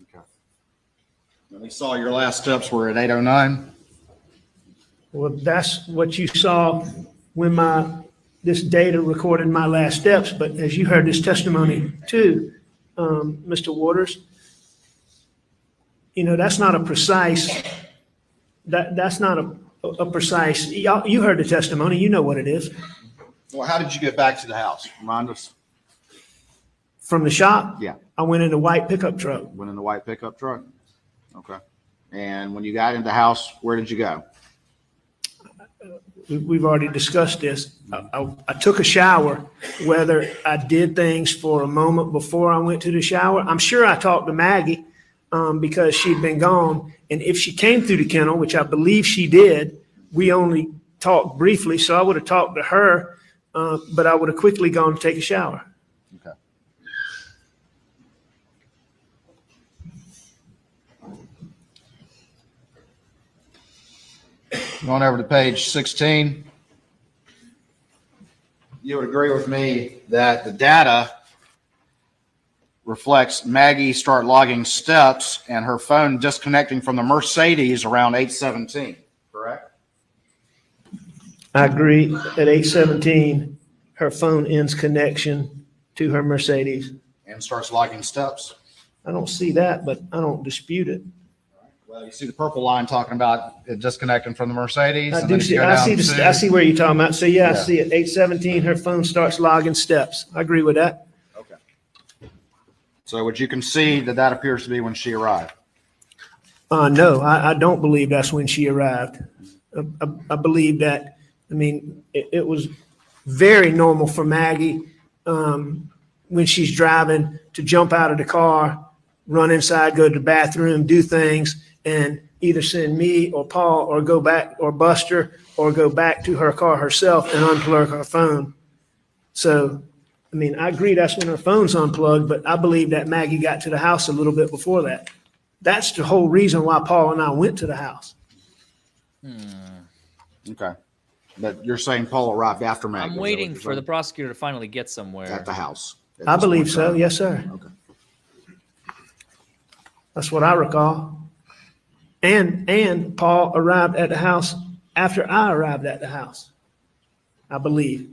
Okay. And we saw your last steps were at 809. Well, that's what you saw when this data recorded my last steps, but as you heard this testimony too, Mr. Waters, you know, that's not a precise, that's not a precise, you heard the testimony, you know what it is. Well, how did you get back to the house? Remind us. From the shop? Yeah. I went in a white pickup truck. Went in the white pickup truck. Okay. And when you got into the house, where did you go? we've already discussed this. I took a shower, whether I did things for a moment before I went to the shower. I'm sure I talked to Maggie because she'd been gone. And if she came through the kennel, which I believe she did, we only talked briefly. So I would have talked to her, but I would have quickly gone to take a shower. Okay. Going over to page 16. You would agree with me that the data reflects Maggie start logging steps and her phone disconnecting from the Mercedes around 8:17, correct? I agree. At 8:17, her phone ends connection to her Mercedes. And starts logging steps. I don't see that, but I don't dispute it. Well, you see the purple line talking about it disconnecting from the Mercedes. I and do then if you see, go I down see, to- I see where you're talking about. So yeah, I Yeah. see it. 8:17, her phone starts logging steps. I agree with that. Okay. So would you concede that that appears to be when she arrived? No, I don't believe that's when she arrived. I believe that, I mean, it was very normal for Maggie, when she's driving to jump out of the car, run inside, go to the bathroom, do things, and either send me or Paul or go back or Buster or go back to her car herself and unplug her phone. So, I mean, I agree that's when her phone's unplugged, but I believe that Maggie got to the house a little bit before that. That's the whole reason why Paul and I went to the house. Okay. But you're saying Paul arrived after Maggie. I'm is that what waiting you're for the saying? prosecutor to finally get somewhere. At the house. at I this believe point in so. time. Yes, sir. Okay. That's what I recall. And Paul arrived at the house after I arrived at the house, I believe.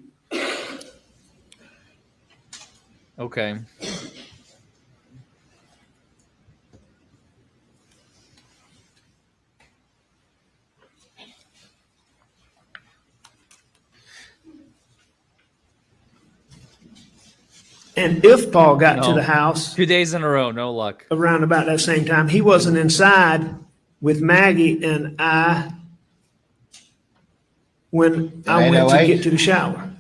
Okay. And if Paul got to No. the house 2 days in a row, no luck. around about that same time, he wasn't inside with Maggie and I when I went to 8:08? get to the shower.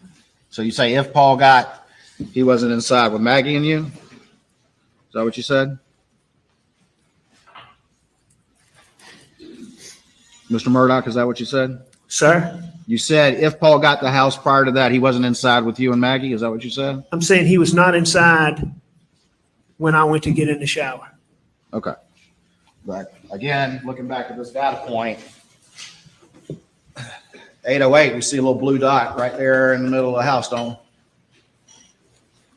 So you say if Paul got, he wasn't inside with Maggie and you? Is that what you said? Mr. Murdaugh, is that what you said? Sir, You said if Paul got the house prior to that, he wasn't inside with you and Maggie? Is that what you said? I'm saying he was not inside when I went to get in the shower. Okay. But again, looking back at this data point, 8:08, we see a little blue dot right there in the middle of the house, don't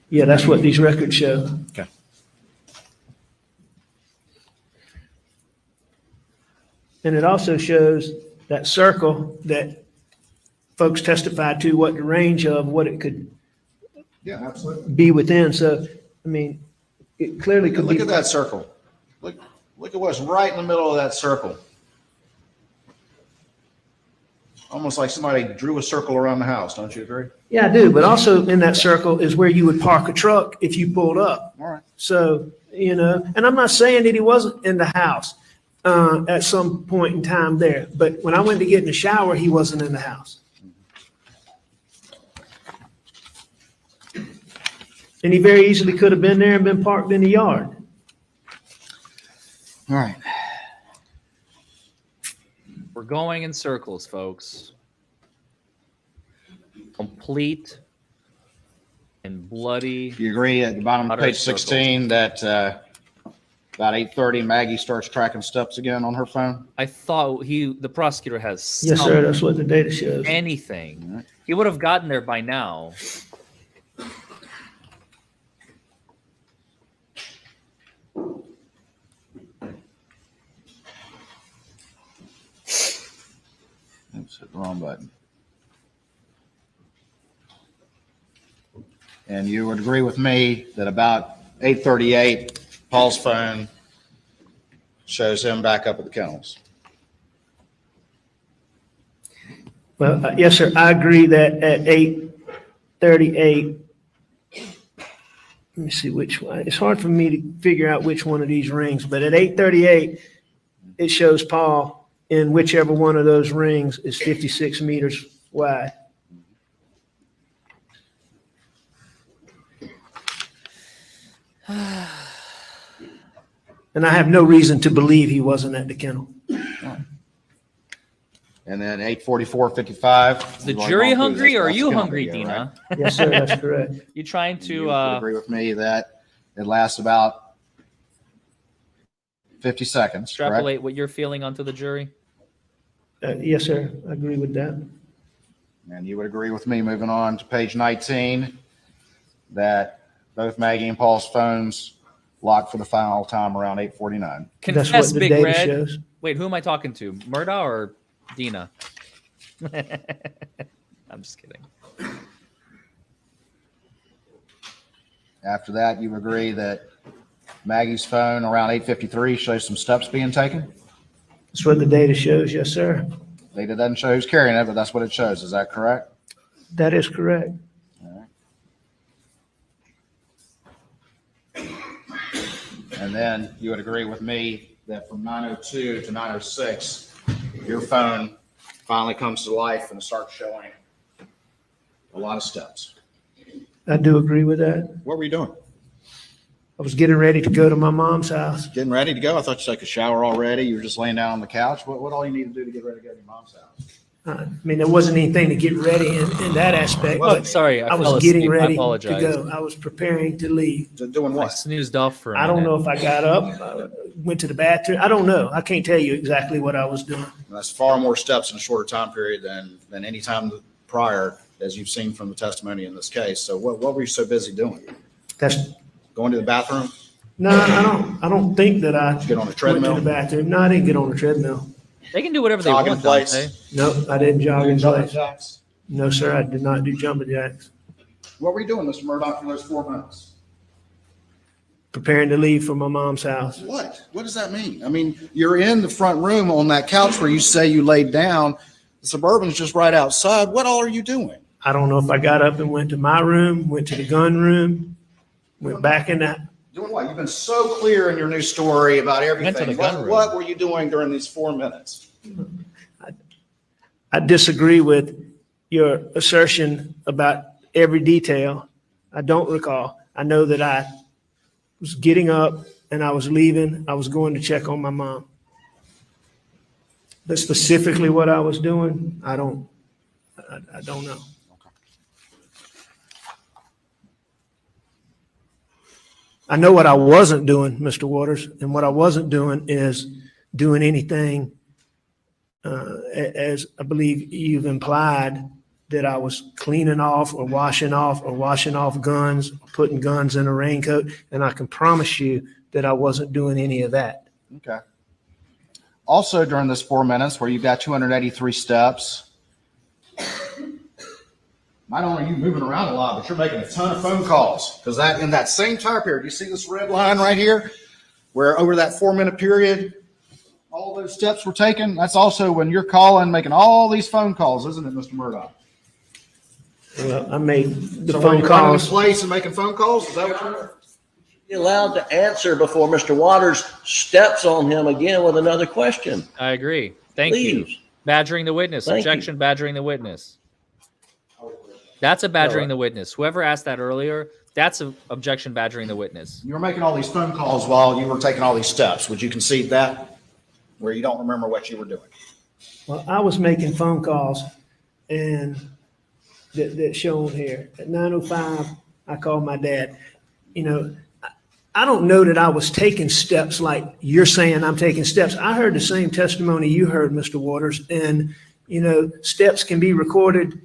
we? Yeah, that's what these records show. Okay. And it also shows that circle that folks testified to what the range of what it could Yeah, absolutely. be within. So, I mean, it clearly could be. Look at that circle. Look at what's right in the middle of that circle. Almost like somebody drew a circle around the house, don't you agree? Yeah, I do. But also in that circle is where you would park a truck if you pulled up. All right. So, and I'm not saying that he wasn't in the house at some point in time there. But when I went to get in the shower, he wasn't in the house. And he very easily could have been there and been parked in the yard. All right. We're going in circles, folks. Complete and bloody. Do you agree at the bottom of Utter page circle. 16 that about 8:30, Maggie starts tracking steps again on her phone? I thought the prosecutor has Yes, sir. That's what the data shows. anything. He would have gotten there by now. Oops, hit the wrong button. And you would agree with me that about 8:38, Paul's phone shows him back up at the kennels. Well, yes, sir. I agree that at 8:38, let me see which one. It's hard for me to figure out which one of these rings, but at 8:38, it shows Paul in whichever one of those rings is 56 meters wide. And I have no reason to believe he wasn't at the kennel. And then 8:44:55. Is the jury hungry or are you hungry, Dina? Yes, sir, that's correct. You trying You would to agree with me that it lasts about 50 seconds, correct? extrapolate what you're feeling onto the jury? Yes, sir, I agree with that. And you would agree with me, moving on to page 19, that both Maggie and Paul's phones locked for the final time around 8:49. That's Confess, what the Big data Red. shows. Wait, who am I talking to? Murdaugh or Dina? I'm just kidding. After that, you agree that Maggie's phone around 8:53 shows some steps being taken? That's what the data shows, yes, sir. Data doesn't show who's carrying it, but that's what it shows. Is that correct? That is correct. And then you would agree with me that from 9:02 to 9:06, your phone finally comes to life and starts showing a lot of steps. I do agree with that. What were you doing? I was getting ready to go to my mom's house. Getting ready to go? I thought you took a shower already. You were just laying down on the couch. What all you need to do to get ready to go to your mom's house? I mean, there wasn't anything to get ready in that aspect, Oh, but sorry, I fell was getting asleep. I ready to apologize. go. I was preparing to leave. Doing I what? snoozed off for a I don't minute. know if I got up, went to the bathroom. I don't know. I can't tell you exactly what I was doing. That's far more steps in a shorter time period than any time prior, as you've seen from the testimony in this case. So what were you so busy doing? That's, Going to the bathroom? no, I don't think that I Did you get on a went to treadmill? the bathroom. No, I didn't get on the treadmill. They can do whatever they Jog in want, place. Dante. No, I didn't jog in Jumping place. jacks? No, sir, I did not do jumping jacks. What were you doing, Mr. Murdaugh, for those 4 minutes? Preparing to leave for my mom's house. What? What does that mean? I mean, you're in the front room on that couch where you say you laid down. The Suburban's just right outside. What all are you doing? I don't know if I got up and went to my room, went to the gun room, went back in the, Doing what? You've been so clear in your new story about Went to everything. the gun room. What were you doing during these 4 minutes? I disagree with your assertion about every detail. I don't recall. I know that I was getting up and I was leaving. I was going to check on my mom. But specifically what I was doing, I don't know. I know what I wasn't doing, Mr. Waters, and what I wasn't doing is doing anything, as I believe you've implied, that I was cleaning off or washing off guns, putting guns in a raincoat, and I can promise you that I wasn't doing any of that. Okay. Also, during this 4 minutes where you've got 283 steps, not only are you moving around a lot, but you're making a ton of phone calls. Because that in that same time period, you see this red line right here, where over that 4 minute period, all those steps were taken. That's also when you're calling, making all these phone calls, isn't it, Mr. Murdaugh? Well, I made the So when phone you're running in calls. place and making phone calls, is that what you're doing? Be allowed to answer before Mr. Waters steps on him again with another question. I agree. Thank you. Please. Badgering the witness. Thank you. Objection, badgering the witness. That's a badgering the witness. Whoever asked that earlier, that's an objection badgering the witness. You were making all these phone calls while you were taking all these steps. Would you concede that? Where you don't remember what you were doing? Well, I was making phone calls and that shown here. At 9:05, I called my dad. You know, I don't know that I was taking steps like you're saying I'm taking steps. I heard the same testimony you heard, Mr. Waters, and, you know, steps can be recorded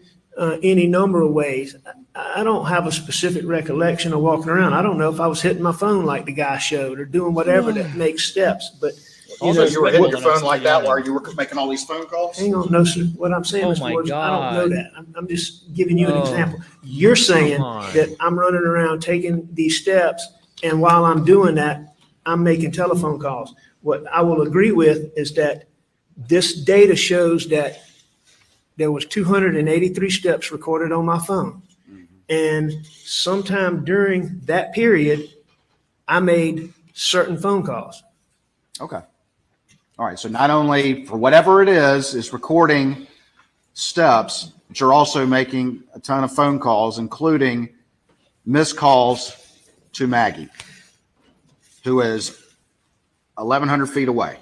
any number of ways. I don't have a specific recollection of walking around. I don't know if I was hitting my phone like the guy showed or doing whatever that makes steps, but you Also, know, you were hitting your Well, phone like that while you were making all these phone calls? hang on, no, sir. What I'm saying, Oh Mr. my Waters, I don't know God. that. I'm just giving you an Oh, example. You're saying come on. that I'm running around taking these steps, and while I'm doing that, I'm making telephone calls. What I will agree with is that this data shows that there was 283 steps recorded on my phone. And sometime during that period, I made certain phone calls. Okay. All right. So not only for whatever it is recording steps, but you're also making a ton of phone calls, including missed calls to Maggie, who is 1,100 feet away,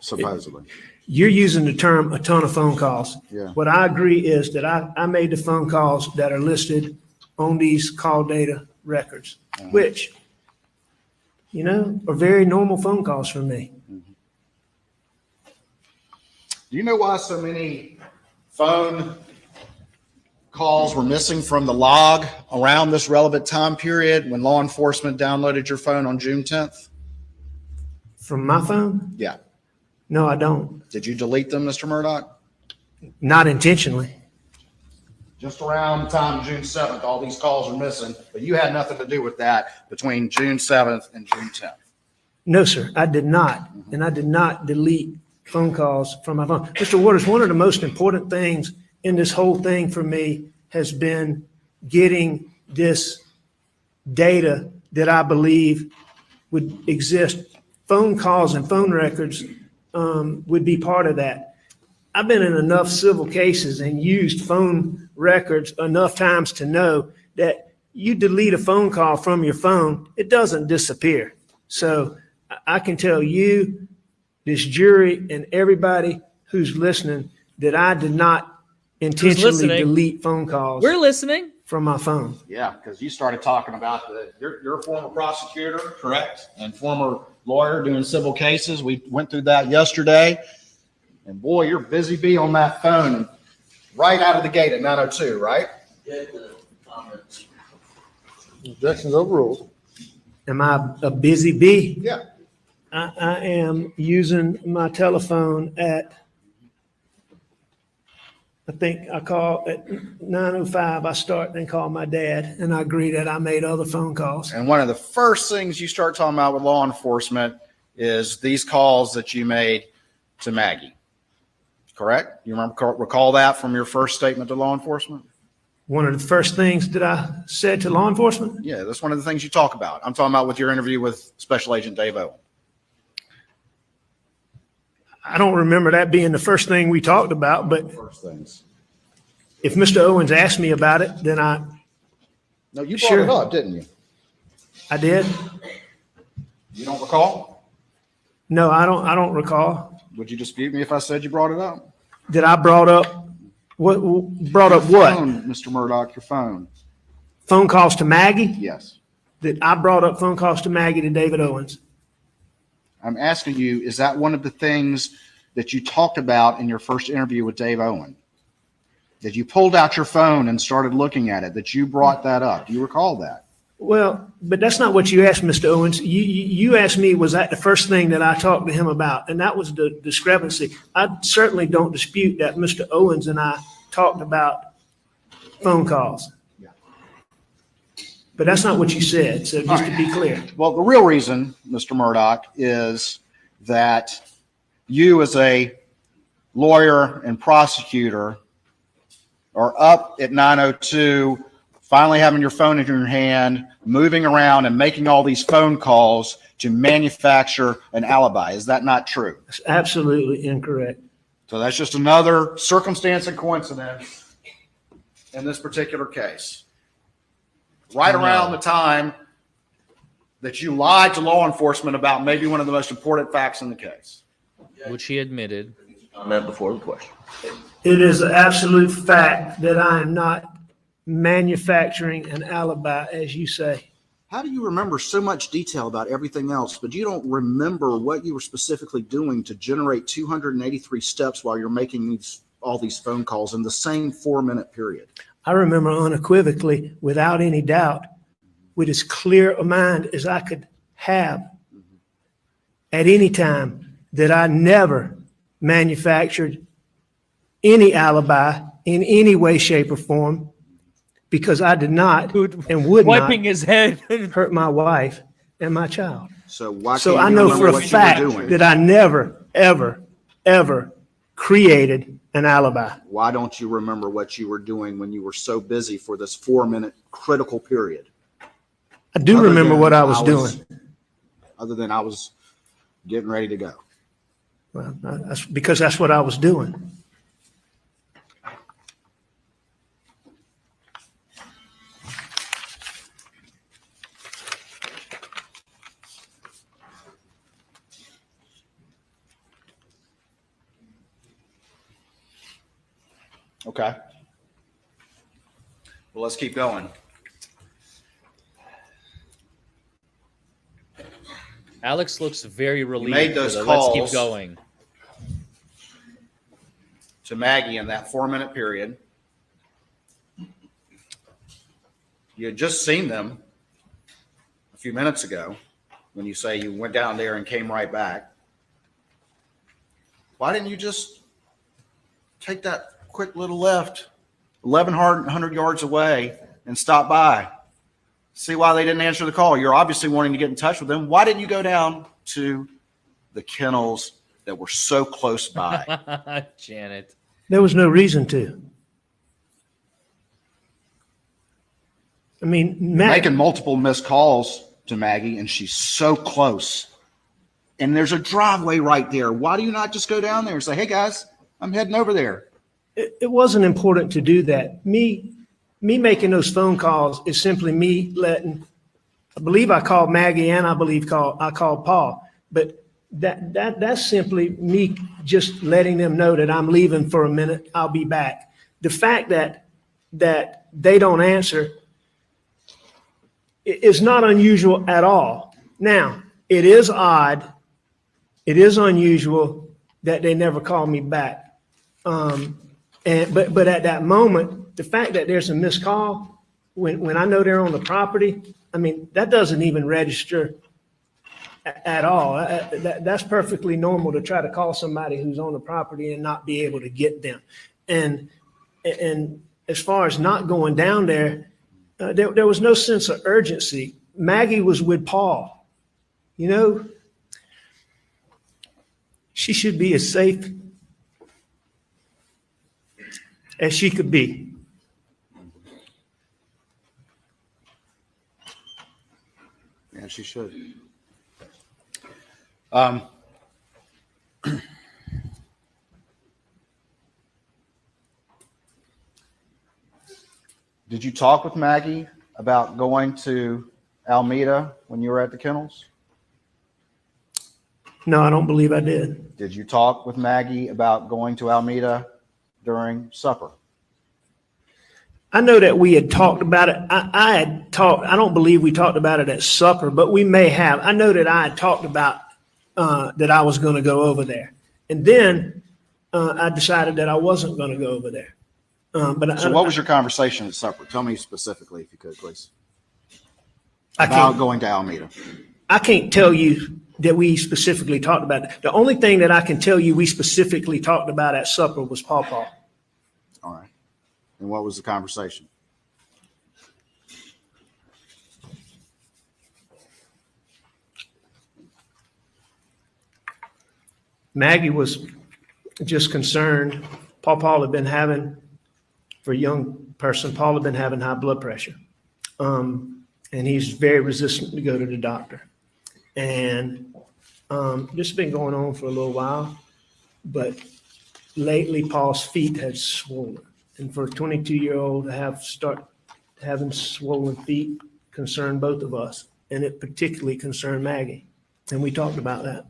supposedly. You're using the term a ton of phone calls. Yeah. What I agree is that I made the phone calls that are listed on these call data records, which, you know, are very normal phone calls for me. Do you know why so many phone calls were missing from the log around this relevant time period when law enforcement downloaded your phone on June 10th? From my phone? Yeah. No, I don't. Did you delete them, Mr. Murdaugh? Not intentionally. Just around the time of June 7th, all these calls are missing, but you had nothing to do with that between June 7th and June 10th. No, sir, I did not. And I did not delete phone calls from my phone. Mr. Waters, one of the most important things in this whole thing for me has been getting this data that I believe would exist. Phone calls and phone records would be part of that. I've been in enough civil cases and used phone records enough times to know that you delete a phone call from your phone, it doesn't disappear. So I can tell you, this jury, and everybody who's listening, that I did not intentionally listening? delete phone calls We're listening. from my phone. Yeah, because you started talking about you're a former prosecutor, correct? And former lawyer doing civil cases. We went through that yesterday. And boy, you're busy bee on that phone right out of the gate at 9:02, right? Objections overruled. Am I a busy bee? Yeah. I am using my telephone at, I think I call at 9:05, I start and call my dad, and I agree that I made other phone calls. And one of the first things you start talking about with law enforcement is these calls that you made to Maggie. Correct? You recall that from your first statement to law enforcement? One of the first things that I said to law enforcement, Yeah, that's one of the things you talk about. I'm talking about with your interview with Special Agent Dave Owen. I don't remember that being the first thing we talked about, but First things. if Mr. Owens asked me about it, then No, you brought Sure. it up, didn't you? I did. You don't recall? No, I don't recall. Would you dispute me if I said you brought it up? That I brought up, what, brought up Your what? phone, Mr. Murdaugh, your phone. Phone calls to Maggie? Yes. That I brought up phone calls to Maggie to David Owens. I'm asking you, is that one of the things that you talked about in your first interview with Dave Owen? That you pulled out your phone and started looking at it, that you brought that up? Do you recall that? Well, but that's not what you asked, Mr. Owens. You asked me, was that the first thing that I talked to him about? And that was the discrepancy. I certainly don't dispute that Mr. Owens and I talked about phone calls. Yeah. But that's not what you said, so just to be clear. Well, the real reason, Mr. Murdaugh, is that you as a lawyer and prosecutor are up at 9:02, finally having your phone in your hand, moving around and making all these phone calls to manufacture an alibi. Is that not true? That's absolutely incorrect. So that's just another circumstance and coincidence in this particular case. Right around the time that you lied to law enforcement about maybe one of the most important facts in the case. Which he admitted. Comment before the question. It is an absolute fact that I am not manufacturing an alibi, as you say. How do you remember so much detail about everything else, but you don't remember what you were specifically doing to generate 283 steps while you're making all these phone calls in the same 4-minute period? I remember unequivocally, without any doubt, with as clear a mind as I could have at any time, that I never manufactured any alibi in any way, shape, or form, because I did not and would Wiping not his head. hurt my wife and my child. So why So can't I you know remember for a what you were fact doing? that I never, ever, ever created an alibi. Why don't you remember what you were doing when you were so busy for this 4-minute critical period? I do remember what I was doing. Other than I was getting ready to go. Well, that's because that's what I was doing. Okay. Well, let's keep going. Alex looks very relieved. made those Let's calls. keep going. To Maggie in that 4-minute period. You had just seen them a few minutes ago when you say you went down there and came right back. Why didn't you just take that quick little left 1,100 yards away and stop by? See why they didn't answer the call. You're obviously wanting to get in touch with them. Why didn't you go down to the kennels that were so close by? Janet. There was no reason to. I mean, Making multiple missed calls to Maggie, and she's so close. And there's a driveway right there. Why do you not just go down there and say, hey, guys, I'm heading over there? it wasn't important to do that. Me making those phone calls is simply me letting, I believe I called Maggie and I called Paul, but that's simply me just letting them know that I'm leaving for a minute. I'll be back. The fact that they don't answer is not unusual at all. Now, it is odd. It is unusual that they never call me back. But at that moment, the fact that there's a missed call when I know they're on the property, I mean, that doesn't even register at all. That's perfectly normal to try to call somebody who's on the property and not be able to get them. And as far as not going down there, there was no sense of urgency. Maggie was with Paul. You know, she should be as safe as she could be. Yeah, she should. Did you talk with Maggie about going to Alameda when you were at the kennels? No, I don't believe I did. Did you talk with Maggie about going to Alameda during supper? I know that we had talked about it. I had talked, I don't believe we talked about it at supper, but we may have. I know that I had talked about that I was going to go over there. And then I decided that I wasn't going to go over there. So what was your conversation at supper? Tell me specifically, if you could, please. I About can't, going to Alameda. I can't tell you that we specifically talked about it. The only thing that I can tell you we specifically talked about at supper was Paw Paw. All right. And what was the conversation? Maggie was just concerned. Paul had been having, for a young person, Paul had been having high blood pressure. And he's very resistant to go to the doctor. And this has been going on for a little while, but lately Paul's feet had swollen. And for a 22-year-old to start having swollen feet concerned both of us. And it particularly concerned Maggie. And we talked about that.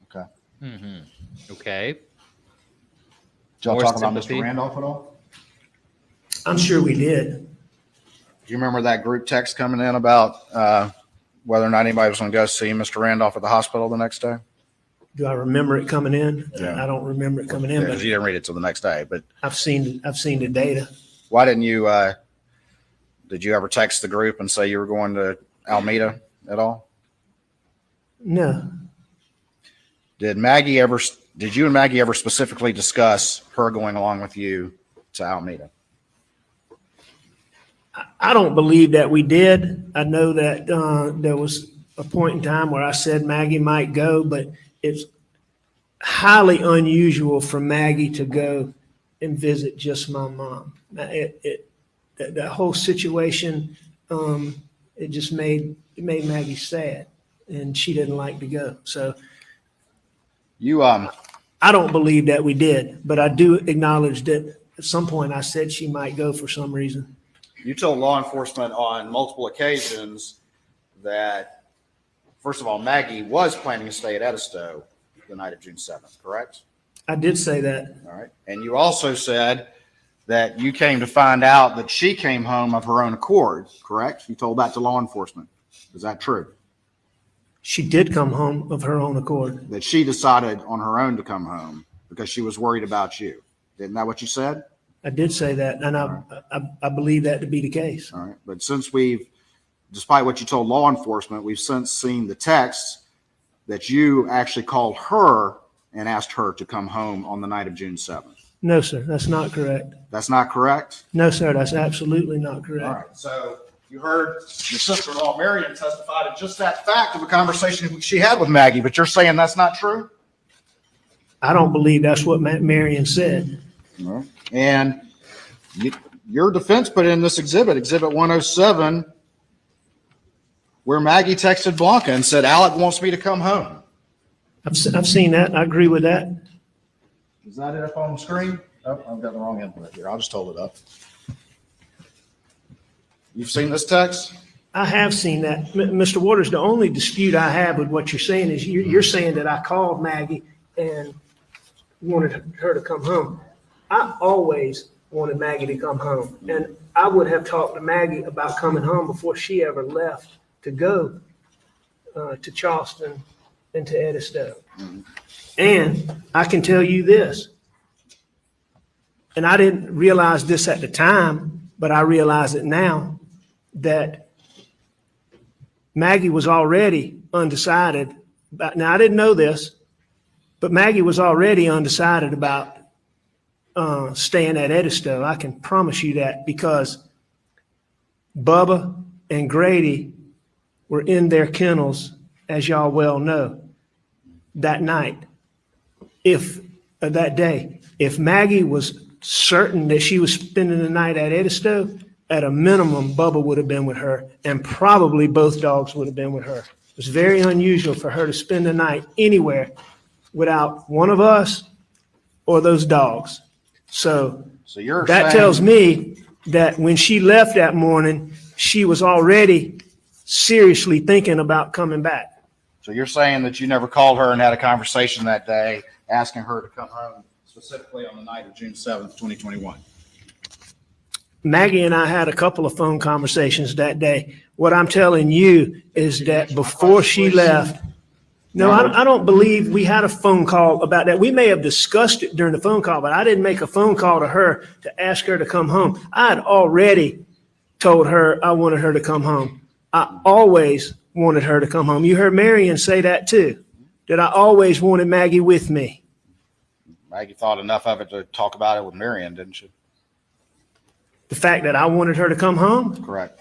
Okay. Mm-hmm. Okay. Did y'all More talk about sympathy? Mr. Randolph at all? I'm sure we did. Do you remember that group text coming in about whether or not anybody was going to go see Mr. Randolph at the hospital the next day? Do I remember it coming in? Yeah. I don't remember it coming in, Because but you didn't read it till the next day. But I've seen the data. why didn't you? Did you ever text the group and say you were going to Alameda at all? No, Did you and Maggie ever specifically discuss her going along with you to Alameda? I don't believe that we did. I know that there was a point in time where I said Maggie might go, but it's highly unusual for Maggie to go and visit just my mom. That whole situation, it just made Maggie sad, and she didn't like to go. So You, I don't believe that we did, but I do acknowledge that at some point I said she might go for some reason. You told law enforcement on multiple occasions that, first of all, Maggie was planning to stay at Edisto the night of June 7th, correct? I did say that. All right. and you also said that you came to find out that she came home of her own accord, correct? You told that to law enforcement. Is that true? She did come home of her own accord. That she decided on her own to come home because she was worried about you. Isn't that what you said? I did say that, and I believe that to be the case. All right. But since despite what you told law enforcement, we've since seen the text that you actually called her and asked her to come home on the night of June 7th. No, sir, that's not correct. That's not correct? No, sir, that's absolutely not correct. All right. So you heard your sister-in-law, Marion, testify to just that fact of a conversation she had with Maggie, but you're saying that's not true? I don't believe that's what Marion said. No. And your defense put in this exhibit 107, where Maggie texted Blanca and said, Alec wants me to come home. I've seen that. I agree with that. Is that it up on the screen? Oh, I've got the wrong input here. I'll just hold it up. You've seen this text? I have seen that. Mr. Waters, the only dispute I have with what you're saying is you're saying that I called Maggie and wanted her to come home. I always wanted Maggie to come home, and I would have talked to Maggie about coming home before she ever left to go to Charleston and to Edisto. And I can tell you this, and I didn't realize this at the time, but I realize it now, that Maggie was already undecided about, now I didn't know this, but Maggie was already undecided about staying at Edisto. I can promise you that, because Bubba and Grady were in their kennels, as y'all well know, that night. That day, if Maggie was certain that she was spending the night at Edisto, at a minimum, Bubba would have been with her, and probably both dogs would have been with her. It was very unusual for her to spend the night anywhere without one of us or those dogs. So you're that saying, tells me that when she left that morning, she was already seriously thinking about coming back. So you're saying that you never called her and had a conversation that day asking her to come home, specifically on the night of June 7th, 2021. Maggie and I had a couple of phone conversations that day. What I'm telling you is that before she left, no, I don't believe we had a phone call about that. We may have discussed it during the phone call, but I didn't make a phone call to her to ask her to come home. I had already told her I wanted her to come home. I always wanted her to come home. You heard Marion say that too, that I always wanted Maggie with me. Maggie thought enough of it to talk about it with Marion, didn't she? The fact that I wanted her to come home? Correct.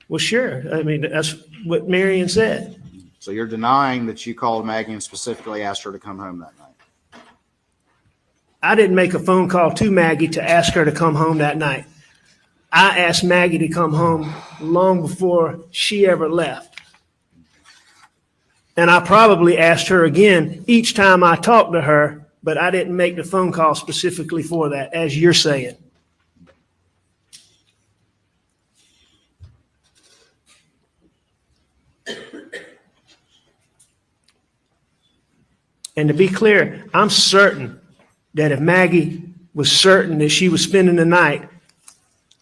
Well, sure. I mean, that's what Marion said. So you're denying that you called Maggie and specifically asked her to come home that night? I didn't make a phone call to Maggie to ask her to come home that night. I asked Maggie to come home long before she ever left. And I probably asked her again each time I talked to her, but I didn't make the phone call specifically for that, as you're saying. And to be clear, I'm certain that if Maggie was certain that she was spending the night,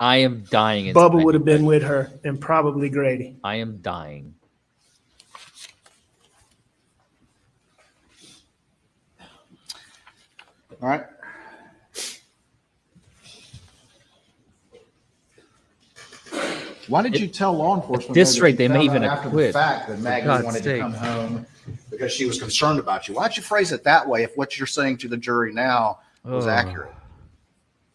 I am dying. Bubba would have been with her, and probably Grady. I am dying. All right. Why did you tell law enforcement? At this though, that rate, you they may found even out after acquit. the fact that Maggie God's wanted to sake. come home because she was concerned about you. Why'd you phrase it that way if what you're saying to the jury now was Oh. accurate?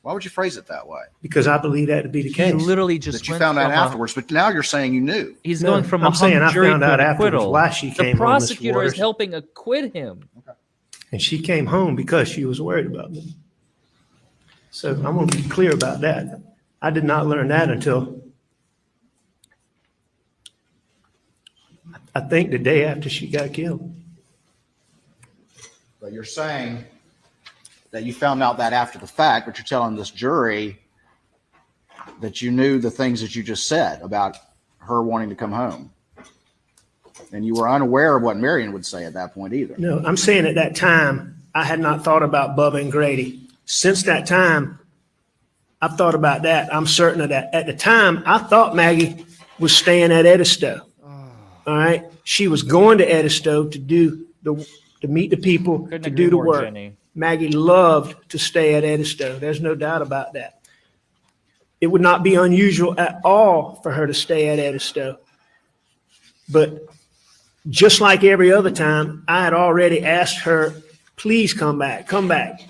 Why would you phrase it that way? Because I believe that to be the He case. literally just That you went found out from a- afterwards, but now you're saying you knew. He's No, going from I'm a saying hung I jury found to out an afterwards acquittal. why she The came home, Mr. prosecutor is Waters. helping acquit him. And she came home because she was worried about me. So I'm going to be clear about that. I did not learn that until I think the day after she got killed. But you're saying that you found out that after the fact, but you're telling this jury that you knew the things that you just said about her wanting to come home. And you were unaware of what Marion would say at that point either. No, I'm saying at that time, I had not thought about Bubba and Grady. Since that time, I've thought about that. I'm certain of that. At the time, I thought Maggie was staying at Edisto. All right. She was going to Edisto to meet the people, Couldn't to agree do the more, work. Jenny. Maggie loved to stay at Edisto. There's no doubt about that. It would not be unusual at all for her to stay at Edisto. But just like every other time, I had already asked her, please come back, come back.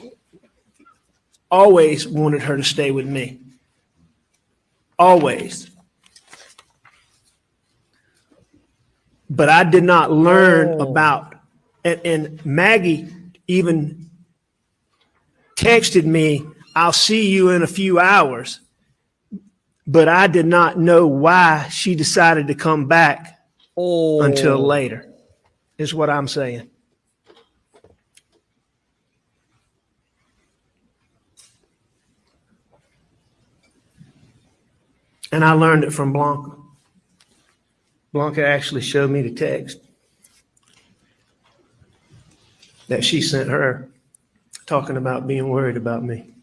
Always wanted her to stay with me. Always. But I did not learn about, and Maggie even texted me, I'll see you in a few hours. But I did not know why she decided to come back until later, is what I'm saying. And I learned it from Blanca. Blanca actually showed me the text that she sent her talking about being worried about me.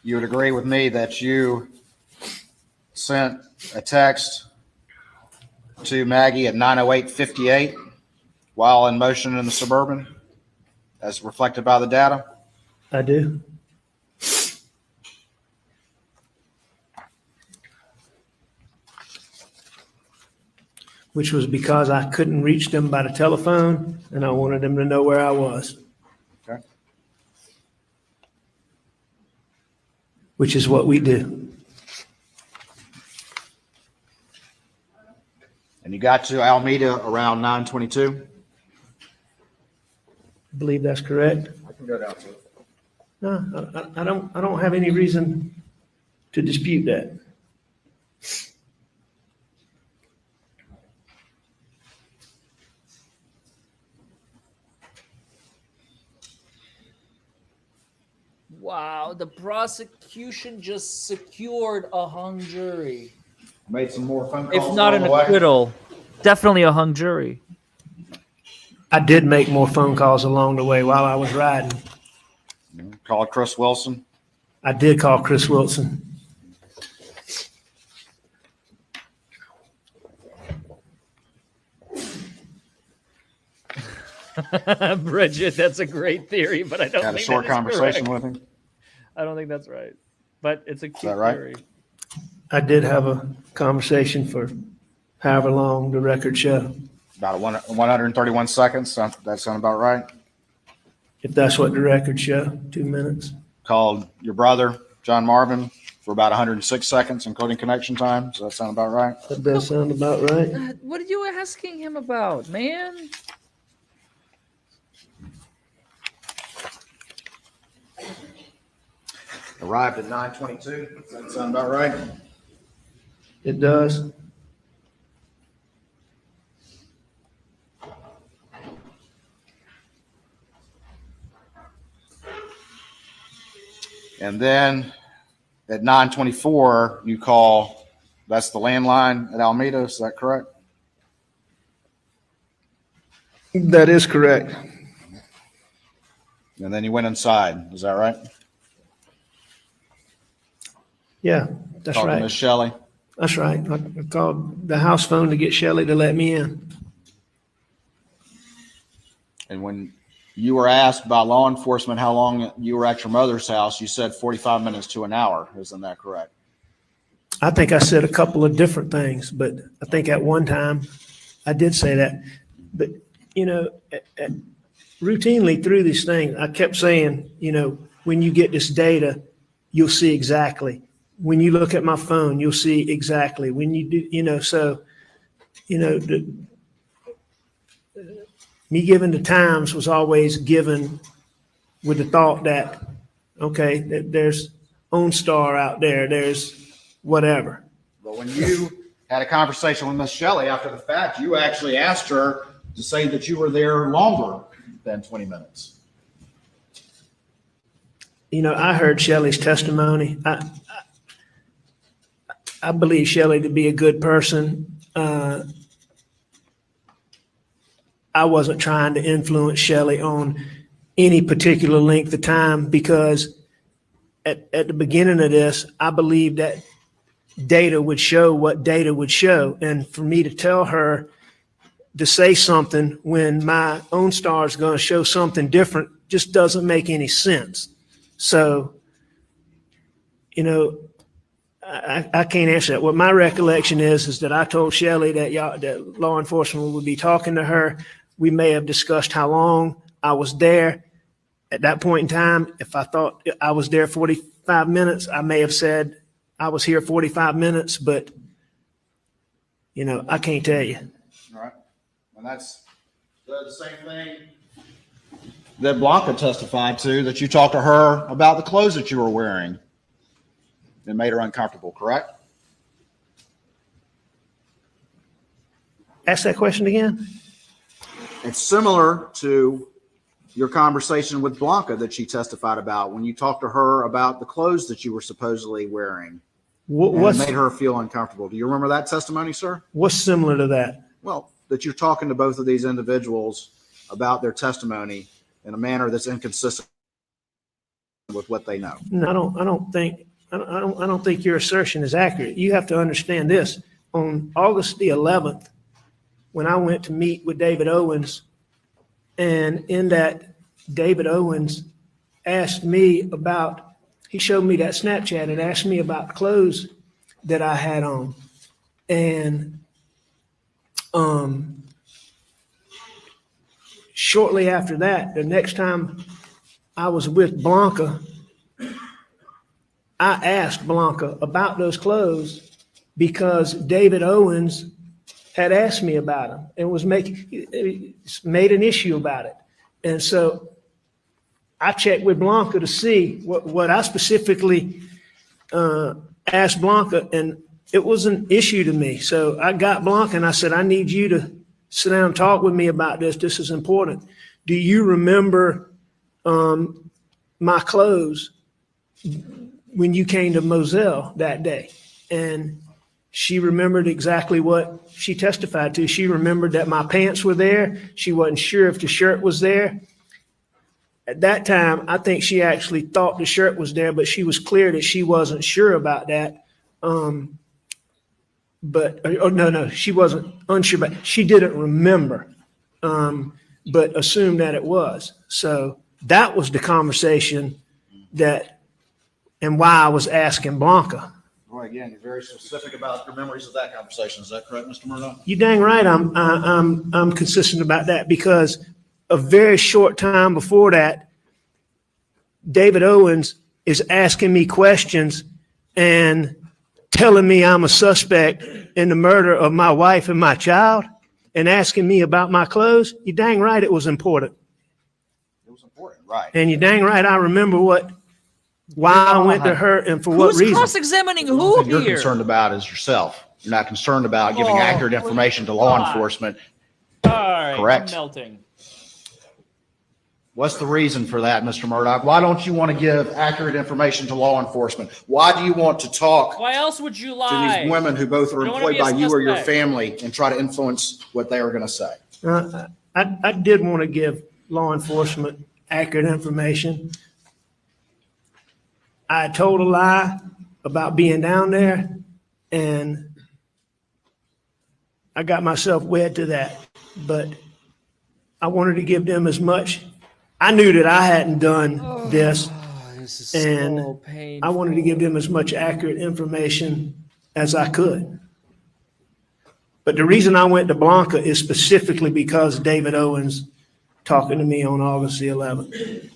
You would agree with me that you sent a text to Maggie at 9:08:58 while in motion in the Suburban, as reflected by the data? I do. Which was because I couldn't reach them by the telephone and I wanted them to know where I was. Okay. Which is what we do. And you got to Alameda around 9:22? I believe that's correct. I can go down to it. No, I don't have any reason to dispute that. Wow, the prosecution just secured a hung jury. Made some more phone calls. If not an acquittal, definitely a hung jury. I did make more phone calls along the way while I was riding. Called Chris Wilson. I did call Chris Wilson. Bridget, that's a great theory, but I don't Had a think short that is conversation correct. with him. I don't think that's right. But it's a cute that right? theory. I did have a conversation for however long the record show, About 131 seconds. That sound about right? if that's what the record show, 2 minutes. Called your brother, John Marvin, for about 106 seconds, including connection time. Does that sound about right? That does sound about right. What are you asking him about, man? Arrived at 9:22. Does that sound about right? It does. And then at 9:24, you call, that's the landline at Alameda. Is that correct? That is correct. And then you went inside. Is that right? Yeah, that's Talked to right. Miss Shelley. That's right. I called the house phone to get Shelley to let me in. And when you were asked by law enforcement how long you were at your mother's house, you said 45 minutes to an hour. Isn't that correct? I think I said a couple of different things, but I think at one time I did say that. But, you know, routinely through these things, I kept saying, you know, when you get this data, you'll see exactly. When you look at my phone, you'll see exactly. When you do, you know, so, you know, me giving the times was always given with the thought that, okay, that there's OnStar out there, there's whatever. But when you had a conversation with Miss Shelley after the fact, you actually asked her to say that you were there longer than 20 minutes. You know, I heard Shelley's testimony. I believe Shelley to be a good person. I wasn't trying to influence Shelley on any particular length of time because at the beginning of this, I believed that data would show what data would show. And for me to tell her to say something when my own star is going to show something different just doesn't make any sense. So, you know, I can't answer that. What my recollection is that I told Shelley that law enforcement would be talking to her. We may have discussed how long I was there. At that point in time, if I thought I was there 45 minutes, I may have said I was here 45 minutes, but, you know, I can't tell you. All right. And that's the same thing that Blanca testified to, that you talked to her about the clothes that you were wearing. It made her uncomfortable, correct? Ask that question again. It's similar to your conversation with Blanca that she testified about when you talked to her about the clothes that you were supposedly wearing. What made her feel uncomfortable? Do you remember that testimony, sir? What's similar to that? Well, that you're talking to both of these individuals about their testimony in a manner that's inconsistent with what they know. No, I don't think your assertion is accurate. You have to understand this. On August the 11th, when I went to meet with David Owens, and in that, David Owens asked me about, he showed me that Snapchat and asked me about clothes that I had on. And shortly after that, the next time I was with Blanca, I asked Blanca about those clothes because David Owens had asked me about them and made an issue about it. And so I checked with Blanca to see what I specifically asked Blanca, and it was an issue to me. So I got Blanca and I said, I need you to sit down and talk with me about this. This is important. Do you remember my clothes when you came to Moselle that day? And she remembered exactly what she testified to. She remembered that my pants were there. She wasn't sure if the shirt was there. At that time, I think she actually thought the shirt was there, but she was clear that she wasn't sure about that. No, she wasn't unsure, but she didn't remember, but assumed that it was. So that was the conversation and why I was asking Blanca. Well, again, you're very specific about your memories of that conversation. Is that correct, Mr. Murdaugh? You dang right. I'm consistent about that because a very short time before that, David Owens is asking me questions and telling me I'm a suspect in the murder of my wife and my child and asking me about my clothes. You dang right it was important. It was important, right? And you dang right I remember why I went to her and for what Who's reason. cross-examining who What you're here? concerned about is yourself. You're not concerned about giving accurate information to law enforcement. All right, Correct. I'm melting. What's the reason for that, Mr. Murdaugh? Why don't you want to give accurate information to law enforcement? Why do you want to talk Why else would you to lie? these women who both are You don't wanna employed be a by you or your suspect. family and try to influence what they are going to say? I did want to give law enforcement accurate information. I told a lie about being down there, and I got myself wed to that. But I wanted to give them as much. I knew that I hadn't done this, and I wanted to give them as much accurate information as I could. But the reason I went to Blanca is specifically because David Owens talking to me on August the 11th.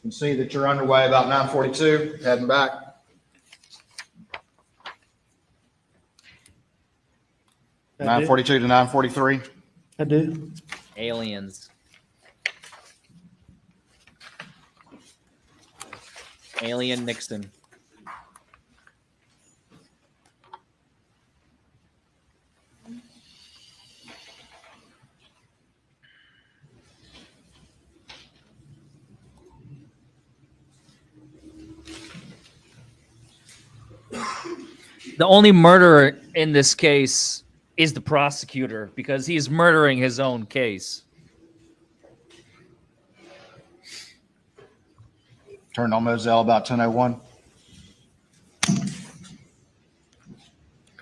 You can see that you're underway about 9:42, heading back. I do. 9:42 to 9:43. I do. Aliens. Alien Nixon. The only murderer in this case is the prosecutor because he's murdering his own case. Turned on Moselle about 10:01.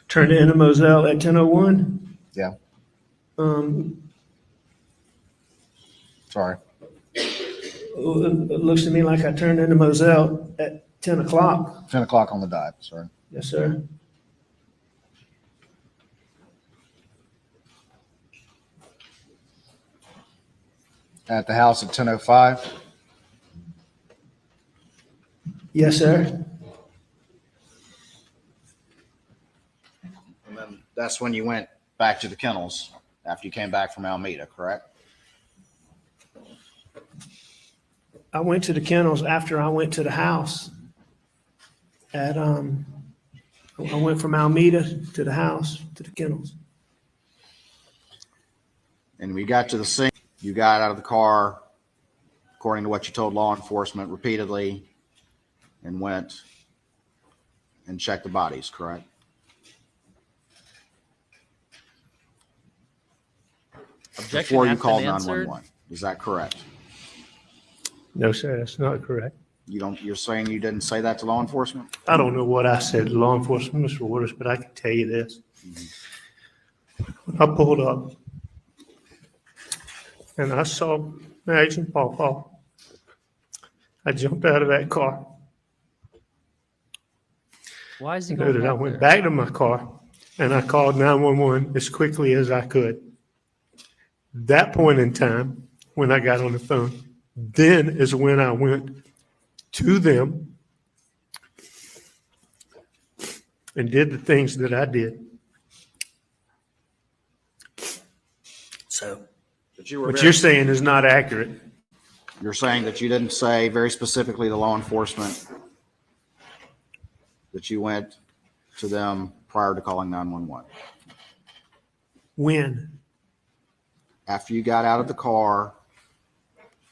Turned into Moselle at 10:01. Yeah, Um, sorry. it looks to me like I turned into Moselle at 10 o'clock. 10 o'clock on the dot, sorry. Yes, sir. At the house at 10:05. Yes, sir. And then that's when you went back to the kennels after you came back from Alameda, correct? I went to the kennels after I went to the house at, I went from Alameda to the house, to the kennels. And we got to the scene. You got out of the car, according to what you told law enforcement repeatedly, and went and checked the bodies, correct? Objection Before you has been called answered. 911. Is that correct? No, sir, that's not correct. You're saying you didn't say that to law enforcement? I don't know what I said to law enforcement, Mr. Waters, but I can tell you this. When I pulled up and I saw Mags and Paw Paw, I jumped out of that car. Why is he You going know that I back went there? back to my car and I called 911 as quickly as I could. That point in time, when I got on the phone, then is when I went to them and did the things that I did. So But you were what very- you're saying is not accurate. You're saying that you didn't say very specifically to law enforcement that you went to them prior to calling 911. When? After you got out of the car,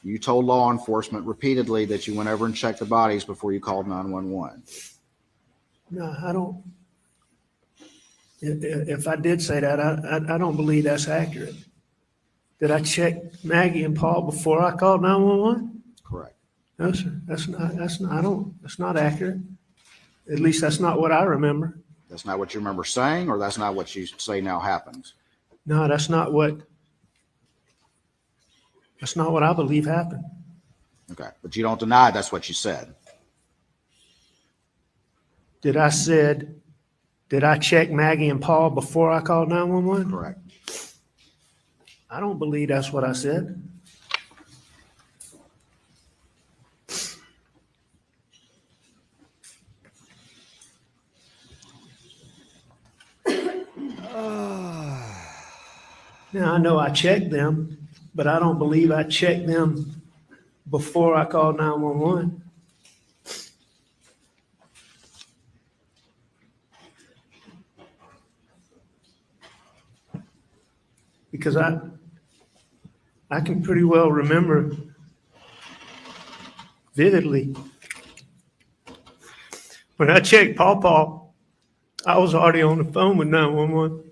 you told law enforcement repeatedly that you went over and checked the bodies before you called 911. No, I don't. If I did say that, I don't believe that's accurate. Did I check Maggie and Paul before I called 911? Correct. No, sir. That's not accurate. At least that's not what I remember. That's not what you remember saying, or that's not what you say now happened? No, that's not what I believe happened. Okay. But you don't deny that's what you said. Did I check Maggie and Paul before I called 911? Correct. I don't believe that's what I said. Now, I know I checked them, but I don't believe I checked them before I called 911. Because I can pretty well remember vividly. When I checked Paw Paw, I was already on the phone with 911.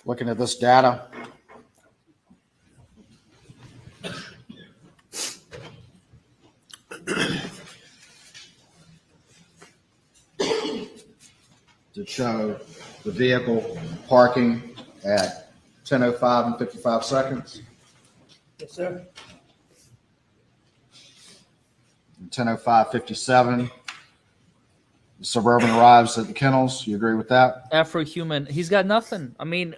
Looking at this data, to show the vehicle parking at 10:05 and 55 seconds, Yes, sir. 10:05:57. The Suburban arrives at the kennels. You agree with that? Afro-human. He's got nothing. I mean,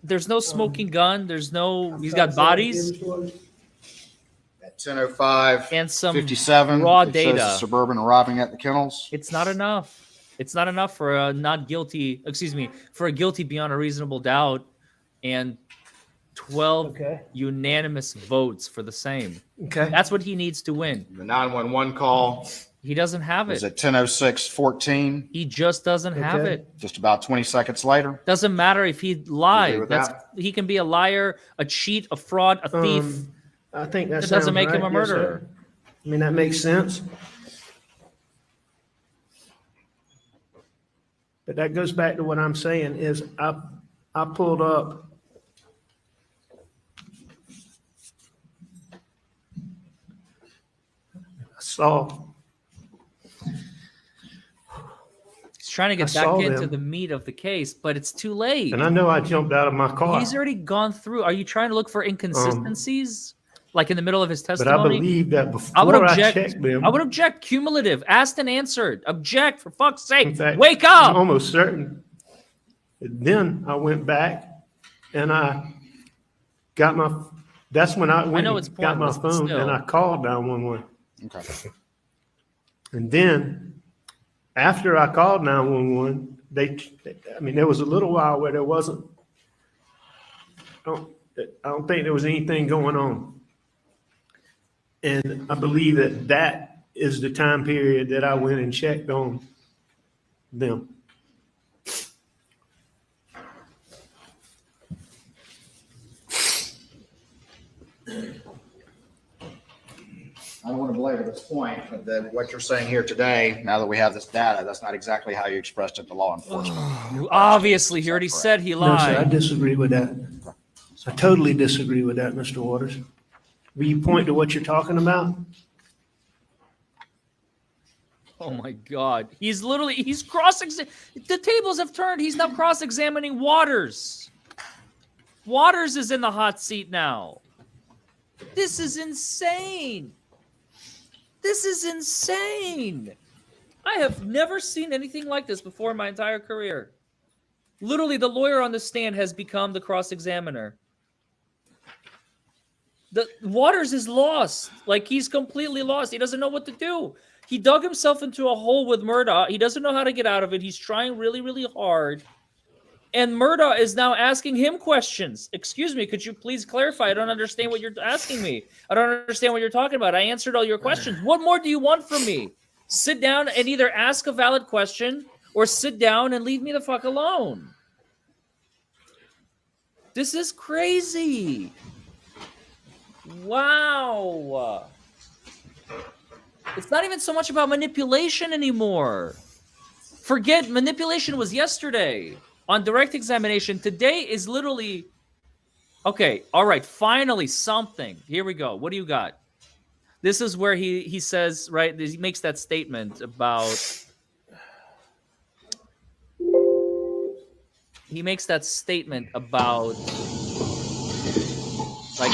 there's no smoking gun. There's no. He's got bodies At 10:05, and some 57, raw it shows data. the Suburban arriving at the kennels. It's not enough. It's not enough for a not guilty, for a guilty beyond a reasonable doubt and 12 Okay. unanimous votes for the same. Okay. That's what he needs to win. The 911 call He doesn't have was it. at 10:06:14. He just doesn't have Okay. it. Just about 20 seconds later. Doesn't matter if he You agree lied. with That's that? he can be a liar, a cheat, a fraud, a thief. I think that It sounds doesn't make him right. a Yes, sir. murderer. I mean, that makes sense. But that goes back to what I'm saying is I pulled up I saw He's trying to get I back saw into them. the meat of the case, but it's too late. and I know I jumped out of my car. He's already gone through. Are you trying to look for inconsistencies? Like in the middle of his But I testimony? believe that I would before I object. checked them, I would object. Cumulative. Asked and answered. Object, for fuck's sake. in fact, Wake I'm up. almost certain. Then I went back and I got that's when I went know and it's got my pointless, but phone still. and I called 911. Okay. And then after I called 911, I mean, there was a little while where there wasn't, I don't think there was anything going on. And I believe that is the time period that I went and checked on them. I don't want to belabor this point, but then what you're saying here today, now that we have this data, that's not exactly how you expressed it to law enforcement. Obviously, he already said he No, sir, I lied. disagree with that. I totally disagree with that, Mr. Waters. Will you point to what you're talking about? Oh my God. He's cross-examining. The tables have turned. He's now cross-examining Waters. Waters is in the hot seat now. This is insane. This is insane. I have never seen anything like this before in my entire career. Literally, the lawyer on the stand has become the cross-examiner. The Waters is lost. Like, he's completely lost. He doesn't know what to do. He dug himself into a hole with Murdaugh. He doesn't know how to get out of it. He's trying really, really hard. And Murdaugh is now asking him questions. Excuse me, could you please clarify? I don't understand what you're asking me. I don't understand what you're talking about. I answered all your questions. What more do you want from me? Sit down and either ask a valid question or sit down and leave me the fuck alone. This is crazy. Wow. It's not even so much about manipulation anymore. Forget manipulation was yesterday on direct examination. Today is literally, okay, all right, finally something. Here we go. What do you got? This is where he says, right, he makes that statement about, like,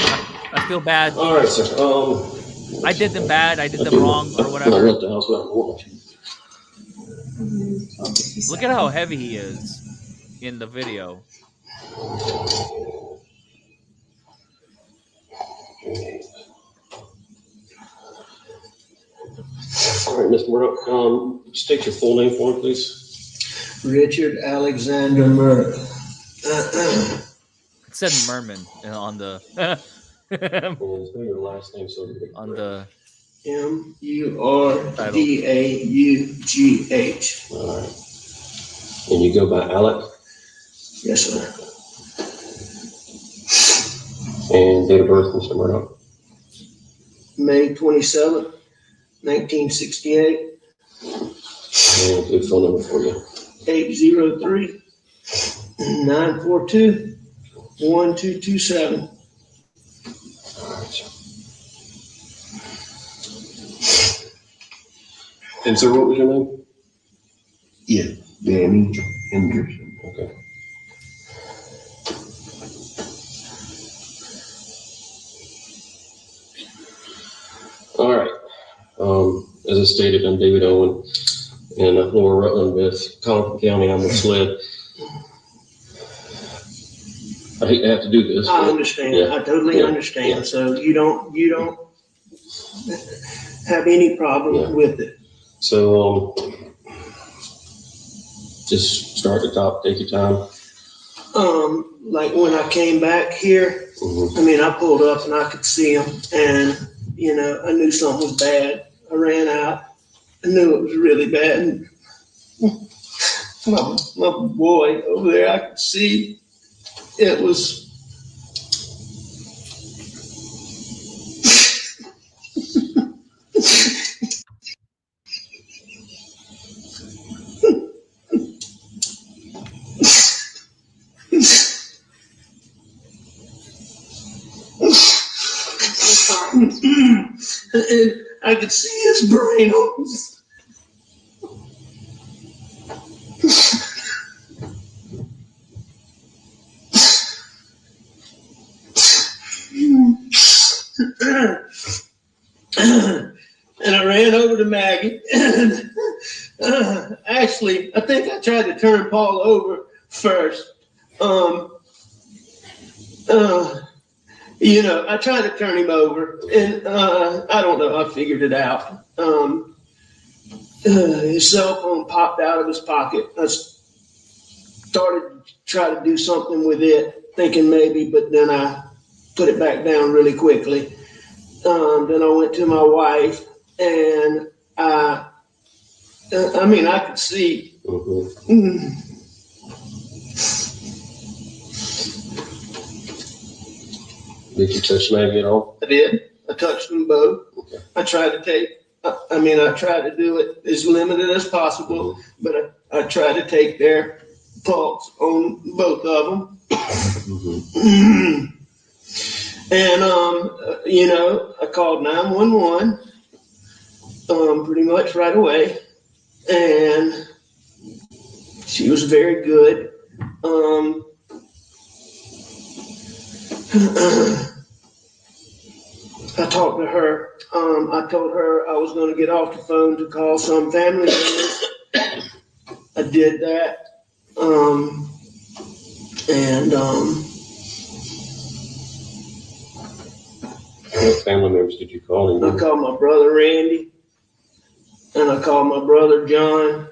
I feel bad. All right, sir. I did them bad. I did them wrong or I whatever. left the house without a warrant. Look at how heavy he is in the video. All right, Mr. Murdaugh, state your full name for me, please. Richard Alexander Murdaugh. It said Merman on the And spell your last name so that on the Murdaugh. All right. And you go by Alec? Yes, sir. And date of birth, Mr. Murdaugh? May 27th, 1968, And a good phone number for you. 803-942-1227. All right, sir. And sir, what was your name? Yeah, Danny Henderson. Okay. All right. As I stated, I'm David Owen in Lower Rutland with Collin County. I'm with SLED. I hate to have to do this. I but- understand. Yeah. I totally Yeah. understand. Yeah. So you don't have any problem Yeah. with it. So, Just start at the top, take your time. Like when I came back here, Mhm. I mean, I pulled up and I could see them, and you know, I knew something was bad. I ran out. I knew it was really bad. And my boy over there, I could see it was. And I could see his brain. And I ran over to Maggie. And actually, I think I tried to turn Paul over first. You know, I tried to turn him over, and I don't know. I figured it out. His cell phone popped out of his pocket. I started to try to do something with it, thinking maybe, but then I put it back down really quickly. Then I went to my wife, and I mean, I could see. Mhm. Did you touch Maggie at all? I did. I touched them both. Okay. I tried to I tried to do it as limited as possible, but I tried to take their pulse on both of them. Mhm. And, you know, I called 911 pretty much right away. And she was very good. I talked to her. I told her I was going to get off the phone to call some family members. I did that. And What family members did you call? I called my brother Randy, and I called my brother John.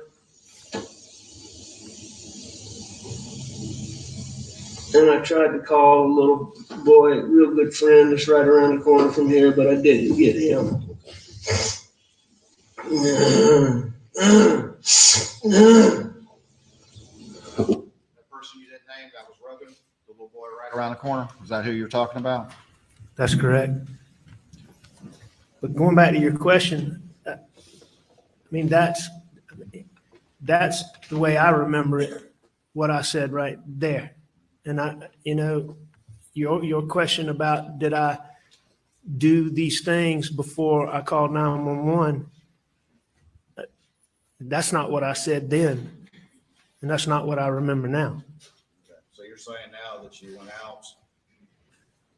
And I tried to call a little boy, a real good friend that's right around the corner from here, but I didn't get him. The person you didn't name, that was Rogan, the little boy right Around the corner. Is that who you're talking about? That's correct. But going back to your question, I mean, that's the way I remember it, what I said right there. And you know, your question about did I do these things before I called 911, that's not what I said then. And that's not what I remember now. So you're saying now that you went out,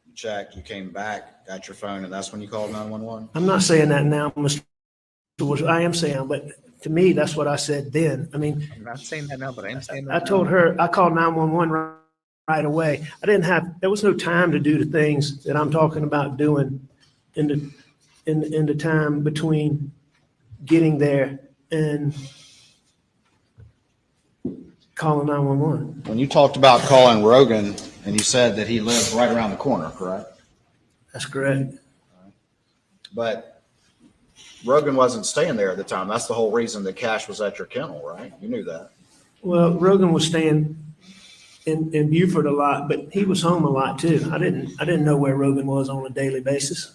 you checked, you came back, got your phone, and that's when you called 911? I'm not saying that now, Mr. Woods. I am saying, but to me, that's what I said then. I mean, I'm not saying that now, but I am saying that I told her, I called 911 right away. There was no time to do the things that I'm talking about doing in the time between getting there and calling 911. When you talked about calling Rogan and you said that he lived right around the corner, correct? That's correct. But Rogan wasn't staying there at the time. That's the whole reason that Cash was at your kennel, right? You knew that. Well, Rogan was staying in Beaufort a lot, but he was home a lot too. I didn't know where Rogan was on a daily basis.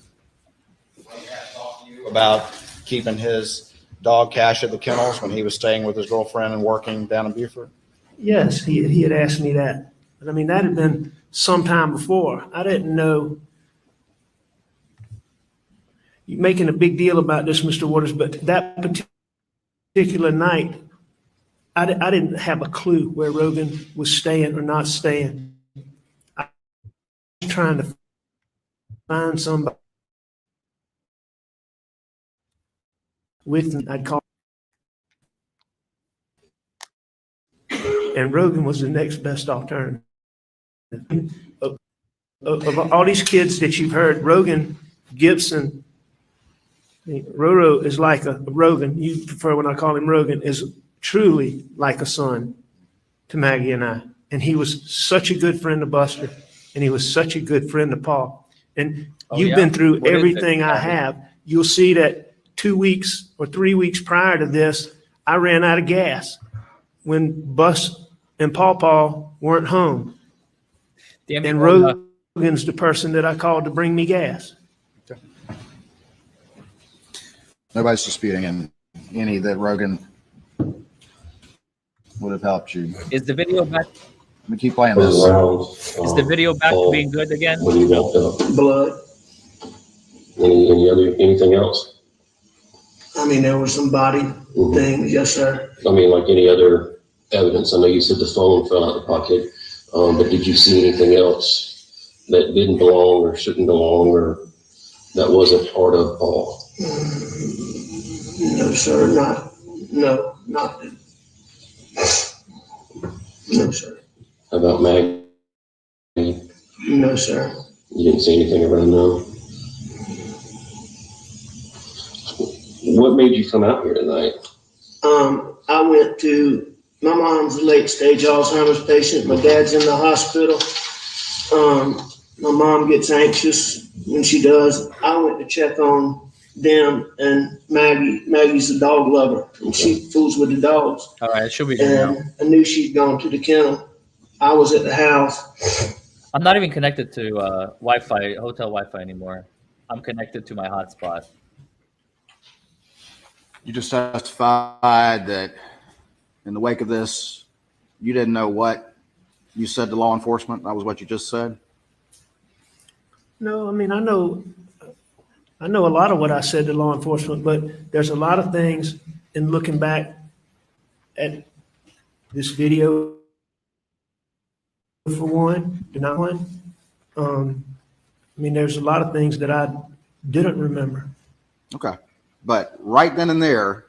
About keeping his dog Cash at the kennels when he was staying with his girlfriend and working down in Beaufort? Yes, he had asked me that. But I mean, that had been some time before. I didn't know. You're making a big deal about this, Mr. Waters, but that particular night, I didn't have a clue where Rogan was staying or not staying. I was trying to find somebody with me. I'd call. And Rogan was the next best alternative. Of all these kids that you've heard, Rogan, Gibson, I mean, Roro is like a Rogan. You prefer when I call him Rogan, is truly like a son to Maggie and I. And he was such a good friend to Buster, and he was such a good friend to Paul. And Oh, you've yeah? been through What is it, everything I Maggie? have. You'll see that 2 weeks or 3 weeks prior to this, I ran out of gas when Bus and Paw weren't home. Damn And you, Rogan's the person that I called to bring me gas. Nobody's disputing any that Rogan would have helped you. is the video back? Let me keep playing Was this. around. Is the video back to Paul, being good again? when you walked up. Blood. Anything else? I mean, there were some body things, yes, sir. I mean, like any other evidence? I know you said the phone fell out of the pocket, but did you see anything else that didn't belong or shouldn't belong or that wasn't part of Paul? No, sir, not. No, sir. How about Maggie? No, sir. You didn't see anything around them? What made you come out here tonight? I went to, my mom's a late stage Alzheimer's patient. My dad's in the hospital. My mom gets anxious when she does. I went to check on them and Maggie. Maggie's a dog lover and she fools with the dogs. All right, it should be good now. And I knew she'd gone to the kennel. I was at the house. I'm not even connected to Wi-Fi, hotel Wi-Fi anymore. I'm connected to my hotspot. You just testified that in the wake of this, you didn't know what you said to law enforcement. That was what you just said. No, I mean, I know a lot of what I said to law enforcement, but there's a lot of things in looking back at this video, for one, not one. I mean, there's a lot of things that I didn't remember. Okay. But right then and there,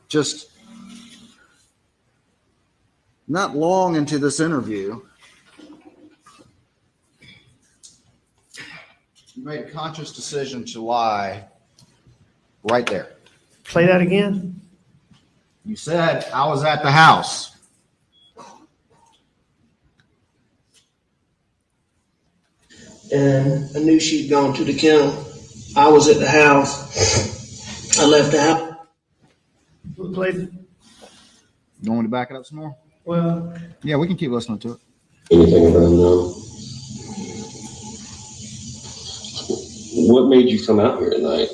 just not long into this interview, you made a conscious decision to lie right there. Play that again? You said, I was at the house. And I knew she'd gone to the kennel. I was at the house. I left the house. Play. You want me to back it up some more? Well, Yeah, we can keep listening to it. Anything around them? What made you come out here tonight?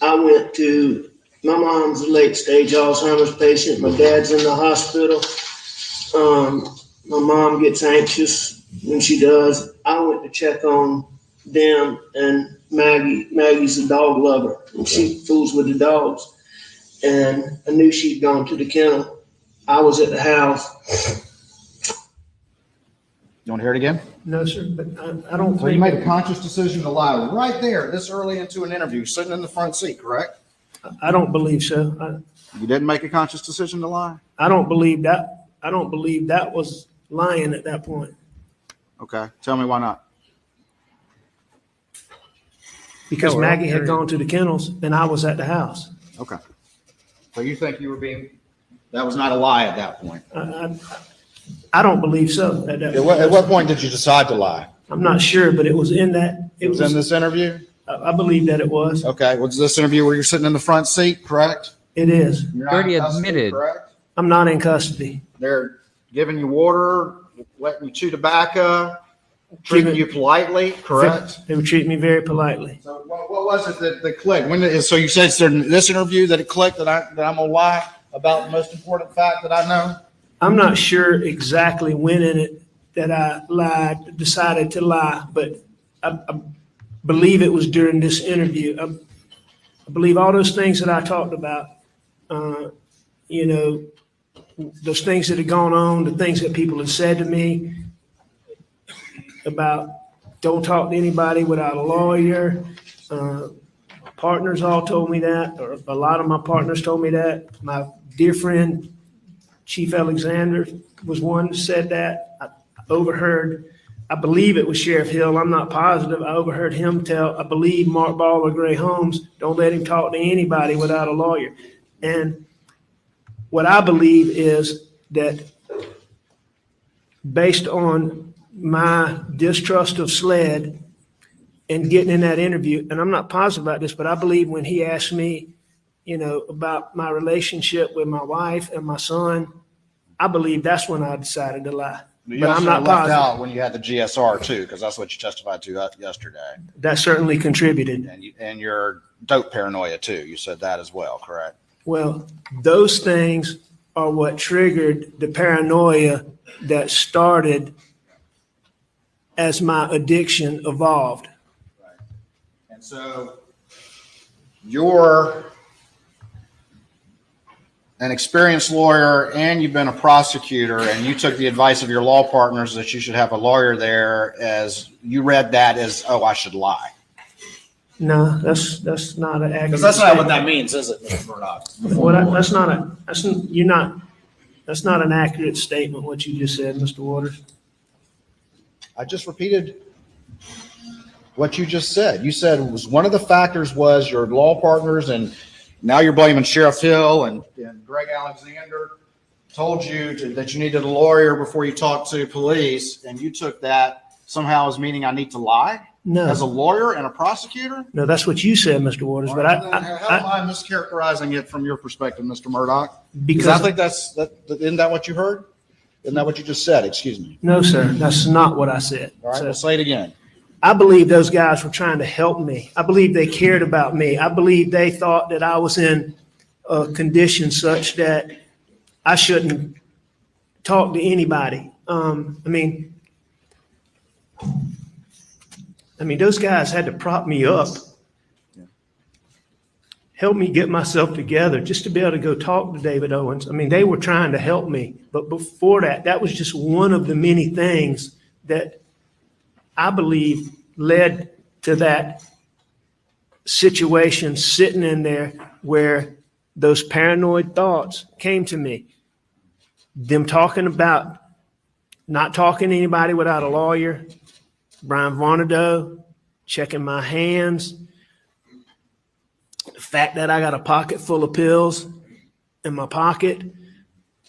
I went to, my mom's a late stage Alzheimer's patient. My dad's in the hospital. My mom gets anxious when she does. I went to check on them and Maggie. Maggie's a dog lover and she fools with the dogs. And I knew she'd gone to the kennel. I was at the house. You want to hear it again? no, sir, but I don't So you think. made a conscious decision to lie right there, this early into an interview, sitting in the front seat, correct? I don't believe so. You didn't make a conscious decision to lie? I don't believe that. I don't believe that was lying at that point Okay. Tell me why not. because Yeah, we're Maggie had okay. gone to the kennels and I was at the house. Okay. So you think you were that was not a lie at that point? I don't believe so. At what point did you decide to lie? I'm not sure, but it was in that. It was in this interview? I believe that it was. Okay. Was this interview where you're sitting in the front seat, correct? It is. You're not Already in custody, admitted. correct? I'm not in custody. They're giving you water, letting you chew tobacco, treating you politely, correct? They were treating me very politely. So what was it that clicked? So you said in this interview that it clicked that I'm gonna lie about the most important fact that I know? I'm not sure exactly when in it that I lied, decided to lie, but I believe it was during this interview. I believe all those things that I talked about, those things that had gone on, the things that people had said to me about don't talk to anybody without a lawyer. Partners all told me that, or a lot of my partners told me that. My dear friend, Chief Alexander, was one that said that. I overheard, I believe it was Sheriff Hill, I'm not positive. I overheard him tell, I believe Mark Ball or Gray Holmes, don't let him talk to anybody without a lawyer. And what I believe is that based on my distrust of SLED and getting in that interview, and I'm not positive about this, but I believe when he asked me, about my relationship with my wife and my son, I believe that's when I decided to lie. You But I'm also not left positive. out when you had the GSR too, because that's what you testified to yesterday. That certainly contributed. And your dope paranoia too. You said that as well, correct? Well, those things are what triggered the paranoia that started as my addiction evolved. And so you're an experienced lawyer and you've been a prosecutor, and you took the advice of your law partners that you should have a lawyer there, as you read that as, oh, I should lie. No, that's not an accurate. Because that's not what that means, is it, Mr. Murdaugh? Well, that's not an accurate statement, what you just said, Mr. Waters. I just repeated what you just said. You said it was one of the factors was your law partners, and now you're blaming Sheriff Hill and Greg Alexander told you that you needed a lawyer before you talked to police, and you took that somehow as meaning I need to lie No, as a lawyer and a prosecutor? no, that's what you said, Mr. Waters, but How am I mischaracterizing it from your perspective, Mr. Murdaugh? Because I think isn't that what you heard? Isn't that what you just said? Excuse me. no, sir, that's not what I said. All right, So, well, say it again. I believe those guys were trying to help me. I believe they cared about me. I believe they thought that I was in a condition such that I shouldn't talk to anybody. I mean, those guys had to prop me up, help me get myself together just to be able to go talk to David Owens. I mean, they were trying to help me. But before that, that was just one of the many things that I believe led to that situation sitting in there where those paranoid thoughts came to me. Them talking about not talking to anybody without a lawyer, Brian Murdaugh, checking my hands, the fact that I got a pocket full of pills in my pocket.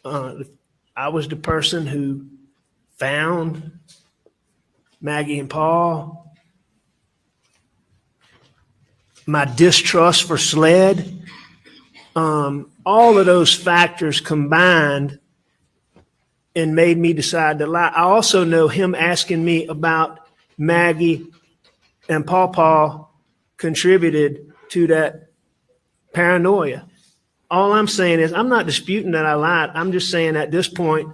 I was the person who found Maggie and Paul. My distrust for SLED. All of those factors combined and made me decide to lie. I also know him asking me about Maggie and Paul contributed to that paranoia. All I'm saying is I'm not disputing that I lied. I'm just saying at this point,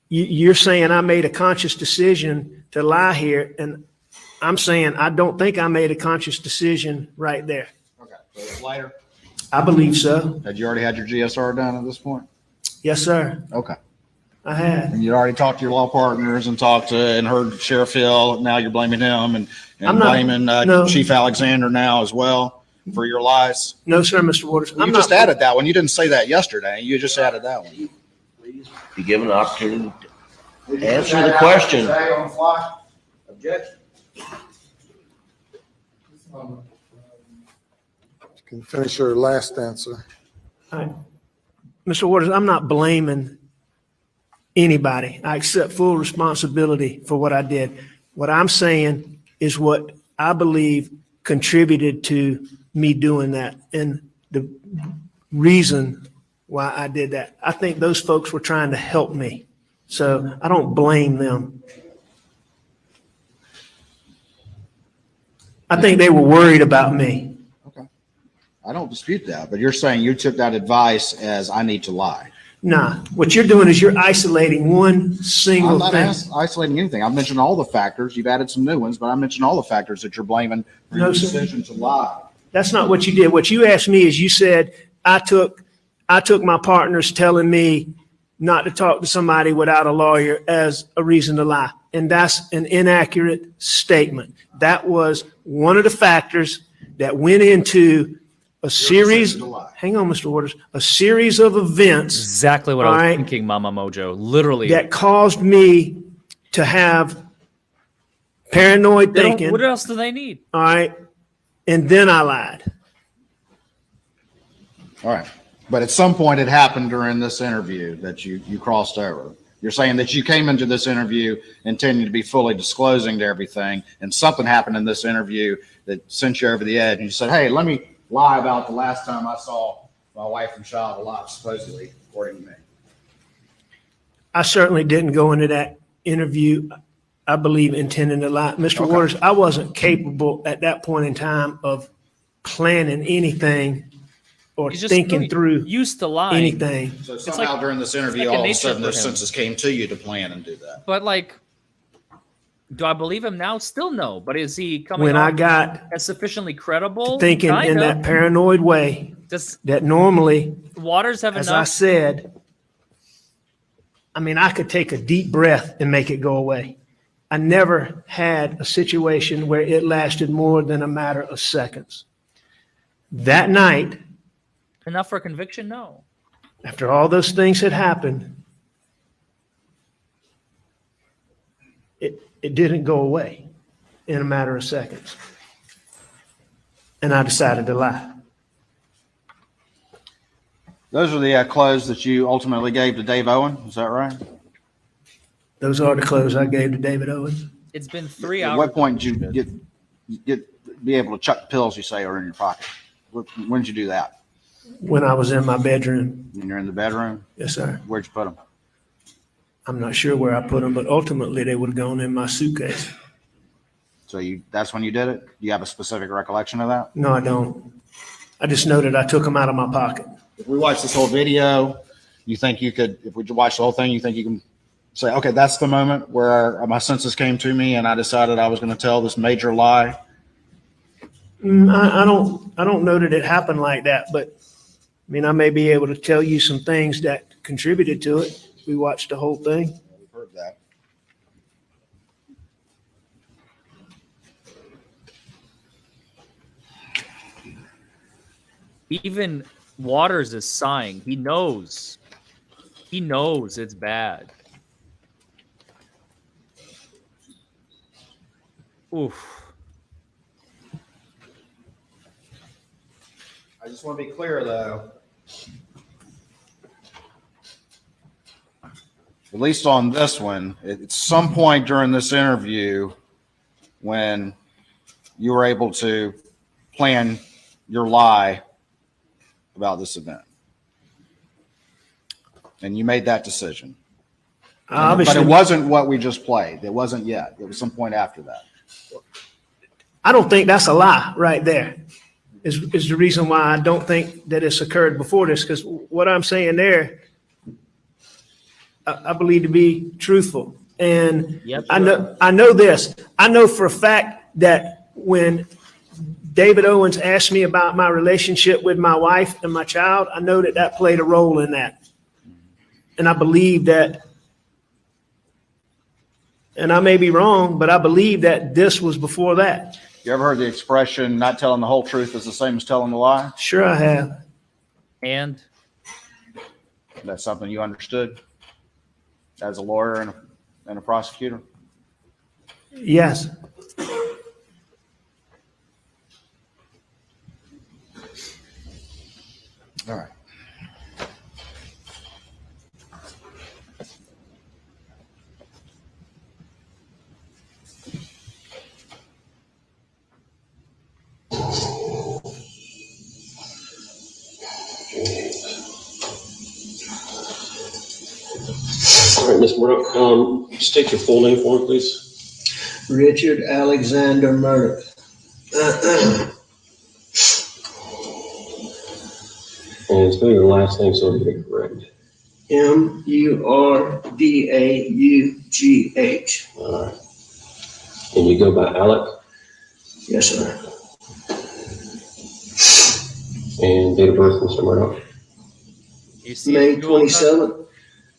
you're saying I made a conscious decision to lie here, and I'm saying I don't think I made a conscious decision right there. Okay, so it's later. I believe so. Had you already had your GSR done at this point? Yes, sir. Okay. I had. And you already talked to your law partners and heard Sheriff Hill. Now you're blaming him and I'm not- blaming no. Chief Alexander now as well for your lies. No, sir, Mr. Waters. You just added that one. You didn't say that yesterday. You just added that one. Be given an opportunity to answer the question. Objection. Can you finish your last answer? All right. Mr. Waters, I'm not blaming anybody. I accept full responsibility for what I did. What I'm saying is what I believe contributed to me doing that and the reason why I did that. I think those folks were trying to help me. So I don't blame them. I think they were worried about me. Okay. I don't dispute that, but you're saying you took that advice as I need to lie. Nah, what you're doing is you're isolating one I'm single not thing. isolating anything. I've mentioned all the factors. You've added some new ones, but I mentioned all the factors that you're blaming for No, your sir. decision to lie. That's not what you did. What you asked me is you said, I took my partners telling me not to talk to somebody without a lawyer as a reason to lie. And that's an inaccurate statement. That was one of the factors that went into a series, decision to lie. hang on, Mr. Waters, a series of events Exactly what I All was right. thinking, Mama Mojo. Literally. that caused me to have paranoid They don't- thinking. what else do they need? All right. And then I lied. All right. But at some point it happened during this interview that you crossed over. You're saying that you came into this interview intending to be fully disclosing to everything, and something happened in this interview that sent you over the edge, and you said, hey, let me lie about the last time I saw my wife and child alive, supposedly, according to me. I certainly didn't go into that interview, I believe, intending to lie. Mr. Okay. Waters, I wasn't capable at that point in time of planning anything or He's just thinking really through used to lying. anything. So somehow somehow during this interview, second all of a nature sudden for those him. senses came to you to plan and do that. But like, do I believe him now? Still no. But is he coming When I off got as sufficiently credible? thinking in Kinda. that paranoid way Does that normally, Waters have as I enough? said, I mean, I could take a deep breath and make it go away. I never had a situation where it lasted more than a matter of seconds. That night, Enough for conviction? No. after all those things had happened, it didn't go away in a matter of seconds. And I decided to lie. Those are the clothes that you ultimately gave to Dave Owen. Is that right? Those are the clothes I gave to David Owens. It's been 3 At hours. what point did you be able to chuck the pills you say are in your pocket? When did you do that? When I was in my bedroom. When you're in the bedroom? Yes, sir. Where'd you put them? I'm not sure where I put them, but ultimately they would have gone in my suitcase. So that's when you did it? Do you have a specific recollection of that? No, I don't. I just know that I took them out of my pocket. If we watch this whole video, you think you could, if we watch the whole thing, you think you can say, okay, that's the moment where my senses came to me and I decided I was going to tell this major lie? I don't know that it happened like that, but I mean, I may be able to tell you some things that contributed to it. We watched the whole thing. We've heard that. Even Waters is sighing. He knows. He knows it's bad. Oof. I just want to be clear, though. At least on this one, at some point during this interview, when you were able to plan your lie about this event, and you made that decision. Obviously, But it wasn't what we just played. It wasn't yet. It was some point after that. I don't think that's a lie right there. Is the reason why I don't think that it's occurred before this, because what I'm saying there, I believe to be truthful. And Yep. I know this. I know for a fact that when David Owens asked me about my relationship with my wife and my child, I know that that played a role in that. And I believe that, and I may be wrong, but I believe that this was before that. You ever heard the expression, not telling the whole truth is the same as telling the lie? Sure I have. And That's something you understood as a lawyer and a prosecutor? Yes. All right. All right, Ms. Murdaugh, state your full name for me, please. Richard Alexander Murdaugh. And spell your last name so I get it correct. Murdaugh. All right. And you go by Alec, Yes, sir. and date of birth, Mr. Murdaugh. you see May it, you all got- 27th,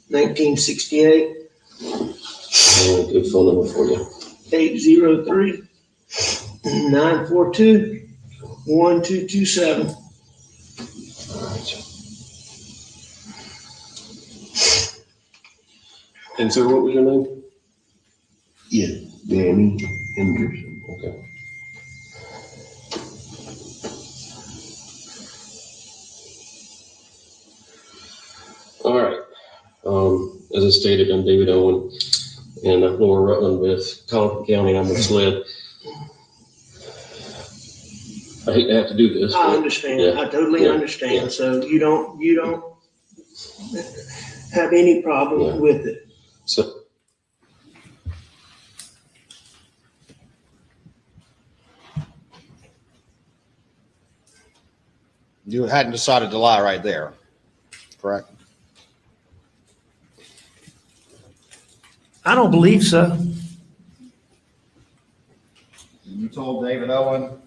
1968, And a good phone number for you. 803-942-1227. All right. And sir, what was your name? Yeah, Danny Henderson. Okay. As I stated, I'm David Owen in Lower Rutland with Colleton County. I'm misled. I hate to have to do this. I but, understand. yeah, I totally yeah, understand. yeah. So you don't have any problem Yeah. with it. So, You hadn't decided to lie right there, correct? I don't believe so. You told David Owen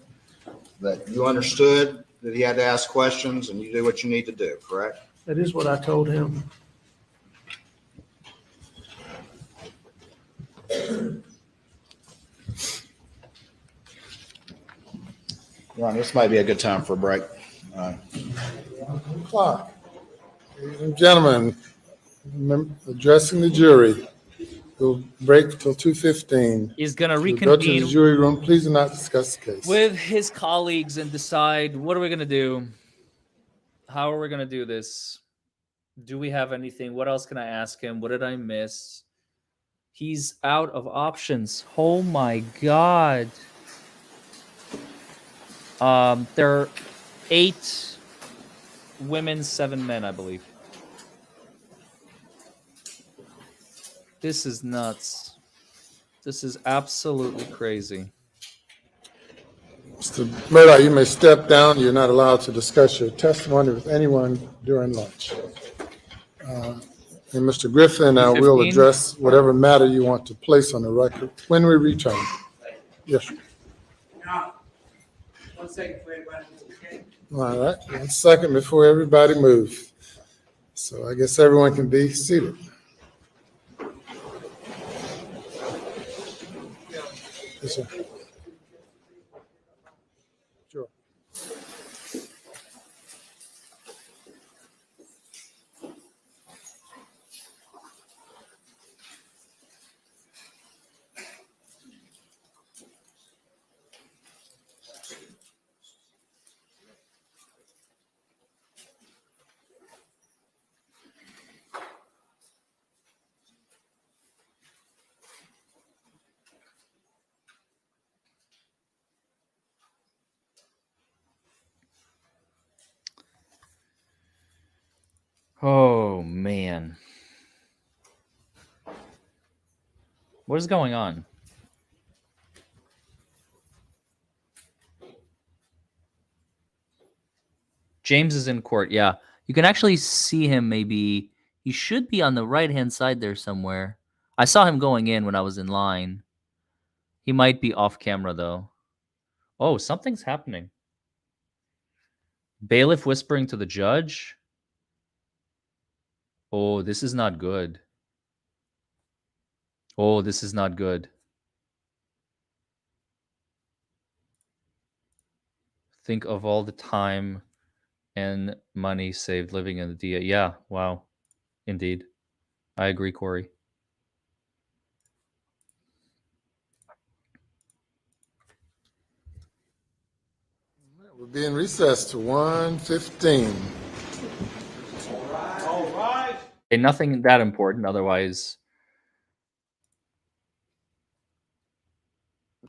that you understood that he had to ask questions and you do what you need to do, correct? That is what I told him. Ron, this might be a good time for a break. Clock. Ladies and gentlemen, addressing the jury. We'll break till 2:15. Is going to We'll go to the reconvene jury room. Please do not discuss the case. with his colleagues and decide what are we going to do? How are we going to do this? Do we have anything? What else can I ask him? What did I miss? He's out of options. Oh my God. There are 8 women, 7 men, I believe. This is nuts. This is absolutely crazy. Mr. Murdaugh, you may step down. You're not allowed to discuss your testimony with anyone during lunch. And Mr. Griffin, will 15. address whatever matter you want to place on the record when we return. Yes, sir. Now, 1 second for everybody. Okay. All right, 1 second before everybody moves. So I guess everyone can be seated. Yes, sir. Sure. Oh, man. What is going on? James is in court. Yeah. You can actually see him maybe. He should be on the right-hand side there somewhere. I saw him going in when I was in line. He might be off camera, though. Oh, something's happening. Bailiff whispering to the judge. Oh, this is not good. Oh, this is not good. Think of all the time and money saved living in the DA. Yeah, wow. Indeed. I agree, Corey. We'll be in recess to 1:15. All right. Okay, nothing that important. Otherwise,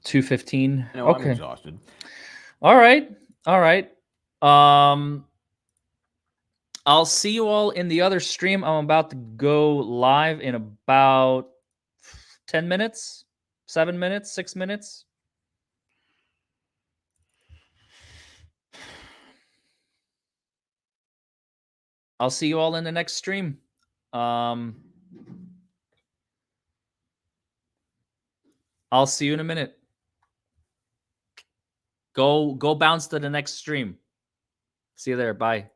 2:15. No, I'm Okay. exhausted. All right. All right. Um, I'll see you all in the other stream. I'm about to go live in about 10 minutes, 7 minutes, 6 minutes. I'll see you all in the next stream. I'll see you in a minute. Go bounce to the next stream. See you there. Bye.